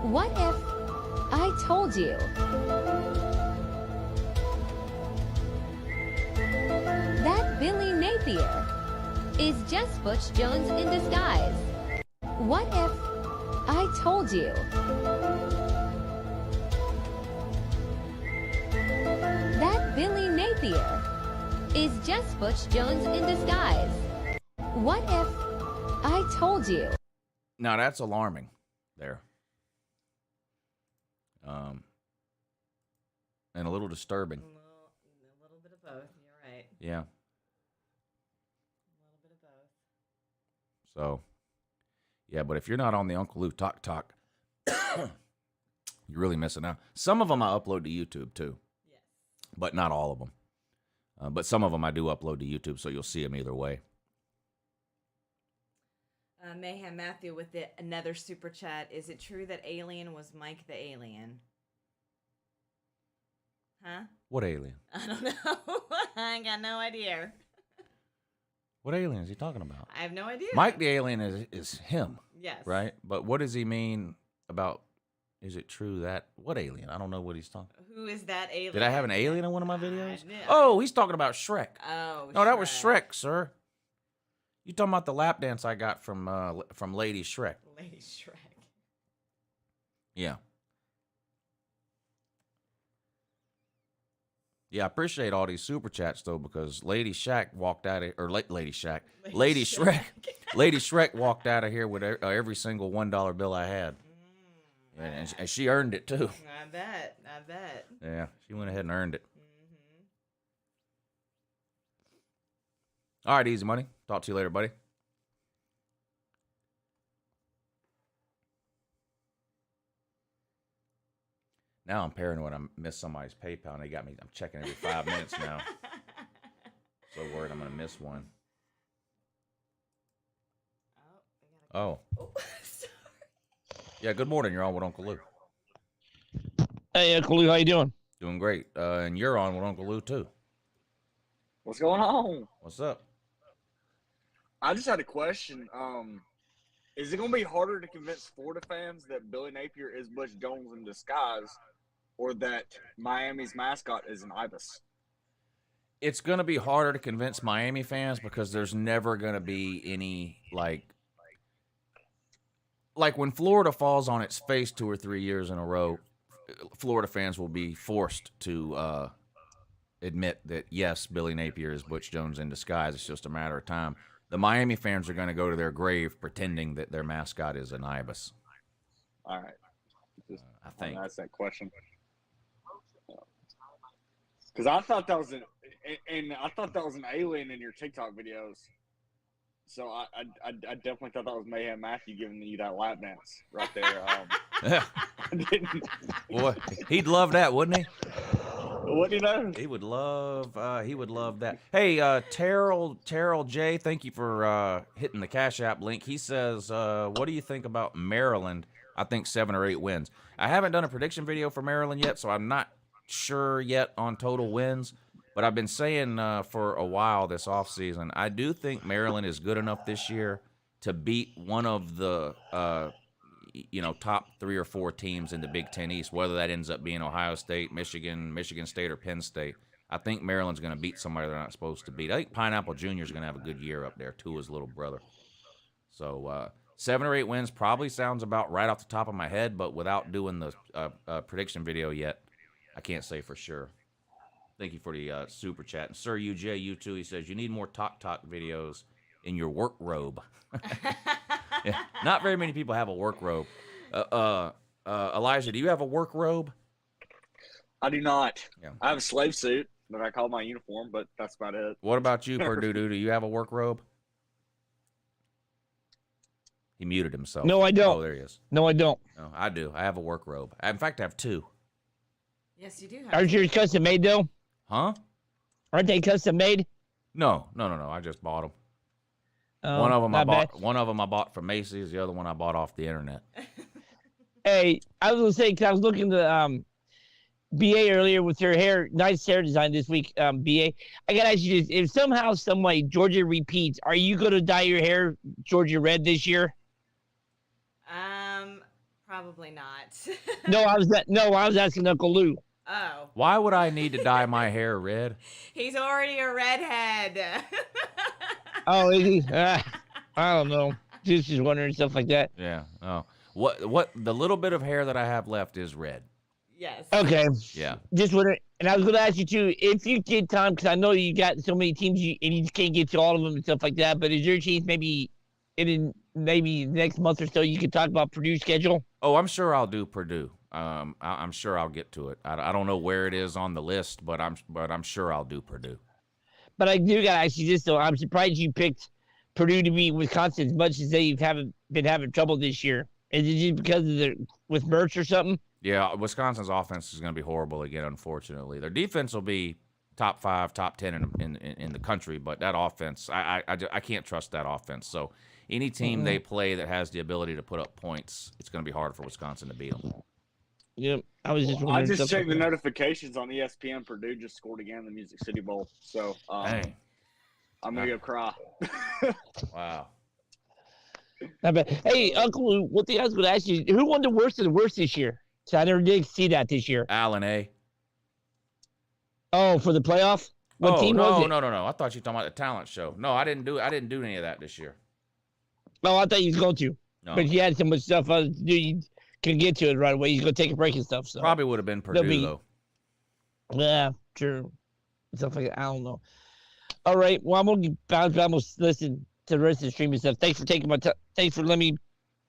What if I told you that Billy Napier is just Butch Jones in disguise? What if I told you that Billy Napier is just Butch Jones in disguise? What if I told you?
Now that's alarming there. And a little disturbing.
A little bit of both. You're right.
Yeah.
A little bit of both.
So, yeah, but if you're not on the Uncle Lou Talk, you're really missing out. Some of them I upload to YouTube too.
Yes.
But not all of them. But some of them I do upload to YouTube, so you'll see them either way.
Mayhem Matthew with another super chat. Is it true that Alien was Mike the Alien? Huh?
What alien?
I don't know. I ain't got no idea.
What alien is he talking about?
I have no idea.
Mike the alien is him,
Yes.
right? But what does he mean about, is it true that, what alien? I don't know what he's talking.
Who is that alien?
Did I have an alien in one of my videos?
Yeah.
Oh, he's talking about Shrek.
Oh,
No, that was Shrek, sir. You talking about the lap dance I got from Lady Shrek?
Lady Shrek.
Yeah. Yeah, I appreciate all these super chats though, because Lady Shack walked out of, or Lady Shack, Lady Shrek, Lady Shrek walked out of here with every single $1 bill I had, and she earned it too.
I bet.
Yeah, she went ahead and earned it. All right, easy money. Talk to you later, buddy. Now I'm paranoid. I missed somebody's PayPal, and they got me. I'm checking every 5 minutes now. So worried I'm gonna miss one. Oh.
Sorry.
Yeah. Good morning. You're on with Uncle Lou.
Hey, Uncle Lou, how you doing?
Doing great. And you're on with Uncle Lou too.
What's going on?
What's up?
I just had a question. Is it going to be harder to convince Florida fans that Billy Napier is Butch Jones in disguise, or that Miami's mascot is an ibis?
It's going to be harder to convince Miami fans because there's never going to be any, like when Florida falls on its face 2 or 3 years in a row, Florida fans will be forced to admit that, yes, Billy Napier is Butch Jones in disguise. It's just a matter of time. The Miami fans are going to go to their grave pretending that their mascot is an ibis.
All right. Just,
I think.
That's that question. Because I thought that was an alien in your TikTok videos. So I definitely thought that was Mayhem Matthew giving you that lap dance right there.
Boy, he'd love that, wouldn't he?
What do you know?
He would love that. Hey, Terrell J, thank you for hitting the Cash App link. He says, what do you think about Maryland? I think 7 or 8 wins. I haven't done a prediction video for Maryland yet, so I'm not sure yet on total wins, but But I've been saying for a while this offseason, I do think Maryland is good enough this year to beat one of the top 3 or 4 teams in the Big Ten East, whether that ends up being Ohio State, Michigan State, or Penn State. I think Maryland's going to beat somebody they're not supposed to beat. I think Pineapple Jr. is going to have a good year up there, Tua's little brother. So 7 or 8 wins probably sounds about right off the top of my head, but without doing the prediction video yet, I can't say for sure. Thank you for the super chat. And Sir UJ, you too, he says, you need more Talk videos in your work robe. Yeah, not very many people have a work robe. Elijah, do you have a work robe?
I do not.
Yeah.
I have a slave suit that I call my uniform, but that's about it.
What about you, Purdue? Do you have a work robe? He muted himself.
No, I don't.
Oh, there he is.
No, I don't.
No, I do. I have a work robe. In fact, I have 2.
Yes, you do.
Aren't yours custom made though?
Huh?
Aren't they custom made?
No. I just bought them.
Oh,
One of them I bought.
bad.
One of them I bought from Macy's. The other one I bought off the internet.
Hey, I was gonna say, because I was looking to BA earlier with your hair, nice hair design this week. BA, I gotta ask you this: if somehow, some way, Georgia repeats, are you gonna dye your hair Georgia red this year?
Probably not.
No, I was asking Uncle Lou.
Oh.
Why would I need to dye my hair red?
He's already a redhead.
Oh, is he? I don't know. Just wondering stuff like that.
Yeah. Oh. What? The little bit of hair that I have left is red.
Yes.
Okay.
Yeah.
Just wondering. And I was going to ask you too, if you get time, because I know you got so many teams, and you can't get to all of them and stuff like that. But is your chance maybe next month or so you could talk about Purdue's schedule?
Oh, I'm sure I'll do Purdue. I'm sure I'll get to it. I don't know where it is on the list, but I'm sure I'll do Purdue.
But I do got to ask you this though. I'm surprised you picked Purdue to beat Wisconsin as much as they haven't been having trouble this year. Is it just because of with Mertz or something?
Yeah, Wisconsin's offense is going to be horrible again. Unfortunately, their defense will be top 5, top 10 in the country, but that offense, I can't trust that offense. So any team they play that has the ability to put up points, it's going to be hard for Wisconsin to beat them.
Yep, I was just.
I just checked the notifications on ESPN. Purdue just scored again in the Music City Bowl, so
Dang.
I'm gonna go cry.
Wow.
Not bad. Hey, Uncle Lou, one thing I was going to ask you: who won the worst of the worst this year? So I never did see that this year.
Allen A.
Oh, for the playoff? What team was it?
No. I thought you were talking about the talent show. No, I didn't do any of that this year.
Oh, I thought you was going to.
No.
But he had so much stuff. You can get to it right away. He's going to take a break and stuff. So
Probably would have been Purdue, though.
Yeah, true. Stuff like that. I don't know. All right. Well, I'm going to bounce back. I'm going to listen to the rest of the stream and stuff. Thanks for taking my time. Thanks for letting me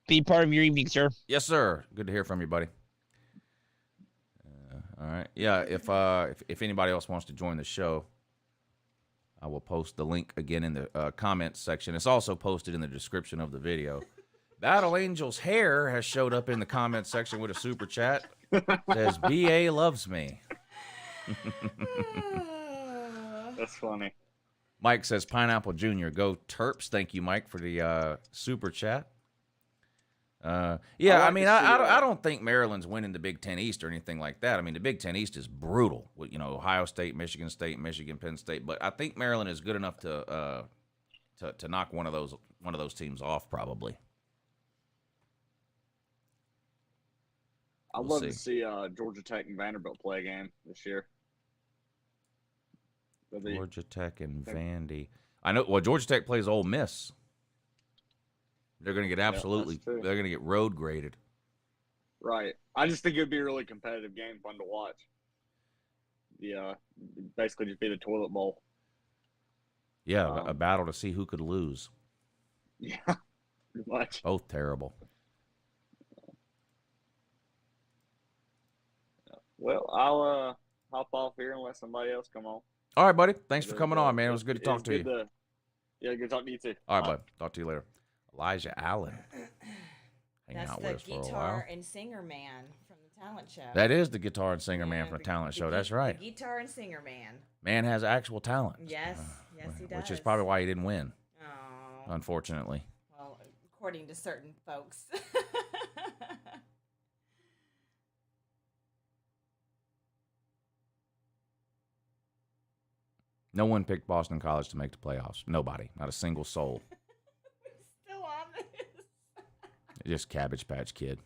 be part of your evening, sir.
Yes, sir. Good to hear from you, buddy. All right. Yeah, if anybody else wants to join the show, I will post the link again in the comments section. It's also posted in the description of the video. Battle Angel's hair has showed up in the comments section with a super chat. Says, BA loves me.
That's funny.
Mike says, Pineapple Jr. Go Terps. Thank you, Mike, for the super chat. Yeah, I mean, I don't think Maryland's winning the Big Ten East or anything like that. I mean, the Big Ten East is brutal. You know, Ohio State, Michigan, Penn State. But I think Maryland is good enough to knock one of those teams off, probably.
I'd love to see Georgia Tech and Vanderbilt play a game this year.
Georgia Tech and Vandy. I know. Well, Georgia Tech plays Ole Miss. They're going to get they're going to get road graded.
Right. I just think it would be a really competitive game, fun to watch. Yeah, basically just be the toilet bowl.
Yeah, a battle to see who could lose.
Yeah, pretty much.
Both terrible.
Well, I'll hop off here and let somebody else come on.
All right, buddy. Thanks for coming on, man. It was good to talk to you.
Good to talk to you, too.
All right, bud. Talk to you later. Elijah Allen.
That's the guitar and singer man from the talent show.
That is the guitar and singer man from the talent show. That's right.
The guitar and singer man.
Man has actual talent.
Yes, he does.
Which is probably why he didn't win.
Oh.
Unfortunately.
Well, according to certain folks.
No one picked Boston College to make the playoffs. Nobody. Not a single soul.
Still on this.
Just Cabbage Patch Kid.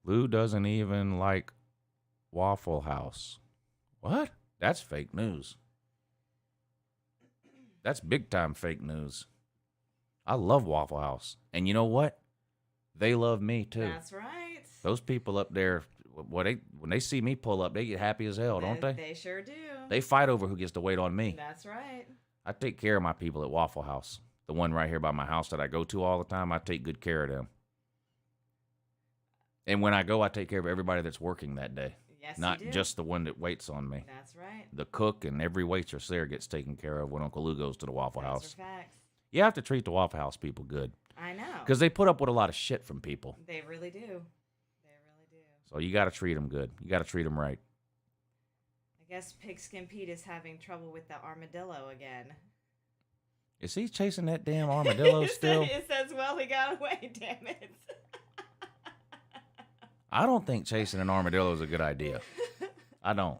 Lou doesn't even like Waffle House. What? That's fake news. That's big time fake news. I love Waffle House. And you know what? They love me too.
That's right.
Those people up there, when they see me pull up, they get happy as hell, don't they?
They sure do.
They fight over who gets to wait on me.
That's right.
I take care of my people at Waffle House. The one right here by my house that I go to all the time, I take good care of them. And when I go, I take care of everybody that's working that day.
Yes,
Not
you do.
just the one that waits on me.
That's right.
The cook and every waitress there gets taken care of when Uncle Lou goes to the Waffle
Those
House.
are facts.
You have to treat the Waffle House people good.
I know.
Because they put up with a lot of shit from people.
They really do. They really do.
So you got to treat them good. You got to treat them right.
I guess Pigskin Pete is having trouble with the armadillo again.
Is he chasing that damn armadillo still?
It says, well, he got away, damn it.
I don't think chasing an armadillo is a good idea. I don't.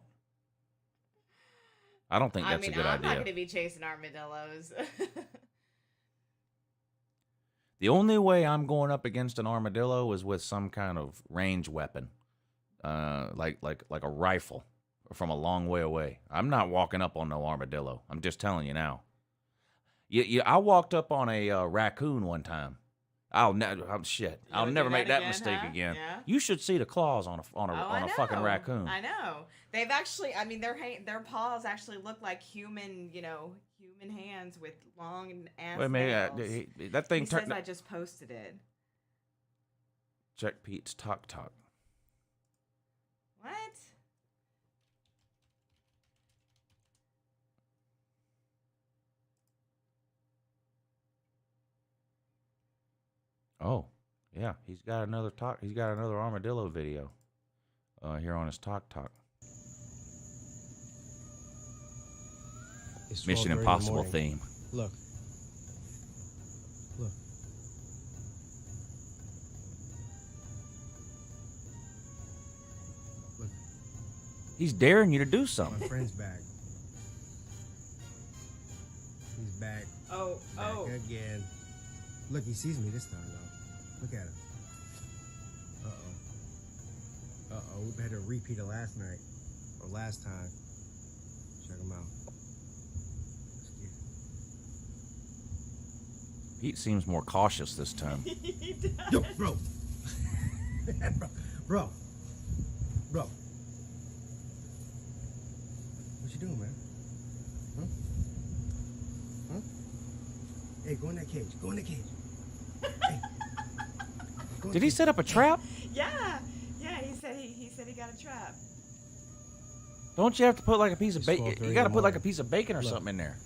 I don't think that's a good
I'm not
idea.
going to be chasing armadillos.
The only way I'm going up against an armadillo is with some kind of range weapon, like a rifle from a long way away. I'm not walking up on no armadillo. I'm just telling you now. I walked up on a raccoon one time. I'll never make that mistake again.
Yeah.
You should see the claws on a fucking raccoon.
I know. They've actually. I mean, their paws actually look like human hands with long ass nails.
That thing
He says I just posted it.
Check Pete's talk.
What?
Oh, yeah, he's got another armadillo video here on his talk.
It's
Mission
12:30 in the
Impossible
morning.
theme.
Look.
He's daring you to do something.
My friend's back. He's back.
Oh.
Again. Look, he sees me this time, though. Look at him. Uh-oh. We had a repeat of last night. Or last time. Check him out.
Pete seems more cautious this time.
He does.
Yo, bro. Bro. What you doing, man? Huh? Hey, go in that cage. Hey.
Did he set up a trap?
Yeah. He said he got a trap.
Don't you have to put like a piece of
It's
bacon?
12:30
You got to
in the
put like a
morning.
piece of bacon or
Look.
something in there.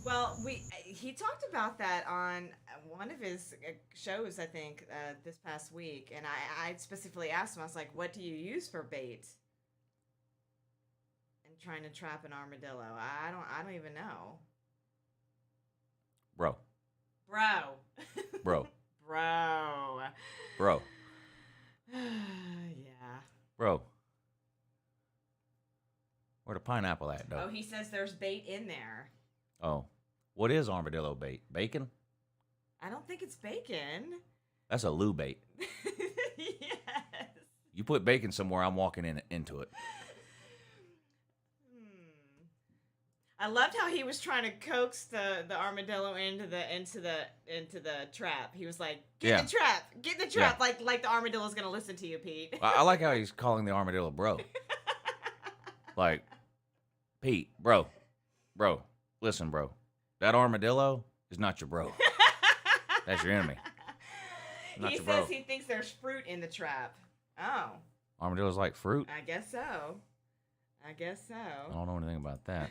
Well, he talked about that on one of his shows, I think, this past week, and I specifically asked him. I was like, "What do you use for bait?" And trying to trap an armadillo. I don't even know.
Bro.
Yeah.
Bro. Where the pineapple at, though?
Oh, he says there's bait in there.
Oh. What is armadillo bait? Bacon?
I don't think it's bacon.
That's a Lou bait.
Yes.
You put bacon somewhere, I'm walking into it.
I loved how he was trying to coax the armadillo into the trap. He was like, "Get in the trap!"
Yeah.
Like the armadillo's gonna listen to you, Pete.
I like how he's calling the armadillo bro. Like, Pete, bro, listen, bro. That armadillo is not your bro. That's your enemy. Not
He
your
says
bro.
he thinks there's fruit in the trap. Oh,
Armadillos like fruit?
I guess so.
I don't know anything about that.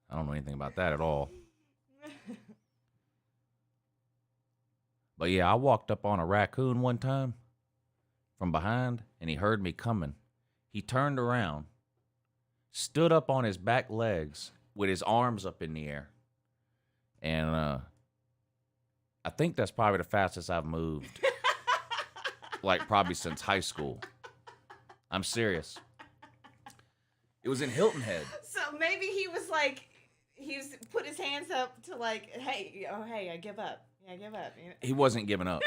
I don't know anything about that at all. But yeah, I walked up on a raccoon one time from behind, and he heard me coming. He turned around, stood up on his back legs with his arms up in the air. And I think that's probably the fastest I've moved. Like probably since high school. I'm serious. It was in Hilton Head.
So maybe he was like, put his hands up to like, hey, I give up. Yeah, I give up. You know?
He wasn't giving up.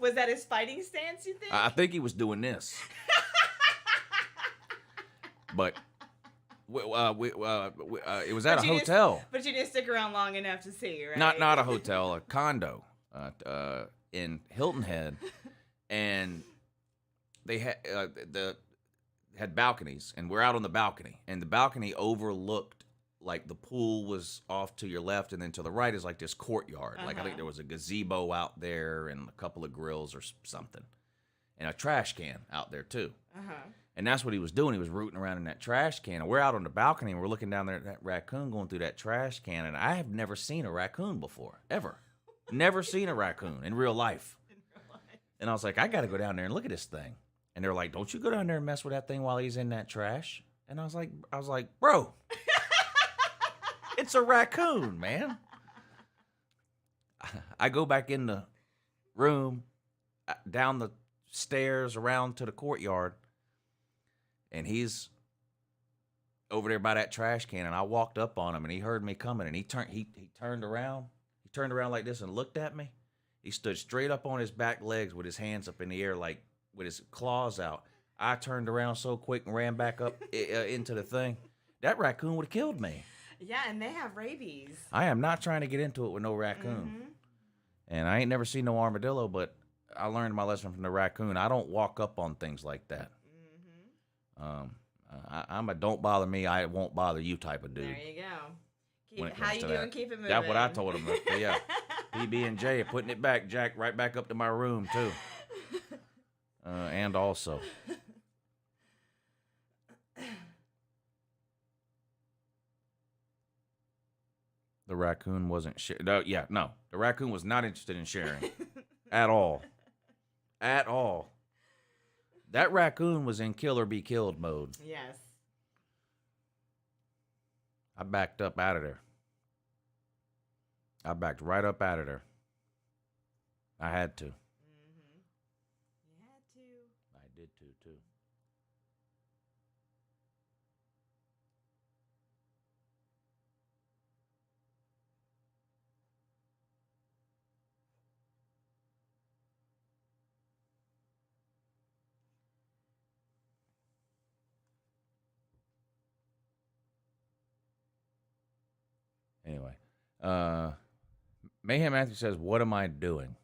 Was that his fighting stance, you think?
I think he was doing this. But it was at a hotel.
But you didn't stick around long enough to see, right?
Not a hotel, a condo in Hilton Head. And they had balconies, and we're out on the balcony, and the balcony overlooked, like, the pool was off to your left, and then to the right is like this courtyard. Like, I think there was a gazebo out there and a couple of grills or something, and a trash can out there too. And that's what he was doing. He was rooting around in that trash can, and we're out on the balcony, and we're looking down there at that raccoon going through that trash can, and I have never seen a raccoon before, ever. Never seen a raccoon in real life. And I was like, I got to go down there and look at this thing. And they're like, don't you go down there and mess with that thing while he's in that trash. And I was like, bro, it's a raccoon, man. I go back in the room, down the stairs, around to the courtyard. And he's over there by that trash can. And I walked up on him, and he heard me coming. And he turned around. He turned around like this and looked at me. He stood straight up on his back legs with his hands up in the air, like with his claws out. I turned around so quick and ran back up into the thing. That raccoon would have killed me.
Yeah, and they have rabies.
I am not trying to get into it with no raccoon. And I ain't never seen no armadillo, but I learned my lesson from the raccoon. I don't walk up on things like that. I'm a don't bother me, I won't bother you type of dude.
There you go. How you doing? Keep it moving.
That's what I told him. Yeah. PB&J, putting it back, Jack, right back up to my room, too. And also. The raccoon wasn't the raccoon was not interested in sharing. At all. At all. That raccoon was in kill or be killed mode.
Yes.
I backed up out of there. I backed right up out of there. I had to.
You had to.
I did too. Anyway, Mayhem Matthew says, "What am I doing?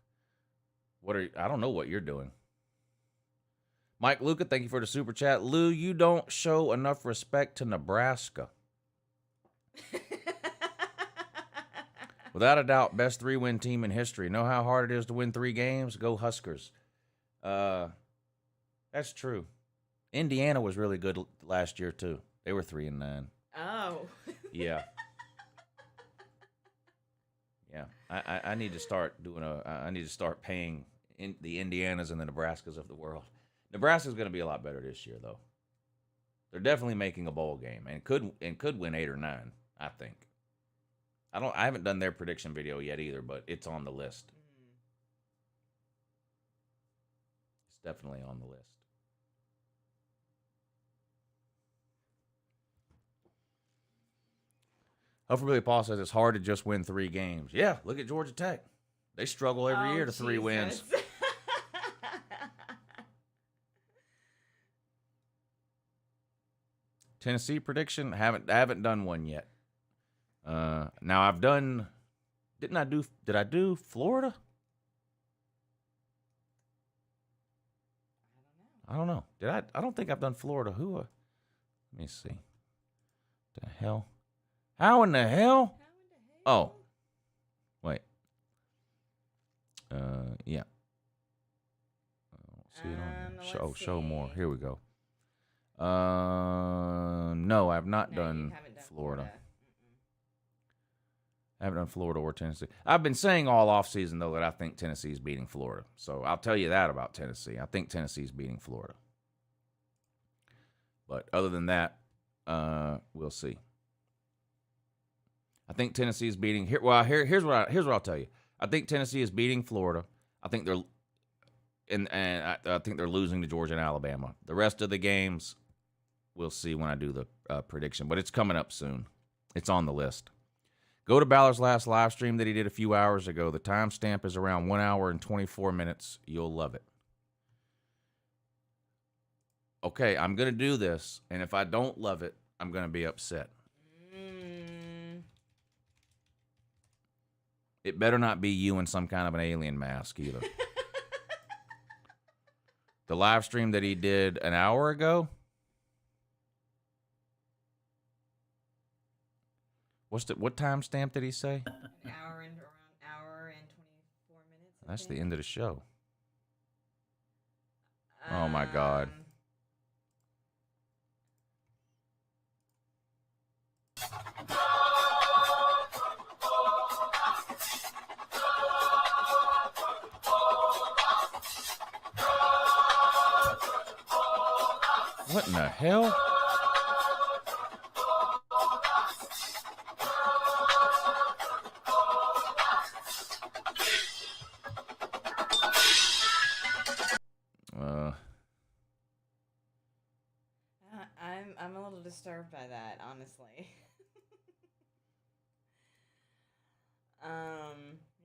I don't know what you're doing." Mike Luca, thank you for the super chat. Lou, you don't show enough respect to Nebraska. Without a doubt, best 3-win team in history. Know how hard it is to win 3 games? Go Huskers. That's true. Indiana was really good last year too. They were 3-9.
Oh.
Yeah. Yeah, I need to start doing I need to start paying the Indianas and the Nebraskas of the world. Nebraska's going to be a lot better this year, though. They're definitely making a bowl game and could win 8 or 9. I think. I haven't done their prediction video yet either, but it's on the list. It's definitely on the list. Hopefully, Paul says it's hard to just win 3 games. Yeah, look at Georgia Tech. They struggle every year to 3 wins. Tennessee prediction. I haven't done one yet. Now I've done. Did I do Florida? I don't know. Did I? I don't think I've done Florida. Who? Let me see. The hell. How in the hell? Oh. Wait. Yeah. See it on show more. Here we go. No, I've not done Florida. I haven't done Florida or Tennessee. I've been saying all offseason, though, that I think Tennessee's beating Florida. So I'll tell you that about Tennessee. I think Tennessee's beating Florida. But other than that, we'll see. I think Tennessee's beating here. Well, here's what I'll tell you. I think Tennessee is beating Florida. I think they're I think they're losing to Georgia and Alabama. The rest of the games, we'll see when I do the prediction. But it's coming up soon. It's on the list. Go to Ballard's last live stream that he did a few hours ago. The timestamp is around 1 hour and 24 minutes. You'll love it. Okay, I'm going to do this, and if I don't love it, I'm going to be upset. It better not be you in some kind of an alien mask either. The live stream that he did an hour ago. What time stamp did he say?
Around hour and 24 minutes.
That's the end of the show. Oh my God. What in the hell?
I'm a little disturbed by that, honestly.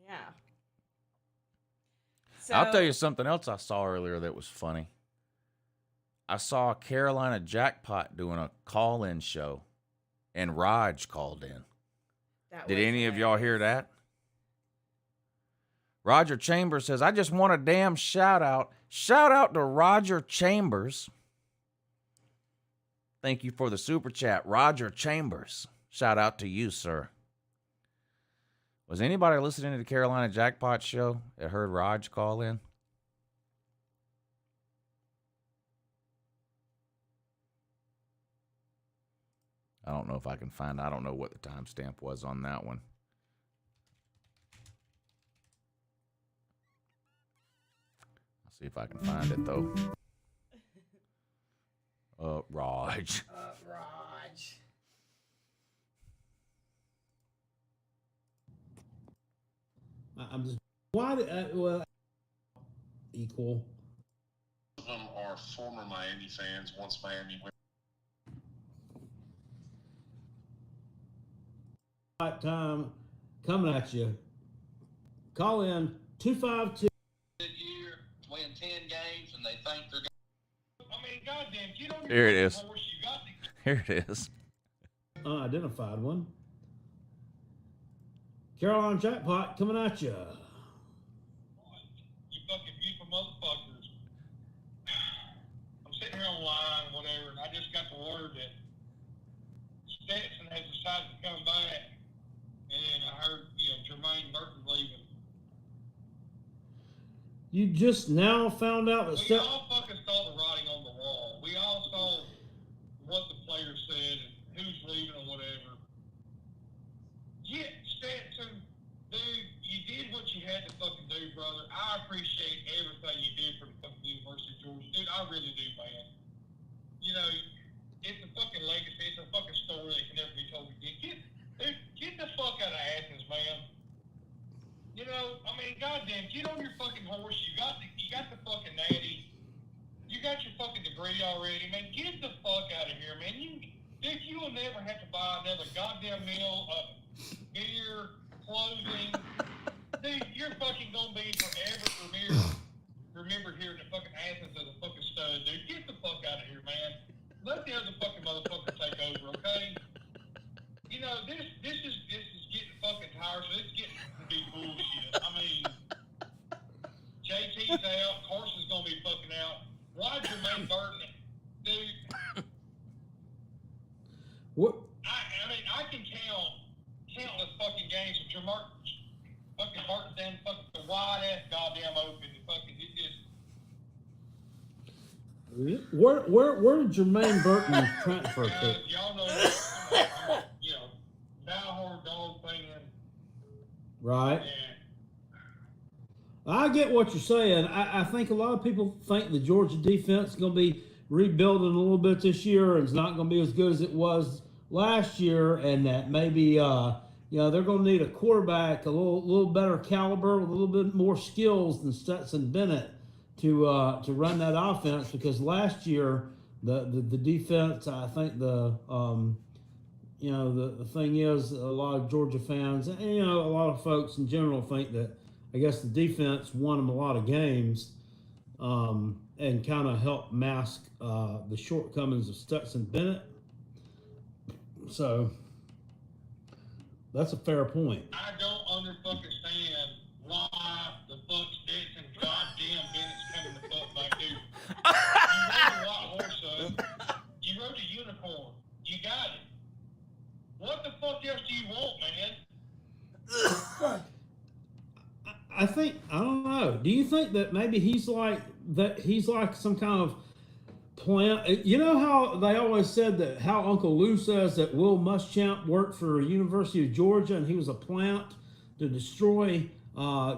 Yeah. So,
I'll tell you something else I saw earlier that was funny. I saw Carolina Jackpot doing a call-in show, and Raj called in. Did any of y'all hear that? Roger Chambers says, I just want a damn shout-out. Shout-out to Roger Chambers. Thank you for the super chat, Roger Chambers. Shout-out to you, sir. Was anybody listening to the Carolina Jackpot show that heard Raj call in? I don't know if I can find. I don't know what the timestamp was on that one. I'll see if I can find it though. Raj.
Raj.
I'm just well equal.
Some of them are former Miami fans. Once Miami went.
Right time coming at you. Call in 252.
Good year, win 10 games, and they think they're. I mean, goddamn, you don't.
Here it is.
Horse, you got to...
Here it is.
Unidentified one. Carolina Jackpot coming at you.
You fucking beautiful motherfuckers. I'm sitting here online, whatever, and I just got the word that Stetson has decided to come back. And I heard, Jermaine Burton's leaving.
You just now found out that
We all fucking saw the writing on the wall. We all saw what the players said and who's leaving or whatever. Yeah, Stetson, dude, you did what you had to fucking do, brother. I appreciate everything you did for the fucking University of Georgia. Dude, I really do, man. It's a fucking legacy. It's a fucking story that can never be told again. Get the fuck out of Athens, man. Goddamn, get on your fucking horse. You got the fucking natty. You got your fucking degree already, man. Get the fuck out of here, man. You will never have to buy another goddamn meal, beer, clothing. Dude, you're fucking gonna be forever remembered here in the fucking Athens as a fucking stud, dude. Get the fuck out of here, man. Let the other fucking motherfucker take over, okay? This is getting fucking tiresome. It's getting to be bullshit. I mean, JT's out. Carson's gonna be fucking out. Why Jermaine Burton, dude?
What?
I can count countless fucking games of Jermaine fucking Burton's down fucking wide ass goddamn open. Fucking it just.
Where did Jermaine Burton transfer to?
Y'all know, diehard dog fan.
Right. I get what you're saying. I think a lot of people think the Georgia defense is going to be rebuilding a little bit this year and it's not going to be as good as it was last year, and that maybe they're going to need a quarterback a little better caliber with a little bit more skills than Stetson Bennett to run that offense, because last year the defense, I think the thing is, a lot of Georgia fans and a lot of folks in general think that, I guess, the defense won them a lot of games and kind of helped mask the shortcomings of Stetson Bennett. So that's a fair point.
I don't understand why the fuck Stetson goddamn Bennett's coming the fuck back here. You rode a white horse, son. You rode a unicorn. You got it. What the fuck else do you want, man?
I don't know. Do you think that maybe he's like some kind of plant? You know how they always said that, how Uncle Lou says that Will Muschamp worked for University of Georgia and he was a plant to destroy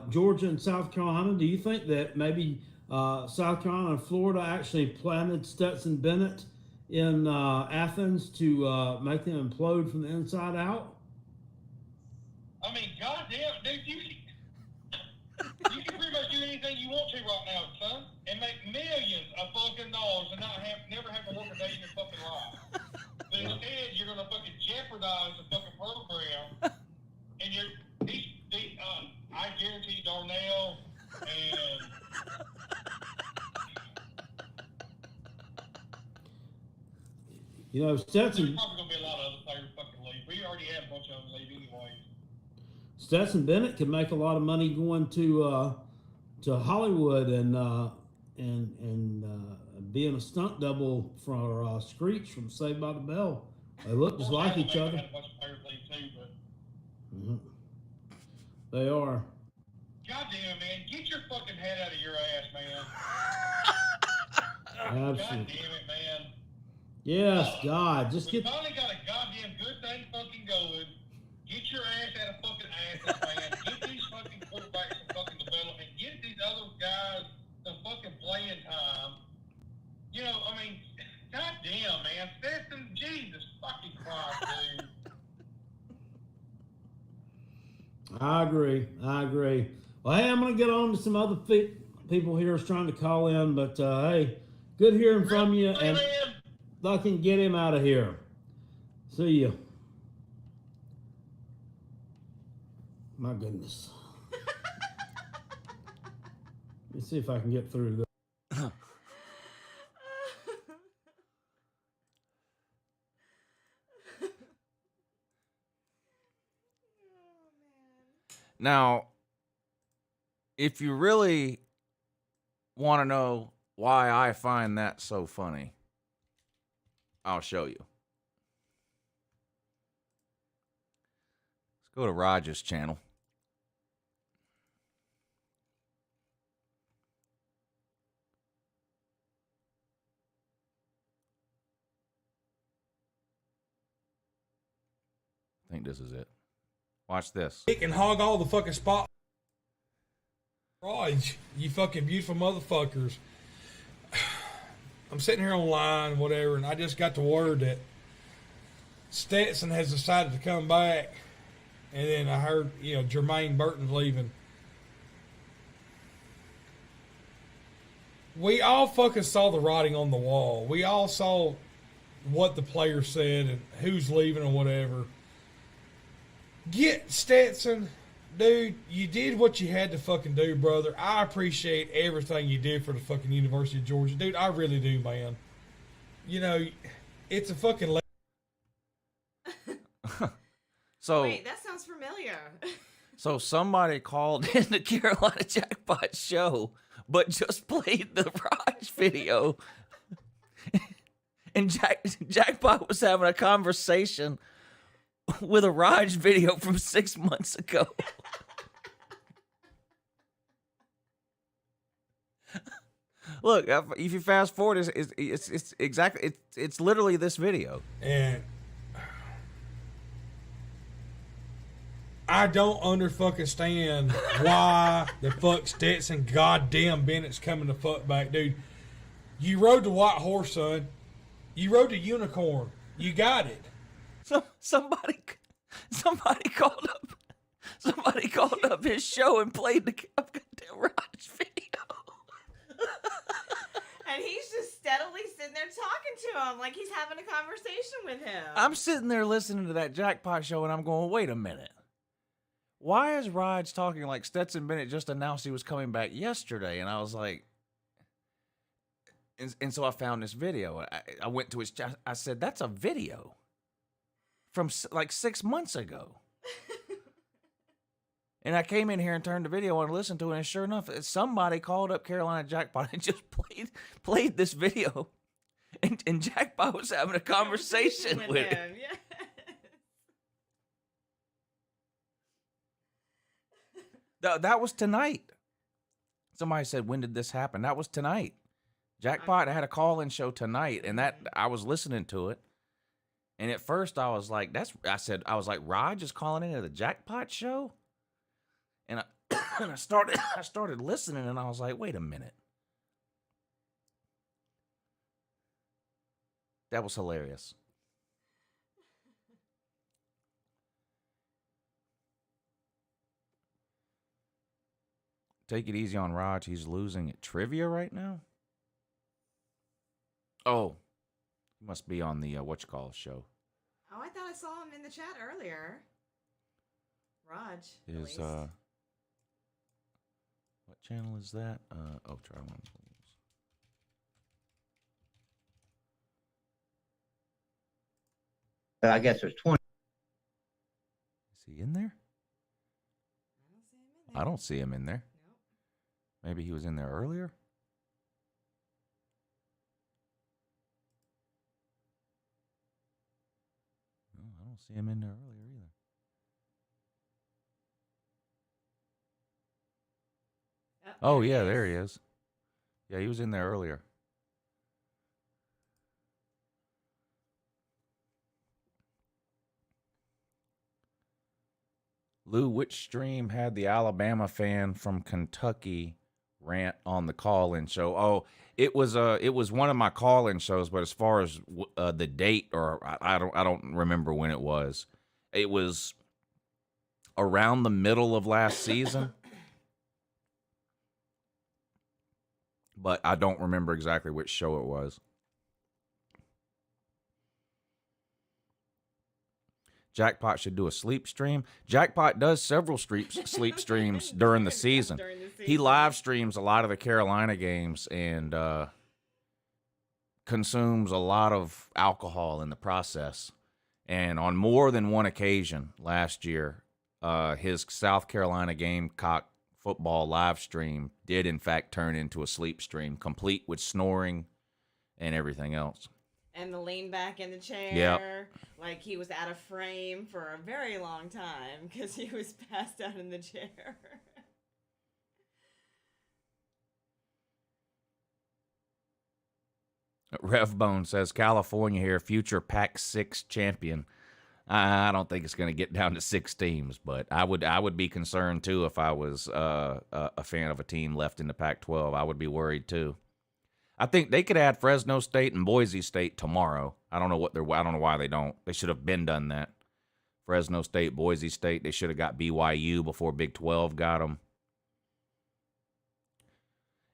Georgia and South Carolina. Do you think that maybe South Carolina and Florida actually planted Stetson Bennett in Athens to make them implode from the inside out?
I mean, goddamn, dude, you can pretty much do anything you want to right now, son, and make millions of fucking dollars and never have to work a day in your fucking life. But instead, you're gonna fucking jeopardize the fucking program, and I guarantee Darnell and
Stetson.
There's probably gonna be a lot of other players fucking leave. We already had a bunch of them leave anyway.
Stetson Bennett could make a lot of money going to Hollywood and being a stunt double for Screech from Saved by the Bell. They look just like each other.
Had a bunch of players leave too, but
They are.
goddamn, man, get your fucking head out of your ass, man.
Absolutely.
God damn it, man.
Yes, God, just
We
get.
finally got a goddamn good thing fucking going. Get your ass out of fucking Athens, man. Get these fucking quarterbacks some fucking development. Get these other guys some fucking playing time. I mean, goddamn, man. Stetson, Jesus fucking Christ, dude.
I agree. Well, hey, I'm going to get on to some other people here is trying to call in, but hey, good hearing from you, and I can get him out of here. See you. My goodness. Let me see if I can get through this.
Now, if you really want to know why I find that so funny, I'll show you. Let's go to Raj's channel. I think this is it. Watch this.
He can hog all the fucking spot. Raj, you fucking beautiful motherfuckers. I'm sitting here online, whatever, and I just got the word that Stetson has decided to come back. And then I heard, Jermaine Burton's leaving. We all fucking saw the writing on the wall. We all saw what the players said and who's leaving or whatever. Get Stetson, dude, you did what you had to fucking do, brother. I appreciate everything you did for the fucking University of Georgia. Dude, I really do, man. It's a fucking...
So
wait, that sounds familiar.
So somebody called in the Carolina Jackpot show, but just played the Raj video. And Jackpot was having a conversation with a Raj video from 6 months ago. Look, if you fast forward, it's exactly it's literally this video.
And I don't understand why the fuck Stetson goddamn Bennett's coming the fuck back, dude. You rode the white horse, son. You rode the unicorn. You got it.
Somebody called up his show and played the goddamn Raj video.
And he's just steadily sitting there talking to him like he's having a conversation with him.
I'm sitting there listening to that Jackpot show and I'm going, wait a minute. Why is Raj talking like Stetson Bennett just announced he was coming back yesterday? And I was like, and so I found this video. I went to his chat. I said, that's a video from like 6 months ago. And I came in here and turned the video on and listened to it, and sure enough, somebody called up Carolina Jackpot and just played this video. And Jackpot was having a conversation with him.
Yeah.
That was tonight. Somebody said, when did this happen? That was tonight. Jackpot had a call-in show tonight, and that I was listening to it. And at first I was like, I was like, Raj is calling into the Jackpot show? And I started listening, and I was like, wait a minute. That was hilarious. Take it easy on Raj. He's losing at trivia right now. Oh, he must be on the show.
Oh, I thought I saw him in the chat earlier. Raj.
Is what channel is that? Try one, please.
I guess there's 20.
Is he in there? I don't see him in there.
Nope.
Maybe he was in there earlier. No, I don't see him in there earlier either. Oh, yeah, there he is. Yeah, he was in there earlier. Lou, which stream had the Alabama fan from Kentucky rant on the call-in show? Oh, it was one of my call-in shows, but as far as the date, or I don't remember when it was. It was around the middle of last season. But I don't remember exactly which show it was. Jackpot should do a sleep stream. Jackpot does several sleep streams during the season. He live streams a lot of the Carolina games and consumes a lot of alcohol in the process. And on more than one occasion last year, his South Carolina Gamecock football live stream did in fact turn into a sleep stream, complete with snoring and everything else.
And the lean back in the chair.
Yep.
Like he was out of frame for a very long time because he was passed out in the chair.
Revbone says, California here, future Pac-6 champion. I don't think it's going to get down to 6 teams, but I would be concerned too if I was a fan of a team left in the Pac-12. I would be worried too. I think they could add Fresno State and Boise State tomorrow. I don't know why they don't. They should have been done that. Fresno State, Boise State. They should have got BYU before Big 12 got them.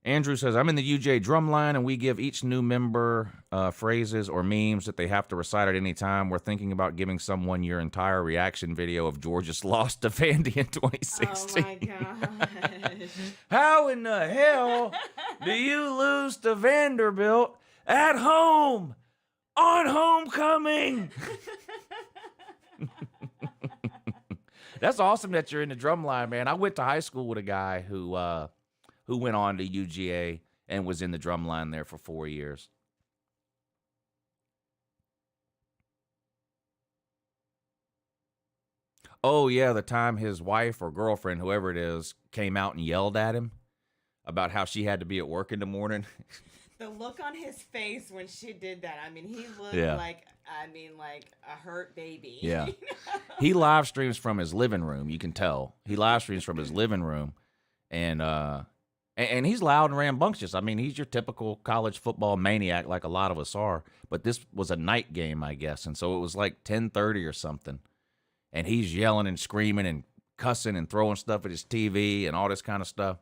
Andrew says, I'm in the UJ drumline, and we give each new member phrases or memes that they have to recite at any time. We're thinking about giving someone your entire reaction video of Georgia's loss to Vandy in 2016.
Oh, my gosh.
How in the hell do you lose to Vanderbilt at home on homecoming? That's awesome that you're in the drumline, man. I went to high school with a guy who went on to UGA and was in the drumline there for 4 years. Oh, yeah, the time his wife or girlfriend, whoever it is, came out and yelled at him about how she had to be at work in the morning.
the look on his face when she did that. I mean, he looked
Yeah.
like a hurt baby.
Yeah.
You know?
He live streams from his living room. You can tell he live streams from his living room, and he's loud and rambunctious. I mean, he's your typical college football maniac, like a lot of us are. But this was a night game, I guess, and so it was like 10:30 or something, and he's yelling and screaming and cussing and throwing stuff at his TV and all this kind of stuff.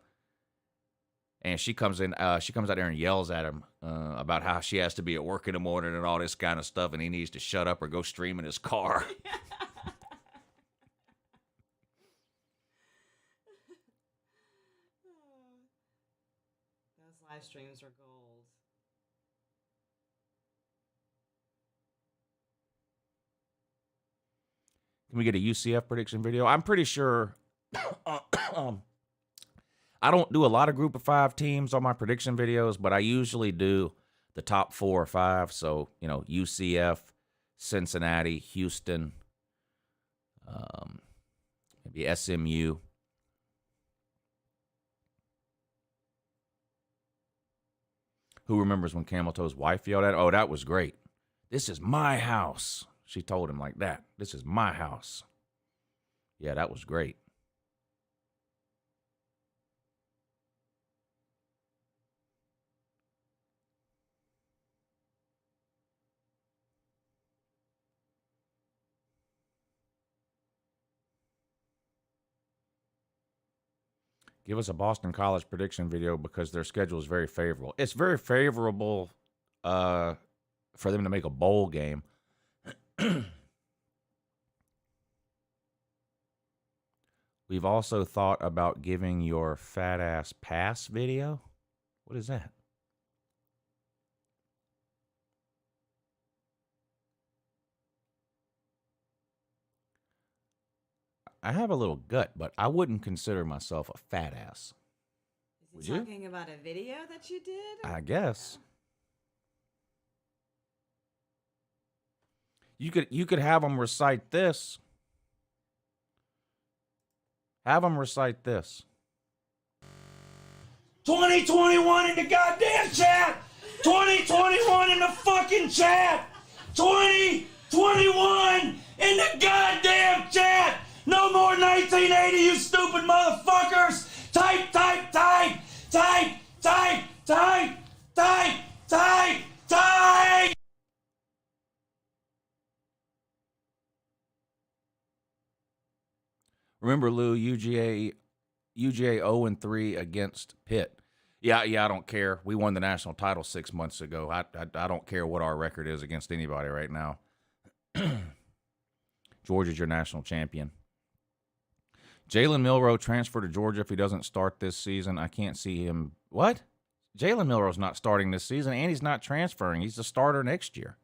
And she comes out there and yells at him about how she has to be at work in the morning and all this kind of stuff, and he needs to shut up or go stream in his car.
Those live streams are gold.
Can we get a UCF prediction video? I'm pretty sure. I don't do a lot of group of 5 teams on my prediction videos, but I usually do the top 4 or 5. So, UCF, Cincinnati, Houston, maybe SMU. Who remembers when Camel Toe's wife yelled at? Oh, that was great. This is my house. She told him like that. This is my house. Yeah, that was great. Give us a Boston College prediction video because their schedule is very favorable. It's very favorable for them to make a bowl game. We've also thought about giving your fat ass pass video. What is that? I have a little gut, but I wouldn't consider myself a fat ass.
Is he talking about a video that you did?
I guess. You could have them recite this. Have them recite this.
2021 in the goddamn chat! 2021 in the fucking chat! 2021 in the goddamn chat! No more 1980, you stupid motherfuckers! Type, type, type! Type, type, type! Type, type, type!
Remember, Lou, UGA 0-3 against Pitt. Yeah, I don't care. We won the national title 6 months ago. I don't care what our record is against anybody right now. Georgia's your national champion. Jalen Milroe transfer to Georgia if he doesn't start this season. I can't see him. What? Jalen Milroe's not starting this season, and he's not transferring. He's the starter next year.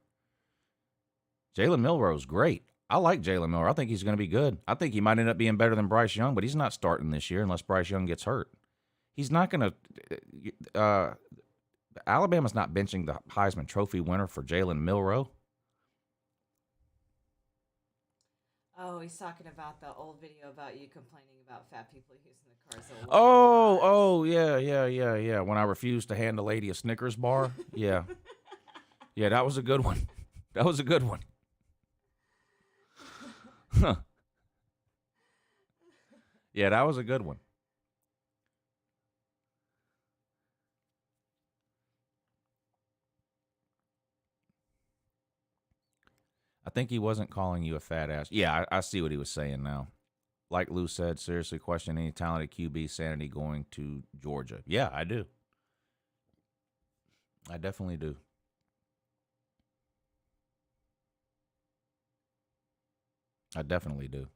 Jalen Milroe's great. I like Jalen Milroe. I think he's going to be good. I think he might end up being better than Bryce Young, but he's not starting this year unless Bryce Young gets hurt. He's not going to Alabama's not benching the Heisman Trophy winner for Jalen Milroe.
Oh, he's talking about the old video about you complaining about fat people using the cars.
Yeah. When I refused to hand a lady a Snickers bar. Yeah. Yeah, that was a good one. That was a good one. Huh. Yeah, that was a good one. I think he wasn't calling you a fat ass. Yeah, I see what he was saying now. Like Lou said, seriously question any talented QB sanity going to Georgia. Yeah, I do. I definitely do. I definitely do.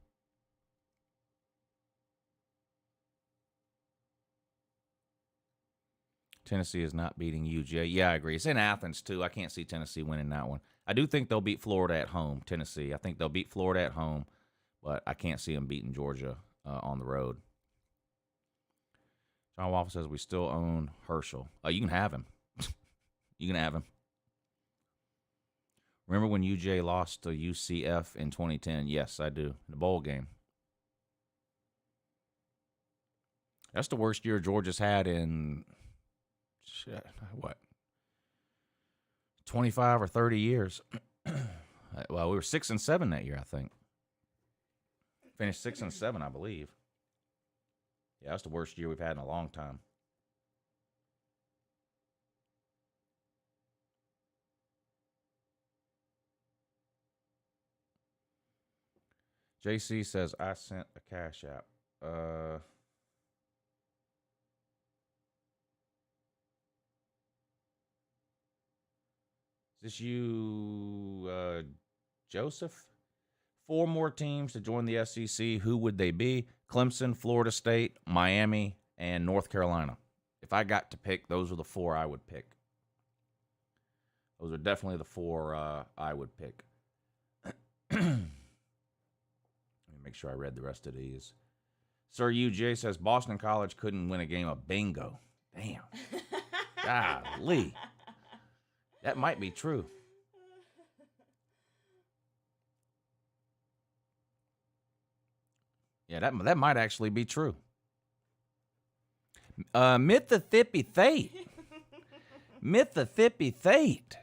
Tennessee is not beating UGA. Yeah, I agree. It's in Athens, too. I can't see Tennessee winning that one. I do think they'll beat Florida at home, Tennessee. I think they'll beat Florida at home, but I can't see them beating Georgia on the road. John Waffle says we still own Herschel. You can have him. You can have him. Remember when UJ lost to UCF in 2010? Yes, I do. In the bowl game. That's the worst year Georgia's had in, what, 25 or 30 years. Well, we were 6-7 that year, I think. Finished 6-7, I believe. Yeah, that's the worst year we've had in a long time. JC says, I sent a Cash App. Is this you, Joseph? 4 more teams to join the SEC. Who would they be? Clemson, Florida State, Miami, and North Carolina. If I got to pick, those are the 4 I would pick. Those are definitely the 4 I would pick. Let me make sure I read the rest of these. Sir UJ says Boston College couldn't win a game of bingo. Damn. Golly. That might be true. Yeah, that might actually be true. Mythothippy Thate. Mythothippy Thate.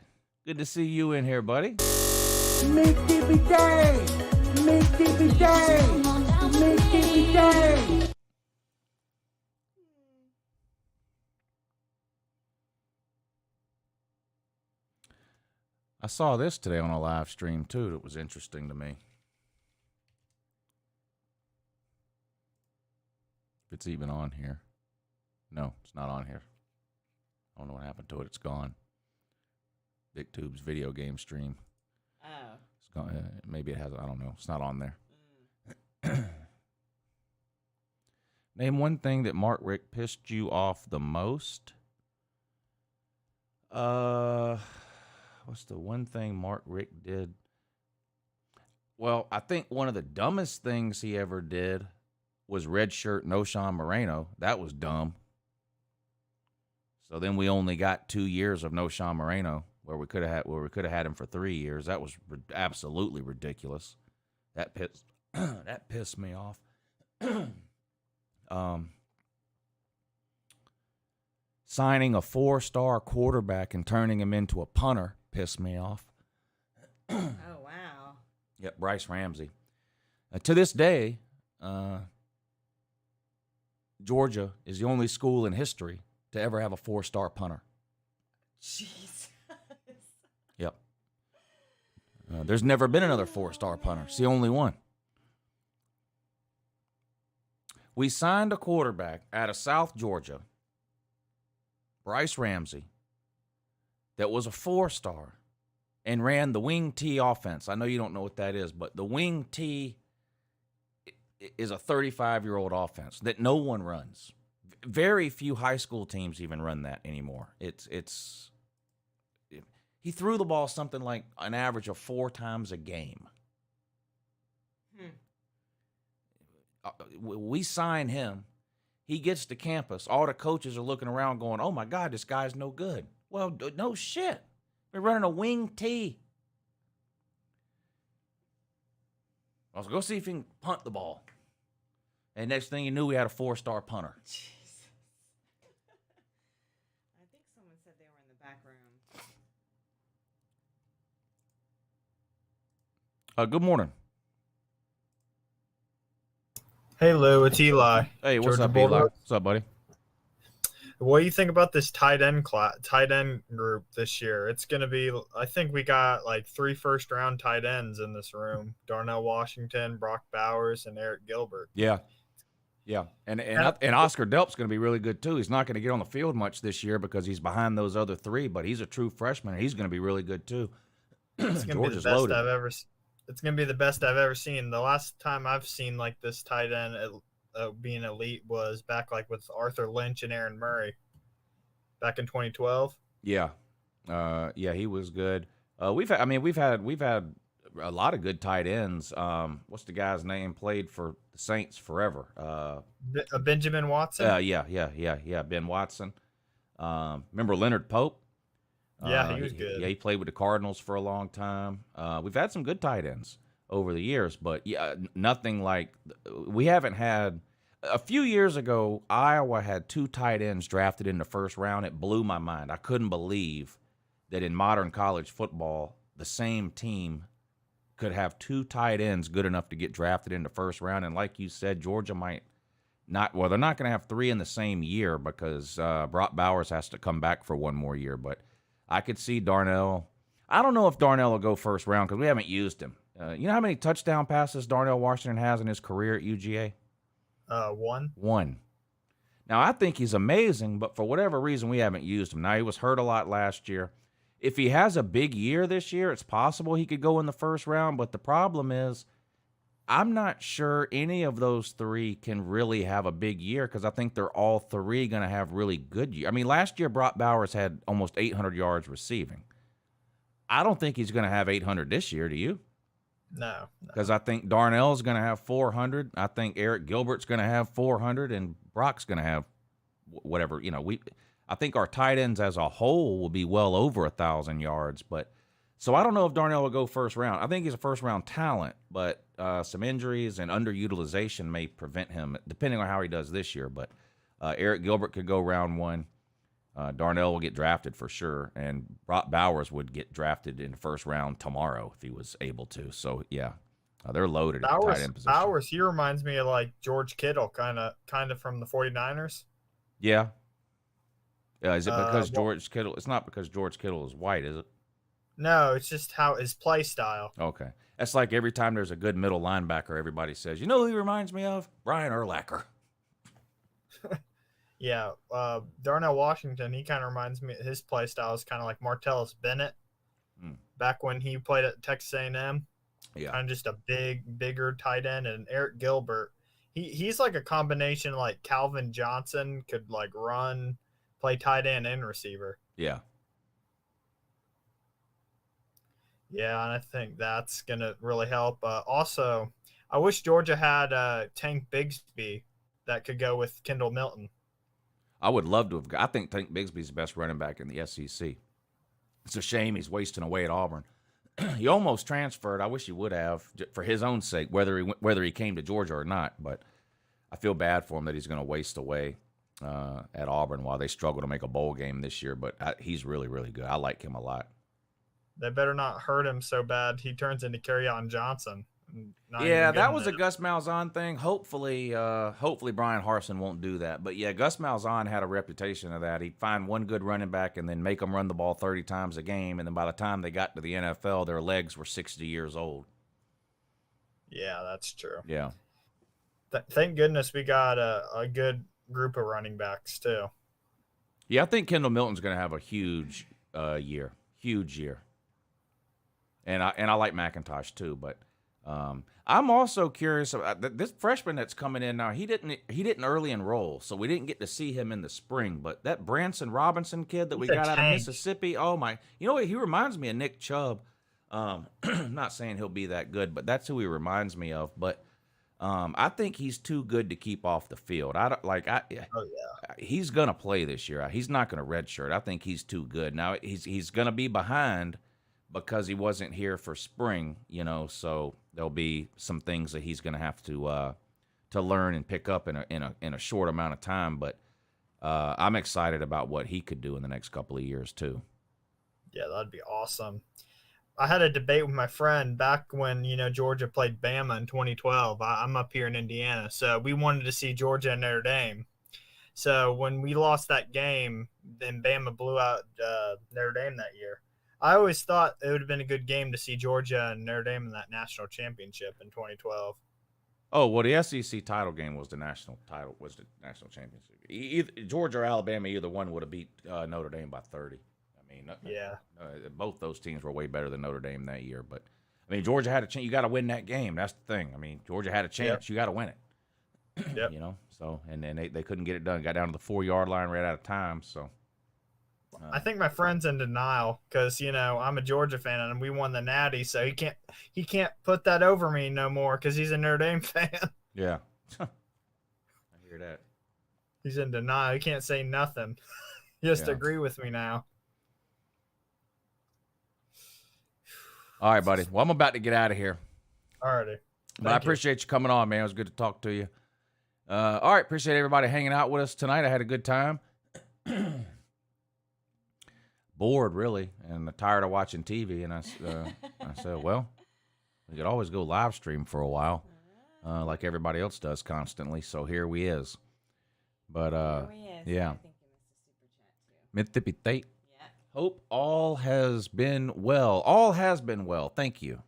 Good to see you in here, buddy.
Mythothippy Day! Mythothippy Day! Mythothippy Day!
I saw this today on a live stream, too, that was interesting to me. If it's even on here. No, it's not on here. I don't know what happened to it. It's gone. Big Tube's video game stream.
Oh.
It's gone. Maybe it has. I don't know. It's not on there. Name one thing that Mark Richt pissed you off the most. What's the one thing Mark Richt did? Well, I think one of the dumbest things he ever did was redshirt Noshawn Moreno. That was dumb. So then we only got 2 years of Noshawn Moreno, where we could have had him for 3 years. That was absolutely ridiculous. That pissed me off. Signing a 4-star quarterback and turning him into a punter pissed me off.
Oh, wow.
Yep, Bryce Ramsey. To this day, Georgia is the only school in history to ever have a 4-star punter.
Jesus.
Yep. There's never been another 4-star punter. It's the only one. We signed a quarterback out of South Georgia, Bryce Ramsey, that was a 4-star and ran the wing T offense. I know you don't know what that is, but the wing T is a 35-year-old offense that no one runs. Very few high school teams even run that anymore. He threw the ball something like an average of 4 times a game. We sign him. He gets to campus. All the coaches are looking around going, oh, my God, this guy's no good. Well, no shit. We're running a wing T. I was go see if he can punt the ball. And next thing you knew, we had a 4-star punter.
Jesus. I think someone said they were in the back room.
Good morning.
Hey Lou, it's Eli.
Hey, what's
Georgia
up, Eli?
Bulldogs.
What's up, buddy?
What do you think about this tight end group this year? It's going to be, I think we got like 3 first-round tight ends in this room. Darnell Washington, Brock Bowers, and Eric Gilbert.
Yeah. Yeah. And Oscar Delp's going to be really good, too. He's not going to get on the field much this year because he's behind those other 3, but he's a true freshman, and he's going to be really good, too.
It's going to be the best loaded. It's going to be the best I've ever seen. The last time I've seen like this tight end being elite was back like with Arthur Lynch and Aaron Murray back in 2012.
Yeah. Yeah, he was good. We've had a lot of good tight ends. What's the guy's name? Played for the Saints forever.
Benjamin Watson.
Yeah. Ben Watson. Remember Leonard Pope?
Yeah, he was good.
Yeah, he played with the Cardinals for a long time. We've had some good tight ends over the years, but yeah, nothing like we haven't had. A few years ago, Iowa had 2 tight ends drafted in the first round. It blew my mind. I couldn't believe that in modern college football, the same team could have 2 tight ends good enough to get drafted in the first round. And like you said, Georgia might not. Well, they're not going to have 3 in the same year because Brock Bowers has to come back for 1 more year. But I could see Darnell. I don't know if Darnell will go first round because we haven't used him. You know how many touchdown passes Darnell Washington has in his career at UGA?
1.
1. Now, I think he's amazing, but for whatever reason, we haven't used him. Now, he was hurt a lot last year. If he has a big year this year, it's possible he could go in the first round, but the problem is I'm not sure any of those 3 can really have a big year because I think they're all 3 going to have really good years. I mean, last year, Brock Bowers had almost 800 yards receiving. I don't think he's going to have 800 this year, do you?
No.
Because I think Darnell's going to have 400. I think Eric Gilbert's going to have 400, and Brock's going to have whatever. I think our tight ends as a whole will be well over 1,000 yards. But so I don't know if Darnell will go first round. I think he's a first round talent, but some injuries and underutilization may prevent him, depending on how he does this year. But Eric Gilbert could go round 1. Darnell will get drafted for sure, and Brock Bowers would get drafted in the first round tomorrow if he was able to. So yeah, they're loaded at the tight end position.
Bowers, he reminds me of like George Kittle, kind of from the 49ers.
Yeah. Is it because George Kittle? It's not because George Kittle is white, is it?
No, it's just how his play style.
Okay, that's like every time there's a good middle linebacker, everybody says, "You know who he reminds me of? Brian Urlacher."
Yeah, Darnell Washington, he kind of reminds me, his play style is kind of like Martellus Bennett back when he played at Texas A&M.
Yeah.
Kind of just a bigger tight end. And Eric Gilbert, he's like a combination like Calvin Johnson, could like run, play tight end and receiver.
Yeah.
Yeah, and I think that's going to really help. Also, I wish Georgia had Tank Bigsby that could go with Kendall Milton.
I would love to have. I think Tank Bigsby's the best running back in the SEC. It's a shame he's wasting away at Auburn. He almost transferred. I wish he would have for his own sake, whether he came to Georgia or not. But I feel bad for him that he's going to waste away at Auburn while they struggle to make a bowl game this year. But he's really, really good. I like him a lot.
They better not hurt him so bad he turns into Kerryon Johnson.
Yeah, that was a Gus Malzahn thing. Hopefully Brian Harsin won't do that. But yeah, Gus Malzahn had a reputation of that. He'd find one good running back and then make them run the ball 30 times a game. And then by the time they got to the NFL, their legs were 60 years old.
Yeah, that's true.
Yeah.
Thank goodness we got a good group of running backs too.
Yeah, I think Kendall Milton's going to have a huge year. Huge year. And I like McIntosh too, but I'm also curious about this freshman that's coming in now. He didn't early enroll, so we didn't get to see him in the spring. But that Branson Robinson kid that we got out of Mississippi, oh my! You know what? He reminds me of Nick Chubb. Not saying he'll be that good, but that's who he reminds me of. But I think he's too good to keep off the field. He's gonna play this year. He's not gonna redshirt. I think he's too good. Now he's gonna be behind because he wasn't here for spring, so there'll be some things that he's going to have to learn and pick up in a short amount of time. But I'm excited about what he could do in the next couple of years too.
Yeah, that'd be awesome. I had a debate with my friend back when Georgia played Bama in 2012. I'm up here in Indiana, so we wanted to see Georgia and Notre Dame. So when we lost that game, then Bama blew out Notre Dame that year. I always thought it would have been a good game to see Georgia and Notre Dame in that national championship in 2012.
Oh, well, the SEC title game was the national championship. Georgia or Alabama, either one would have beat Notre Dame by 30. I mean, both those teams were way better than Notre Dame that year. But I mean, Georgia had a chance. You got to win that game. That's the thing. I mean, Georgia had a chance. Yep. You got to win it.
Yep.
So and then they couldn't get it done. Got down to the 4-yard line right out of time. So.
I think my friend's in denial because I'm a Georgia fan and we won the Natty, so he can't put that over me no more because he's a Notre Dame fan.
Yeah, I hear that.
He's in denial. He can't say nothing. He has to agree with me now.
All right, buddy. Well, I'm about to get out of here.
Alrighty.
But I appreciate you coming on, man. It was good to talk to you. All right, appreciate everybody hanging out with us tonight. I had a good time. bored, really, and tired of watching TV. And I said, well, we could always go live stream for a while, like everybody else does constantly. So here we is. But, yeah. Mississippi State. Hope all has been well. All has been well. Thank you.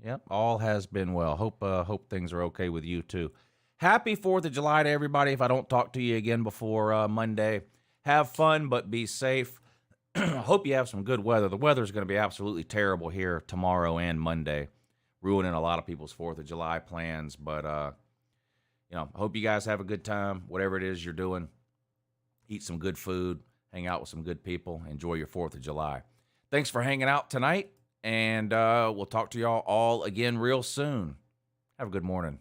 Yep, all has been well. Hope things are okay with you, too. Happy 4th of July to everybody. If I don't talk to you again before Monday, have fun, but be safe. Hope you have some good weather. The weather is going to be absolutely terrible here tomorrow and Monday, ruining a lot of people's 4th of July plans. But, I hope you guys have a good time, whatever it is you're doing. Eat some good food, hang out with some good people, enjoy your 4th of July. Thanks for hanging out tonight, and we'll talk to y'all all again real soon. Have a good morning.